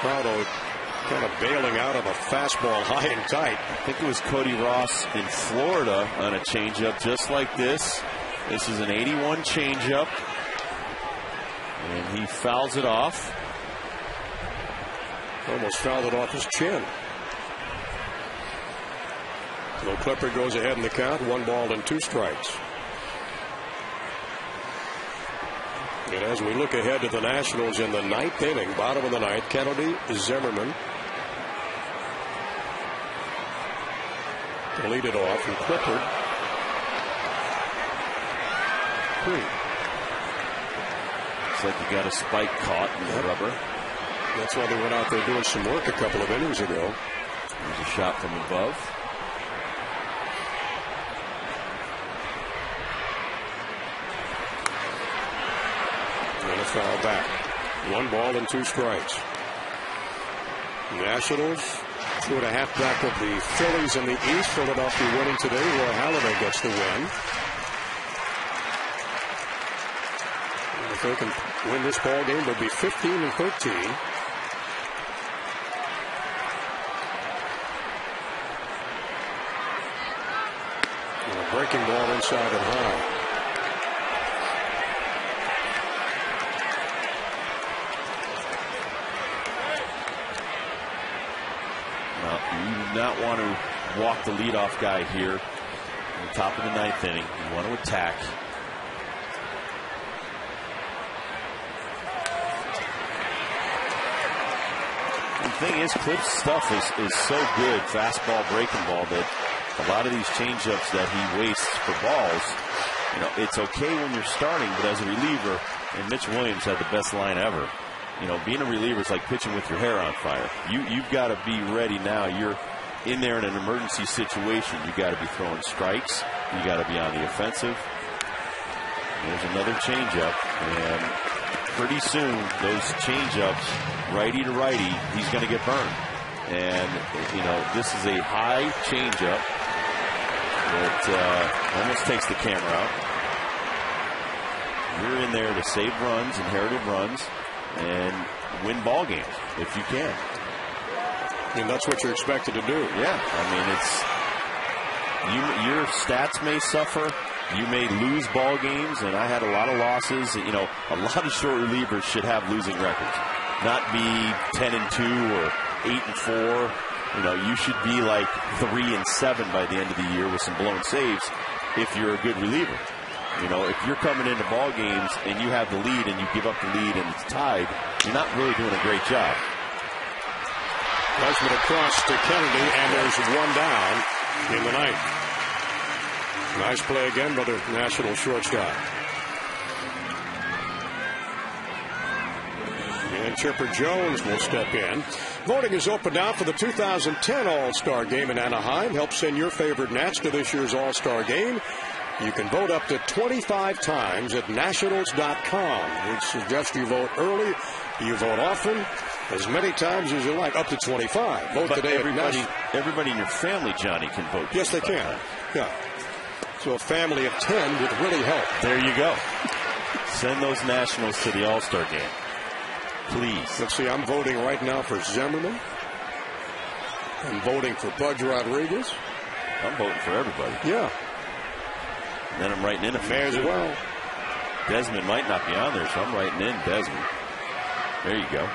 Prado kind of bailing out of a fastball high and tight. I think it was Cody Ross in Florida on a changeup just like this. This is an 81 changeup. And he fouls it off. Almost fouled it off his chin. So Clippard goes ahead in the count. 1 ball and 2 strikes. And as we look ahead to the Nationals in the 9th inning, bottom of the 9th, Kennedy, Zimmerman to lead it off, and Clippard. Looks like he got a spike caught in the rubber. That's why they went out there doing some work a couple of innings ago. There's a shot from above. And a foul back. 1 ball and 2 strikes. Nationals 2.5 back of the Phillies in the East. Philadelphia winning today. Roy Halladay gets the win. And if they can win this ball game, they'll be 15-13. And a breaking ball inside and high. You do not want to walk the leadoff guy here on the top of the 9th inning. You want to attack. The thing is, Cliff's stuff is so good, fastball, breaking ball, that a lot of these changeups that he wastes for balls, it's okay when you're starting, but as a reliever, and Mitch Williams had the best line ever. Being a reliever is like pitching with your hair on fire. You've got to be ready now. You're in there in an emergency situation. You've got to be throwing strikes. You got to be on the offensive. There's another changeup, and pretty soon those changeups, righty to righty, he's going to get burned. And this is a high changeup that almost takes the camera out. You're in there to save runs, inherited runs, and win ball games if you can. And that's what you're expected to do. Yeah, your stats may suffer. You may lose ball games, and I had a lot of losses. A lot of short relievers should have losing records, not be 10-2 or 8-4. You should be like 3-7 by the end of the year with some blown saves if you're a good reliever. If you're coming into ball games and you have the lead and you give up the lead and it's tied, you're not really doing a great job. Desmond across to Kennedy, and there's 1 down in the 9th. Nice play again by the National shortstop. And Chipper Jones will step in. Voting is open now for the 2010 All-Star Game in Anaheim. Help send your favorite Nats to this year's All-Star Game. You can vote up to 25 times at nationals.com. We suggest you vote early, you vote often, as many times as you like, up to 25. Vote today. Everybody in your family, Johnny, can vote. Yes, they can. Yeah. So a family of 10 would really help. There you go. Send those Nationals to the All-Star Game. Please. Let's see, I'm voting right now for Zimmerman. I'm voting for Pudge Rodriguez. I'm voting for everybody. Yeah. And then I'm writing in a few as well. Desmond might not be on there, so I'm writing in Desmond. There you go.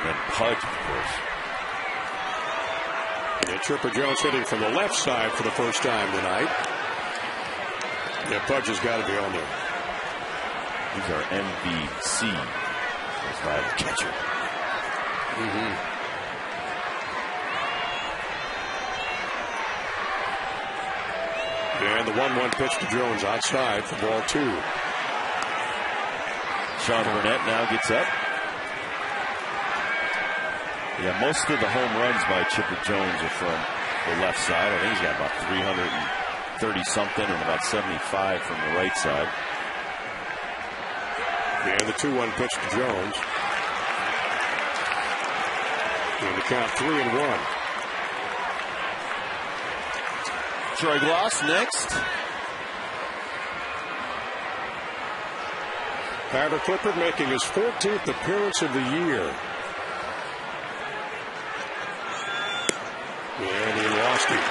And Pudge, of course. Yeah, Chipper Jones hitting from the left side for the first time tonight. Yeah, Pudge has got to be on there. He's our MVC. That's by the catcher. And the 1-1 pitch to Jones outside for ball 2. Sean Burnett now gets up. Yeah, most of the home runs by Chipper Jones are from the left side. I think he's got about 330-something and about 75 from the right side. And the 2-1 pitch to Jones. And the count 3-1. Troy Gloss next. Tyler Clippard making his 14th appearance of the year. And he lost it.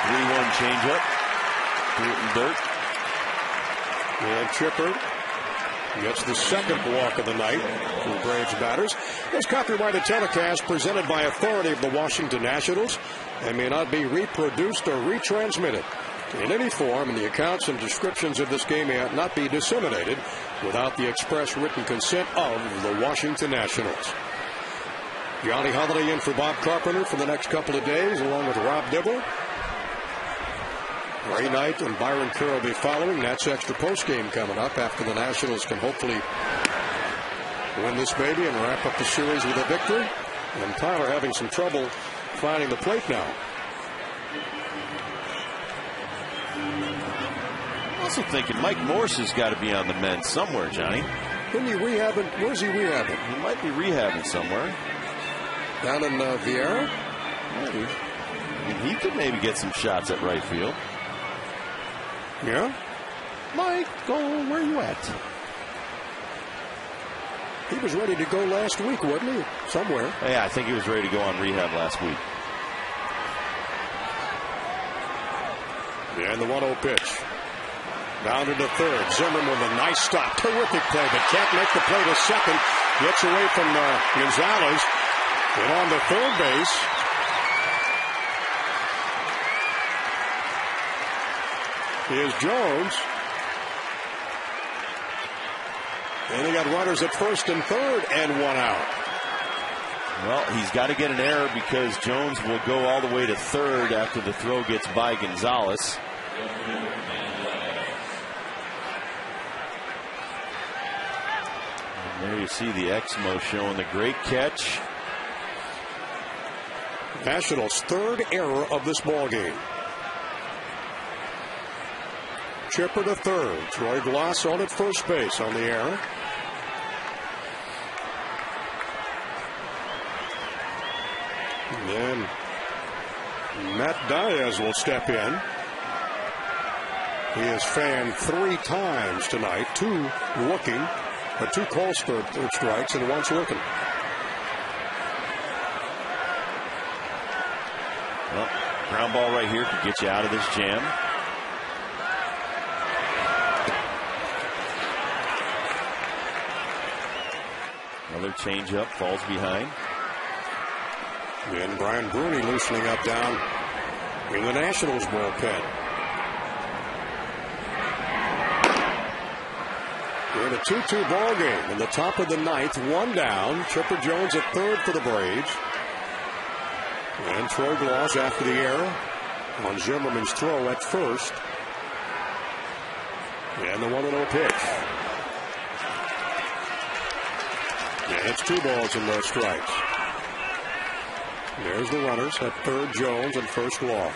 3-1 changeup. Dirt. And Chipper gets the second walk of the night for the Braves batters. This copyrighted telecast presented by authority of the Washington Nationals and may not be reproduced or retransmitted in any form, and the accounts and descriptions of this game may not be disseminated without the express written consent of the Washington Nationals. Johnny Holiday in for Bob Carpenter for the next couple of days, along with Rob Dibble. Ray Knight and Byron Kerr will be following. That's extra postgame coming up after the Nationals can hopefully win this baby and wrap up the series with a victory. And Tyler having some trouble finding the plate now. I'm also thinking Mike Morse has got to be on the mend somewhere, Johnny. Isn't he rehabbing? Where's he rehabbing? He might be rehabbing somewhere. Down in Vieira? Maybe. I mean, he could maybe get some shots at right field. Yeah? Mike, where you at? He was ready to go last week, wasn't he? Somewhere. Yeah, I think he was ready to go on rehab last week. And the 1-0 pitch. Down to the third. Zimmerman with a nice stop. Terrific play, but can't make the play to second. Gets away from Gonzalez. And on to third base. Is Jones. And he got runners at first and third and one out. Well, he's got to get an error because Jones will go all the way to third after the throw gets by Gonzalez. And there you see the Exmo showing the great catch. Nationals' third error of this ball game. Chipper to third. Troy Gloss on at first base on the error. And then Matt Diaz will step in. He has fanned 3 times tonight. 2 looking, but 2 call strikes and 1's looking. Well, ground ball right here could get you out of this jam. Another changeup, falls behind. And Brian Bruni loosening up down in the Nationals bullpen. We're in a 2-2 ball game in the top of the 9th. 1 down. Chipper Jones at third for the Braves. And Troy Gloss after the error on Zimmerman's throw at first. And the 1-0 pitch. And it's 2 balls and no strikes. There's the runners at third Jones and first Gloss.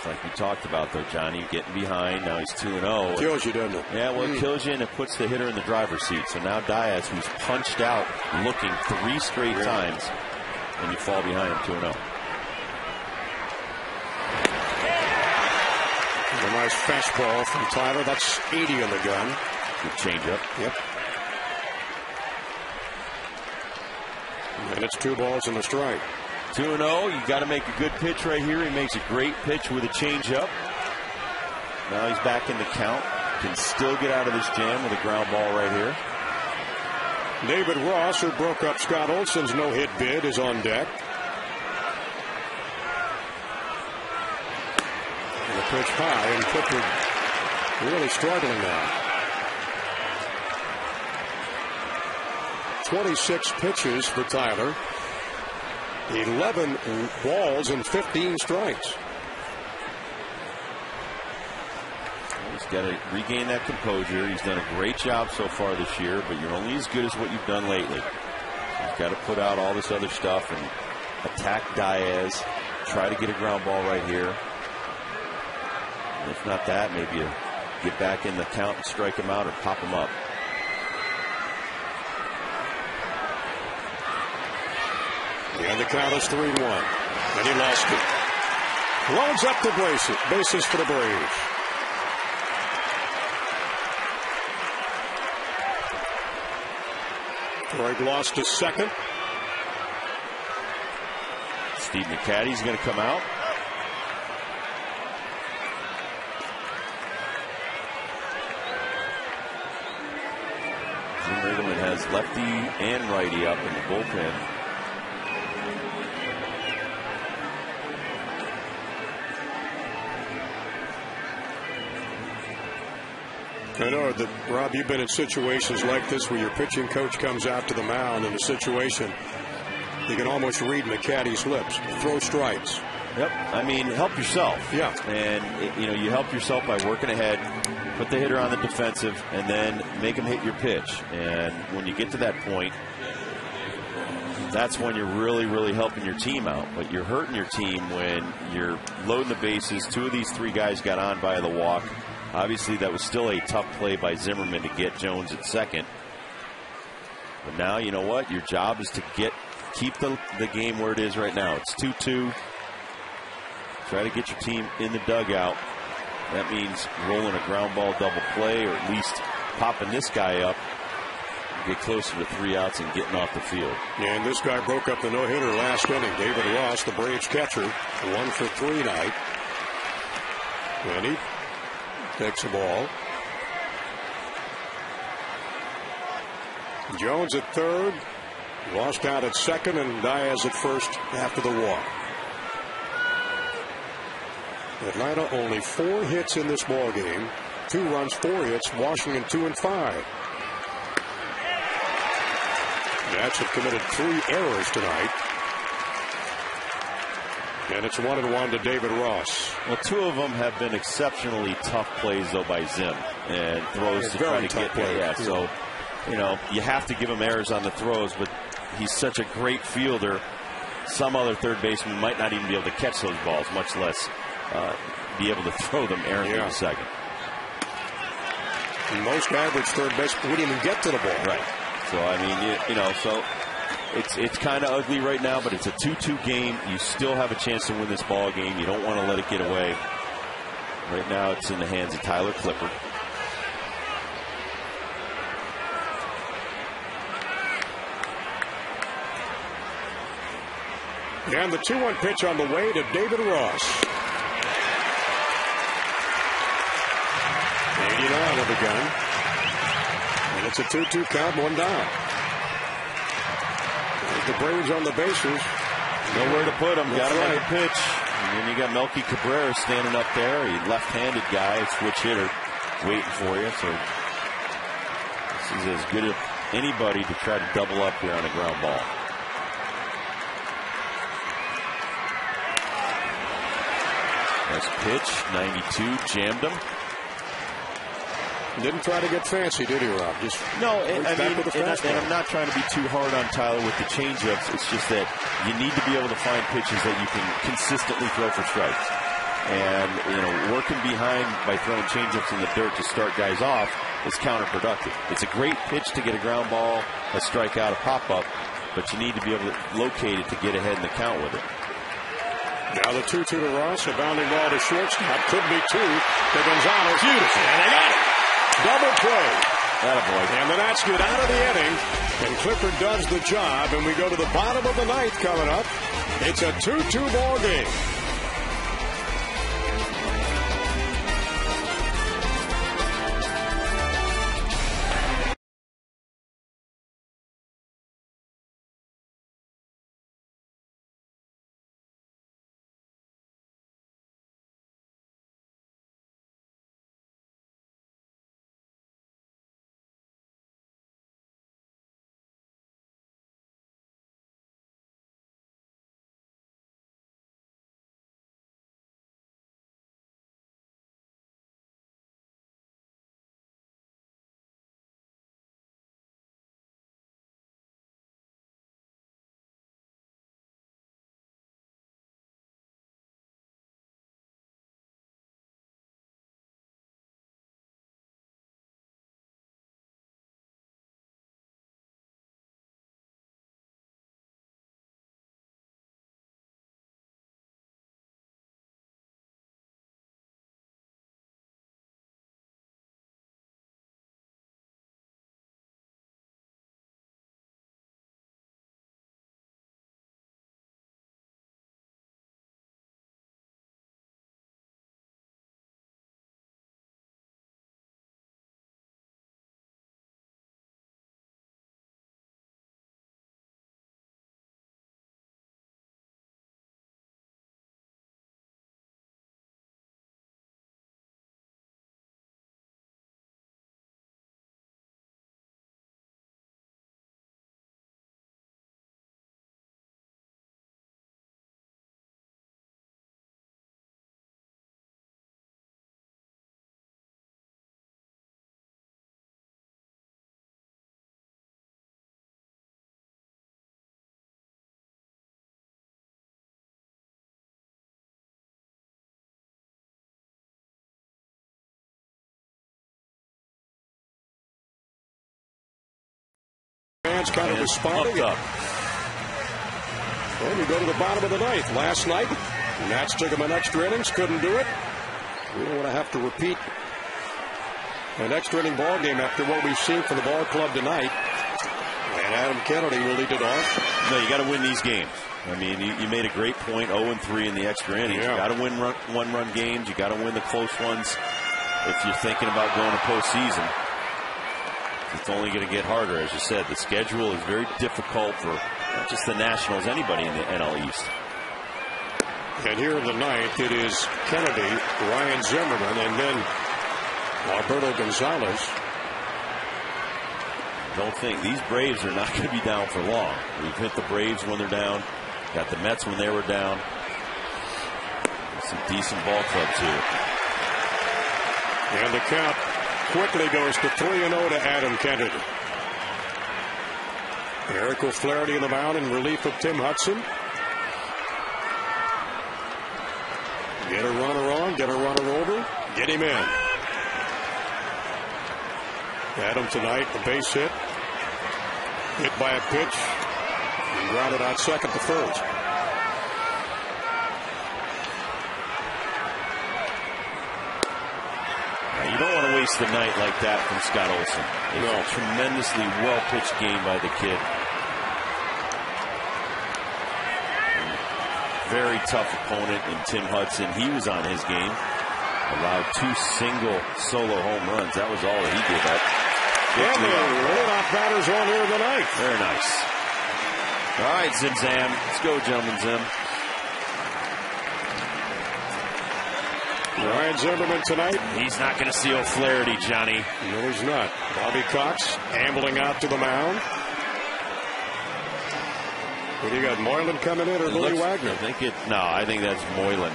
Like we talked about, though, Johnny, getting behind. Now he's 2-0. Kills you, doesn't it? Yeah, well, it kills you and it puts the hitter in the driver's seat. So now Diaz, who's punched out looking 3 straight times, and you fall behind him 2-0. A nice fastball from Tyler. That's 80 in the gun. Good changeup. Yep. And it's 2 balls and a strike. 2-0. You got to make a good pitch right here. He makes a great pitch with a changeup. Now he's back in the count. can still get out of this jam with a ground ball right here. David Ross, who broke up Scott Olson's no-hit bid, is on deck. And the pitch high, and Clifford really struggling now. 26 pitches for Tyler. 11 balls and 15 strikes. He's got to regain that composure. He's done a great job so far this year, but you're only as good as what you've done lately. He's got to put out all this other stuff and attack Diaz. Try to get a ground ball right here. And if not that, maybe you get back in the count and strike him out or pop him up. And the count is 3-1. And he lost it. Loads up the bases for the Braves. Greg lost to second. Steve McCaddy's going to come out. Jim Riggleman has lefty and righty up in the bullpen. I know that, Rob, you've been in situations like this where your pitching coach comes out to the mound in a situation you can almost read McCaddy's lips. Throw strikes. Yep. I mean, help yourself. Yeah. And, you help yourself by working ahead, put the hitter on the defensive, and then make him hit your pitch. And when you get to that point, that's when you're really, really helping your team out. But you're hurting your team when you're loading the bases. 2 of these 3 guys got on by the walk. Obviously, that was still a tough play by Zimmerman to get Jones at second. But now, you know what? Your job is to keep the game where it is right now. It's 2-2. Try to get your team in the dugout. That means rolling a ground ball double play, or at least popping this guy up, get closer to 3 outs and getting off the field. And this guy broke up the no-hitter last inning. David Ross, the Braves catcher, 1 for 3 tonight. And he takes the ball. Jones at third. Lost out at second, and Diaz at first after the walk. Atlanta only 4 hits in this ball game. 2 runs, 4 hits. Washington 2 and 5. Nats have committed 3 errors tonight. And it's 1-1 to David Ross. Well, 2 of them have been exceptionally tough plays, though, by Zim, and throws to try to get there. Yeah, so, you have to give him errors on the throws, but he's such a great fielder. Some other third baseman might not even be able to catch those balls, much less be able to throw them errantly in second. Most average third baseman wouldn't even get to the ball. Right. So, I mean, so it's kind of ugly right now, but it's a 2-2 game. You still have a chance to win this ball game. You don't want to let it get away. Right now, it's in the hands of Tyler Clippard. And the 2-1 pitch on the way to David Ross. 89 of the gun. And it's a 2-2 count, 1 down. The Braves on the bases. Nowhere to put him. Got him on the pitch. And then you got Melky Cabrera standing up there. A left-handed guy, switch hitter, waiting for you. So this is as good as anybody to try to double up here on a ground ball. Nice pitch, 92, jammed him. Didn't try to get fancy, did he, Rob? Just no, and I'm not trying to be too hard on Tyler with the changeups. It's just that you need to be able to find pitches that you can consistently throw for strikes. And, working behind by throwing changeups in the dirt to start guys off is counterproductive. It's a great pitch to get a ground ball, a strikeout, a pop-up, but you need to be able to locate it to get ahead in the count with it. Now the 2-2 to Ross, a bounding ball to shortstop. Could be 2 to Gonzalez. Beautiful. And they got it. Double play. Attaboy. And the Nats get out of the inning, and Clifford does the job, and we go to the bottom of the 9th coming up. It's a 2-2 ball game. It's kind of responding. Up. Well, we go to the bottom of the ninth. Last night, Nats took him in extra innings, couldn't do it. We don't want to have to repeat an extra inning ball game after what we've seen from the ball club tonight. And Adam Kennedy will lead it off. No, you got to win these games. I mean, you made a great point, 0-3 in the extra innings. Yeah. You got to win one-run games. You got to win the close ones if you're thinking about going to postseason. It's only going to get harder, as you said. The schedule is very difficult for not just the Nationals, anybody in the NL East. And here in the ninth, it is Kennedy, Ryan Zimmerman, and then Alberto Gonzalez. Don't think these Braves are not going to be down for long. We've hit the Braves when they're down. Got the Mets when they were down. Some decent ball clubs here. And the count quickly goes to 3-0 to Adam Kennedy. Eric O'Flaherty in the mound in relief of Tim Hudson. Get a runner on, get a runner over, get him in. Adam tonight, the base hit. Hit by a pitch. And grounded out second to first. You don't want to waste the night like that from Scott Olson. It's a tremendously well-pitched game by the kid. Very tough opponent in Tim Hudson. He was on his game. Allowed 2 single solo home runs. That was all that he gave up. And the leadoff batter's on here in the ninth. Very nice. All right, Zim Zam. Let's go, gentlemen, Zim. Ryan Zimmerman tonight. He's not going to see O'Flaherty, Johnny. No, he's not. Bobby Cox ambling out to the mound. What do you got, Moylan coming in or Billy Wagner? I think that's Moylan.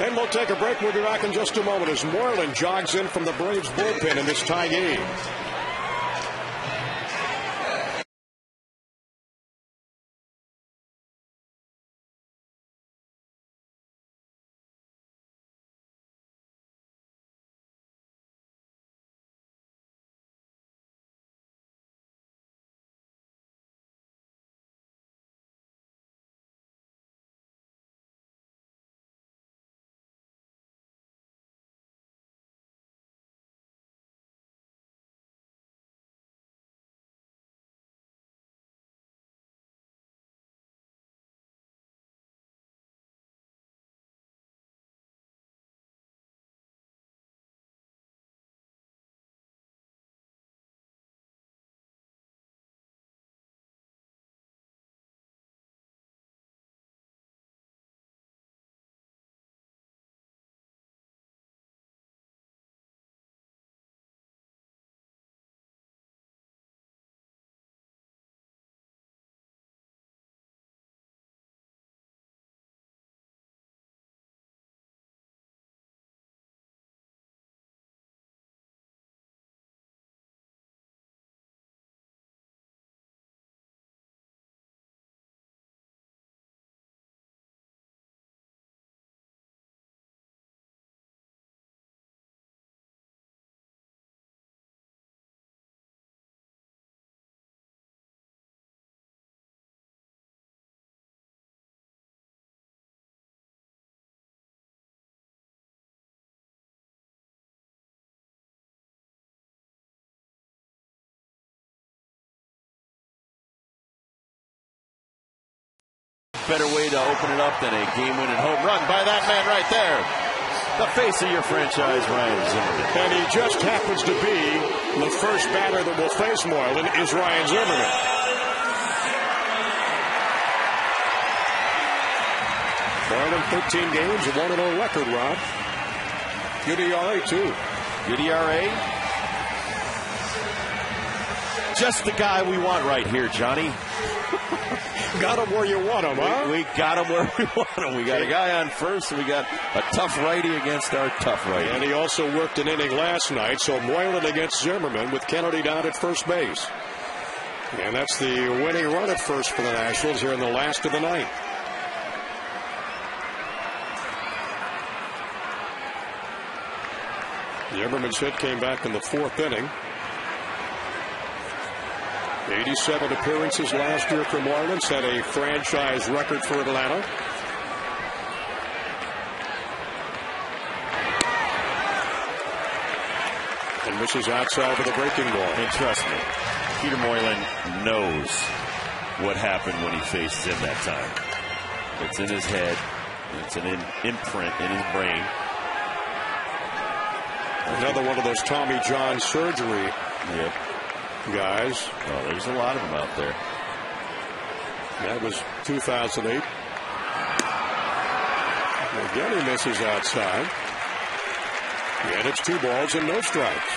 And we'll take a break. We'll be back in just a moment as Moylan jogs in from the Braves bullpen in this tie game. Better way to open it up than a game-winning home run by that man right there. The face of your franchise, Ryan Zimmerman. And he just happens to be the first batter that will face Moylan is Ryan Zimmerman. Moylan 13 games, a 1-0 record, Rob. Good ERA, too. Good ERA. Just the guy we want right here, Johnny. Got him where you want him, huh? We got him where we want him. We got a guy on first, and we got a tough righty against our tough righty. And he also worked an inning last night, so Moylan against Zimmerman with Kennedy down at first base. And that's the winning run at first for the Nationals here in the last of the ninth. Yemmerman's hit came back in the 4th inning. 87 appearances last year for Marlins, set a franchise record for Atlanta. And misses outside with a breaking ball. And trust me, Peter Moylan knows what happened when he faced him that time. It's in his head. It's an imprint in his brain. Another one of those Tommy John surgery guys. Oh, there's a lot of them out there. That was 2008. Again, he misses outside. And it's 2 balls and no strikes.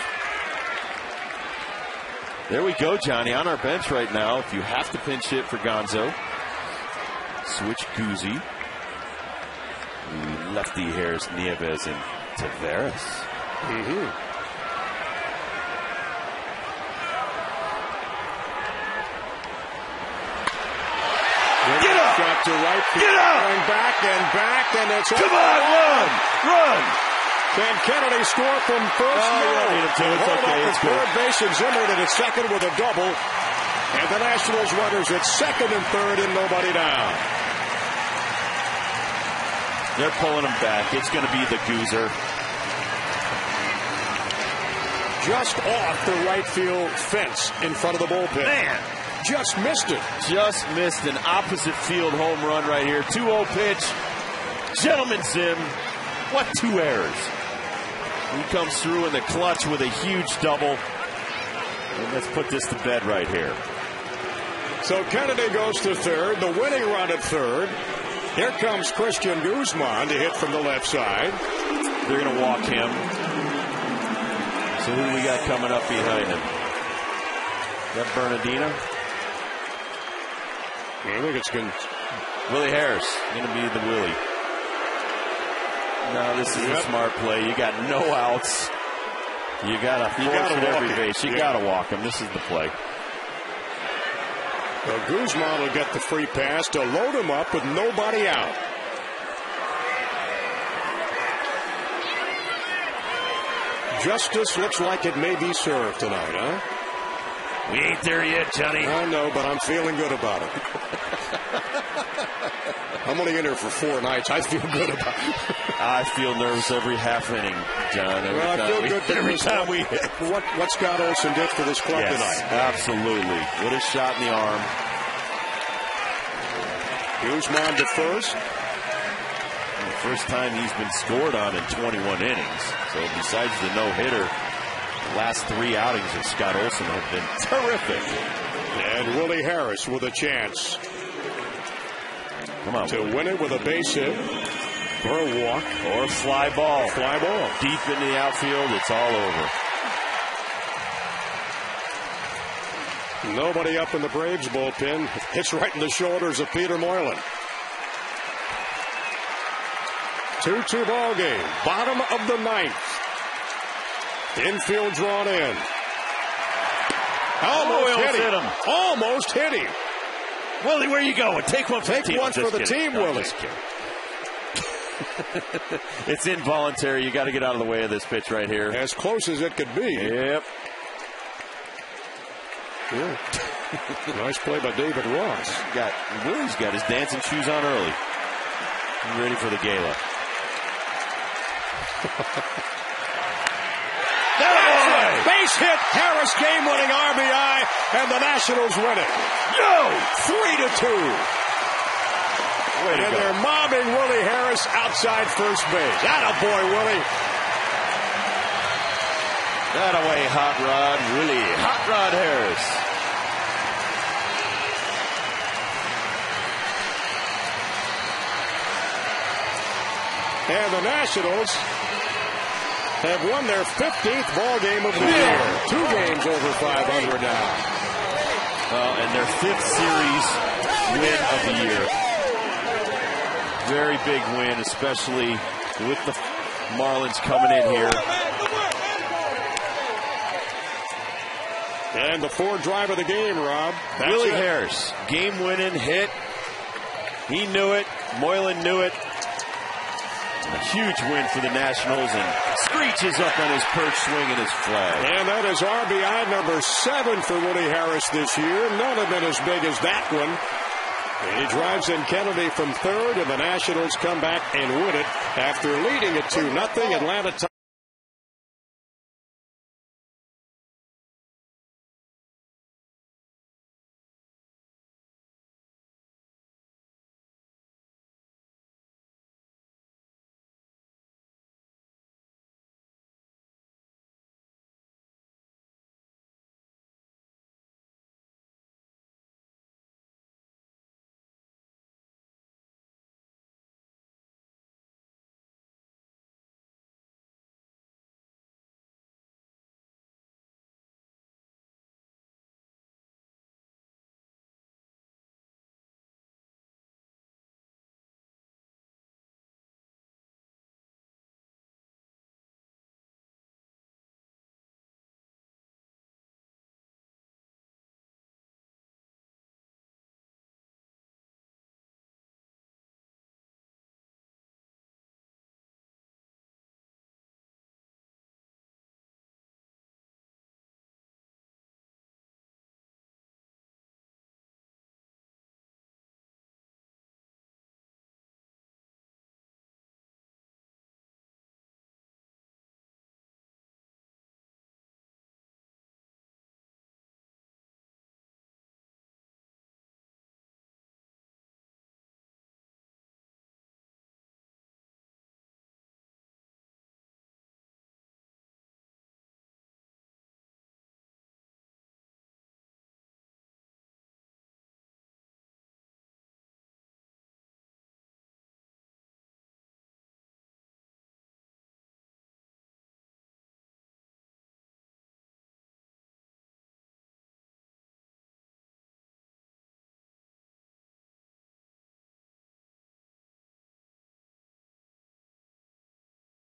There we go, Johnny. On our bench right now, if you have to pinch hit for Gonzo, switch Guzzi. Lefty Harris, Nieves, and Taveras. Get up! Shot to right field. Get up! Going back, and it's come on, run! Can Kennedy score from first? Oh, you don't need him to. It's okay. It's good. Third base, and Zimmerman at second with a double. And the Nationals runners at second and third, and nobody down. They're pulling him back. It's going to be the Goozer. Just off the right field fence in front of the bullpen. Man. Just missed it. Just missed an opposite field home run right here. 2-0 pitch. Gentleman Zim. What 2 errors. He comes through in the clutch with a huge double. And let's put this to bed right here. So Kennedy goes to third. The winning run at third. Here comes Christian Guzman to hit from the left side. They're going to walk him. So who do we got coming up behind him? Is that Bernardino? I think it's going Willie Harris. Going to be the Willie. No, this is a smart play. You got no outs. You got to force at every base. You got to walk him. This is the play. Well, Guzman will get the free pass to load him up with nobody out. Justice looks like it may be served tonight, huh? We ain't there yet, Johnny. I know, but I'm feeling good about it. I'm only in here for 4 nights. I feel good about it. I feel nervous every half inning, John. Every time we hit. What Scott Olson did for this club tonight. Absolutely. What a shot in the arm. Guzman to first. The first time he's been scored on in 21 innings. So besides the no-hitter, the last 3 outings of Scott Olson have been terrific. And Willie Harris with a chance. Come on. To win it with a base hit. Or a walk. Or a fly ball. Fly ball. Deep into the outfield, it's all over. Nobody up in the Braves bullpen. Hits right in the shoulders of Peter Moylan. 2-2 ball game. Bottom of the 9th. Infield drawn in. Almost hit him. Almost hit him. Willie, where are you going? Take one for the team. Take one for the team, Willie. It's involuntary. You got to get out of the way of this pitch right here. As close as it could be. Yep. Yeah. Nice play by David Ross. Willie's got his dancing shoes on early. Ready for the gala. Base hit, Harris game-winning RBI, and the Nationals win it. No! 3-2. And they're mobbing Willie Harris outside first base. Attaboy, Willie. That away, Hot Rod, Willie. Hot Rod Harris. And the Nationals have won their 15th ball game of the year. 2 games over 500 now. And their 5th series win of the year. Very big win, especially with the Marlins coming in here. And the 4th drive of the game, Rob. Willie Harris, game-winning hit. He knew it. Moylan knew it. A huge win for the Nationals, and screeches up on his perch swinging his flag. And that is RBI number 7 for Woody Harris this year. None have been as big as that one. He drives in Kennedy from third, and the Nationals come back and win it after leading it 2-0. Atlanta.